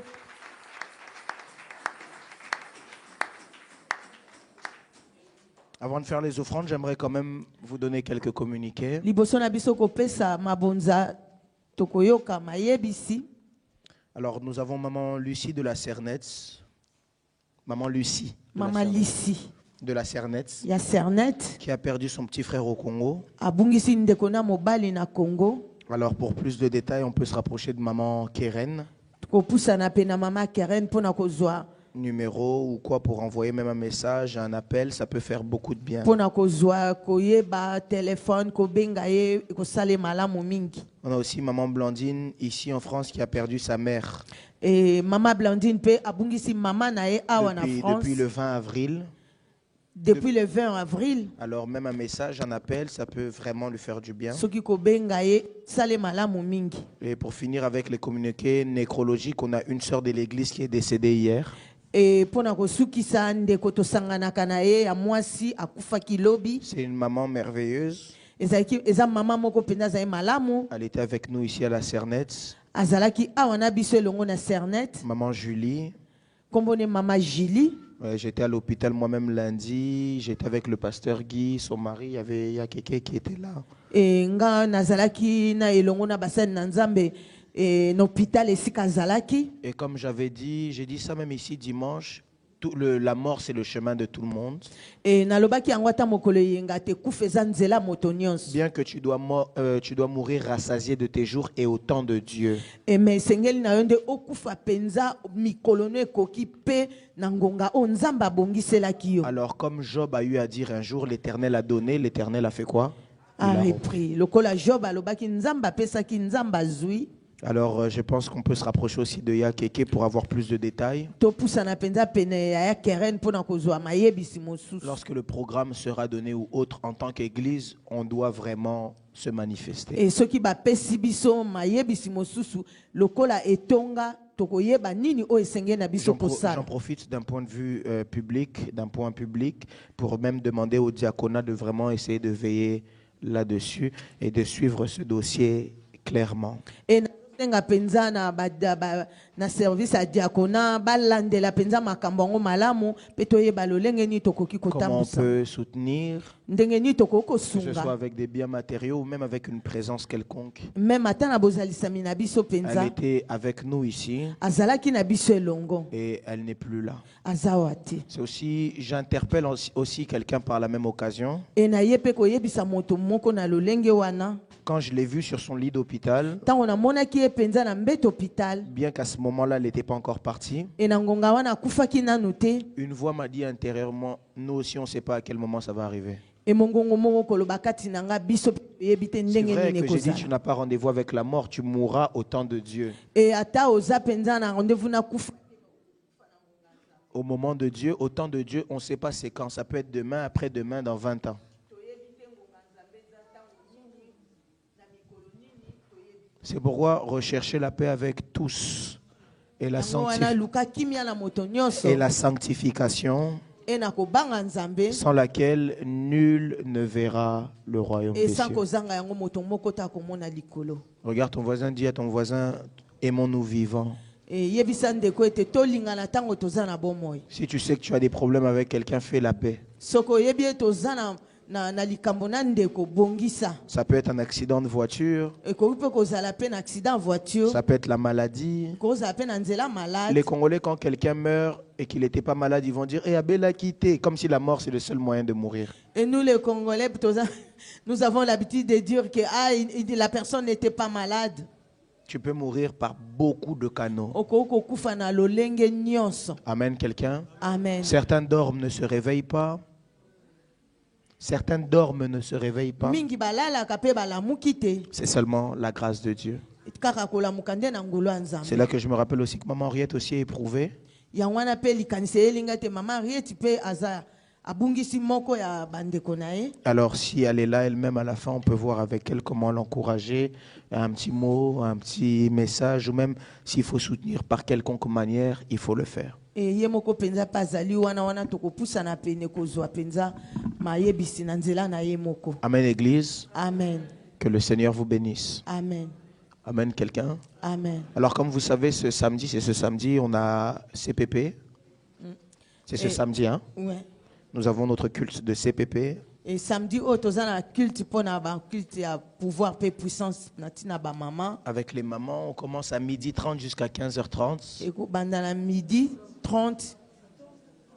Avant de faire les offrandes, j'aimerais quand même vous donner quelques communiqués. Alors, nous avons maman Lucie de la Cernette. Maman Lucie. Maman Lucie. De la Cernette. Ya Cernette. Qui a perdu son petit frère au Congo. Abungisi ndekona mobali na Congo. Alors, pour plus de détails, on peut se rapprocher de maman Keren. Kopusa na pena maman Keren pona kozwa numéro ou quoi pour envoyer même un message, un appel, ça peut faire beaucoup de bien. On a aussi maman Blandine ici en France qui a perdu sa mère. Et maman Blandine depuis le 20 avril. Depuis le 20 avril. Alors même un message, un appel, ça peut vraiment lui faire du bien. Et pour finir avec les communiqués nécrologiques, on a une sœur de l'église qui est décédée hier. Et c'est une maman merveilleuse. Elle était avec nous ici à la Cernette. Maman Julie. Maman Julie. J'étais à l'hôpital moi-même lundi. J'étais avec le pasteur Guy, son mari. Il y a quelqu'un qui était là. Et comme j'avais dit, j'ai dit ça même ici dimanche, la mort c'est le chemin de tout le monde. Bien que tu dois mourir rassasié de tes jours et au temps de Dieu. Alors comme Job a eu à dire un jour, l'Éternel a donné, l'Éternel a fait quoi? A repris. Alors, je pense qu'on peut se rapprocher aussi de Yakeke pour avoir plus de détails. Lorsque le programme sera donné ou autre, en tant qu'Église, on doit vraiment se manifester. Et ce qui va j'en profite d'un point de vue public, pour même demander au diaconat de vraiment essayer de veiller là-dessus et de suivre ce dossier clairement. Na service à diaconat balandela penza makambo malamu petoye balolenge ni tokoki kotambusa. Comment on peut soutenir, que ce soit avec des biens matériaux ou même avec une présence quelconque. Même atana bozalisa mina biso penza. Elle était avec nous ici. Azalaki na biso elongo. Et elle n'est plus là. Azawati. C'est aussi, j'interpelle aussi quelqu'un par la même occasion. Et na yepe koyebisa moto moko na lolenge wana. Quand je l'ai vu sur son lit d'hôpital, penza na mbeto hôpital. Bien qu'à ce moment-là, elle n'était pas encore partie. Et na ngonga wana kufaki nanu te. Une voix m'a dit intérieurement, nous aussi on ne sait pas à quel moment ça va arriver. Et mongongo moko koloba kati nanga biso yebite C'est ndenge vrai nini que j'ai dit kozala. tu n'as pas rendez-vous avec la mort, tu mourras au temps de Dieu. Et ata oza penza na rendez-vous na kufa. Au moment de Dieu, au temps de Dieu, on ne sait pas c'est quand. Ça peut être demain, après-demain, dans 20 ans. C'est pourquoi rechercher la paix avec tous et la, sanctification sans laquelle nul ne verra le royaume des cieux. Regarde ton voisin, dis à ton voisin, aimons-nous vivants. Si tu sais que tu as des problèmes avec quelqu'un, fais la paix. Ça peut être un accident de voiture. Ça peut être la maladie. Les Congolais, quand quelqu'un meurt et qu'il n'était pas malade, ils vont dire « Abel a quitté », comme si la mort, c'est le seul moyen de mourir. Et nous, les Congolais, nous avons l'habitude de dire que la personne n'était pas malade. Tu peux mourir par beaucoup de canaux. Amen, quelqu'un? Amen. Certains dorment, ne se réveillent pas. Certains dorment, ne se réveillent pas. C'est seulement la grâce de Dieu. C'est là que je me rappelle aussi que maman Henriette aussi est éprouvée. Alors si elle est là elle-même à la fin, on peut voir avec elle comment l'encourager, un petit mot, un petit message, ou même s'il faut soutenir par quelconque manière, il faut le faire. Amen, Église. Amen. Que le Seigneur vous bénisse. Amen. Amen, quelqu'un. Amen. Alors comme vous savez, c'est ce samedi, on a CPP. C'est ce samedi, hein? Ouais. Nous avons notre culte de CPP. Et samedi, on a un culte pour pouvoir paix puissance. Avec les mamans, on commence à 12h30 jusqu'à 15h30. Et pendant midi 30.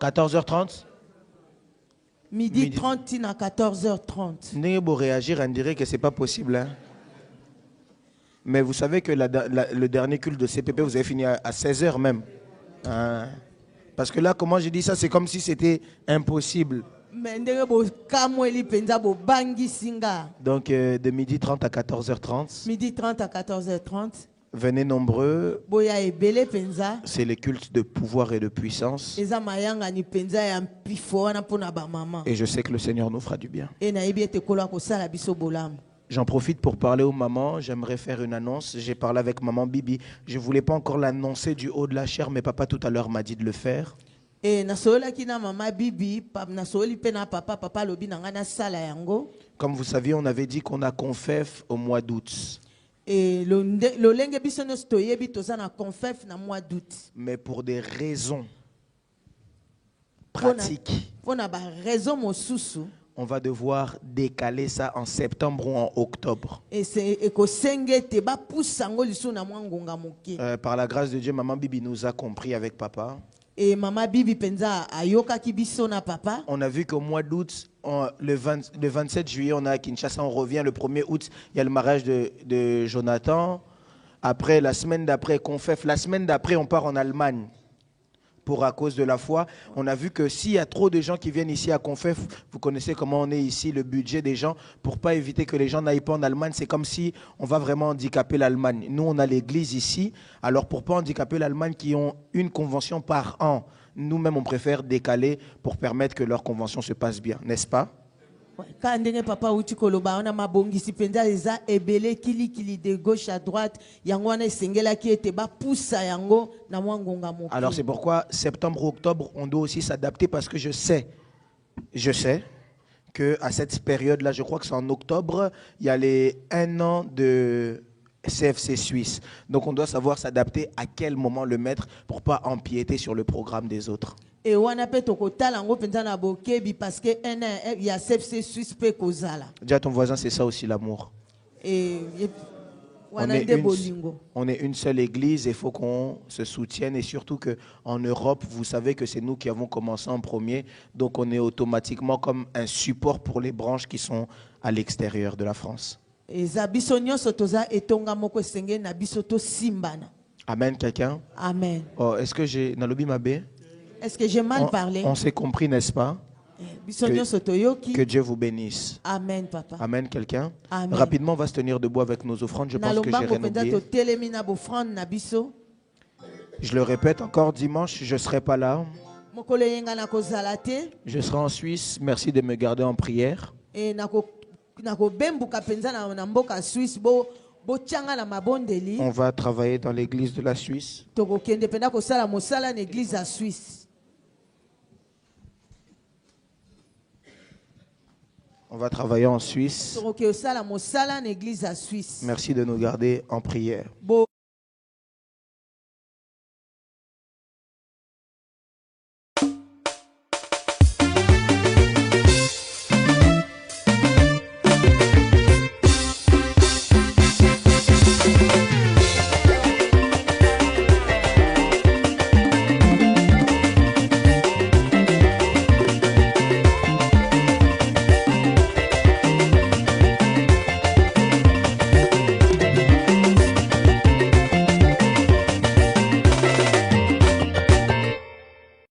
14h30. Midi 30 à 14h30. N'est beau réagir, on dirait que c'est pas possible. Hein? Mais vous savez que le dernier culte de CPP, vous avez fini à 16h même. Hein? Parce que là, comment je dis ça, c'est comme si c'était impossible. Donc de 12h30 à 14h30. Midi 30 à 14h30. Venez nombreux. C'est les cultes de pouvoir et de puissance. Et je sais que le Seigneur nous fera du bien. J'en profite pour parler aux mamans. J'aimerais faire une annonce. J'ai parlé avec maman Bibi. Je ne voulais pas encore l'annoncer du haut de la chair, mais papa tout à l'heure m'a dit de le faire. Comme vous saviez, on avait dit qu'on a confef au mois d'août. Mais pour des raisons pratiques, on va devoir décaler ça en septembre ou en octobre. Par la grâce de Dieu, maman Bibi nous a compris avec papa. Et maman Bibi penza ayoka kibiso na papa. On a vu qu'au mois d'août, le 27 juillet, on est à Kinshasa, on revient. Le 1er août, il y a le mariage de Jonathan. Après, la semaine d'après, confef. La semaine d'après, on part en Allemagne. Pour à cause de la foi, on a vu que s'il y a trop de gens qui viennent ici à Confef, vous connaissez comment on est ici, le budget des gens, pour pas éviter que les gens n'aillent pas en Allemagne, c'est comme si on va vraiment handicaper l'Allemagne. Nous, on a l'église ici, alors pour pas handicaper l'Allemagne qui ont une convention par an, nous-mêmes, on préfère décaler pour permettre que leur convention se passe bien, n'est-ce pas? Papa uti koloba on a mabongisi penza eza ebele kili de gauche à droite yango wana esengela ki ete ba poussa yango na mwangonga moki. Alors c'est pourquoi septembre octobre on doit aussi s'adapter parce que je sais que à cette période là, je crois que c'est en octobre, il y a les 1 an de CFC Suisse. Donc on doit savoir s'adapter à quel moment le mettre pour pas empiéter sur le programme des autres. Et on a peut parce que il y a CFC Suisse pe kozala. Dis à ton voisin, c'est ça aussi l'amour. On est une seule église, il faut qu'on se soutienne et surtout qu'en Europe, vous savez que c'est nous qui avons commencé en premier, donc on est automatiquement comme un support pour les branches qui sont à l'extérieur de la France. eza biso nyonso toza etonga moko esengeli na biso tosimbana. Amen, quelqu'un? Amen. Oh, est-ce que j'ai Nalobi Mabé? Est-ce que j'ai mal parlé? On s'est compris, n'est-ce pas? Biso nyonso toyoki. Que Dieu vous bénisse. Amen, papa. Amen, quelqu'un? Amen. Rapidement, on va se tenir debout avec nos offrandes. Je pense que j'ai rien oublié. Je le répète encore, dimanche, je ne serai pas là. Je serai en Suisse. Merci de me garder en prière. On va travailler dans l'église de la Suisse. On va travailler en Suisse. Merci de nous garder en prière.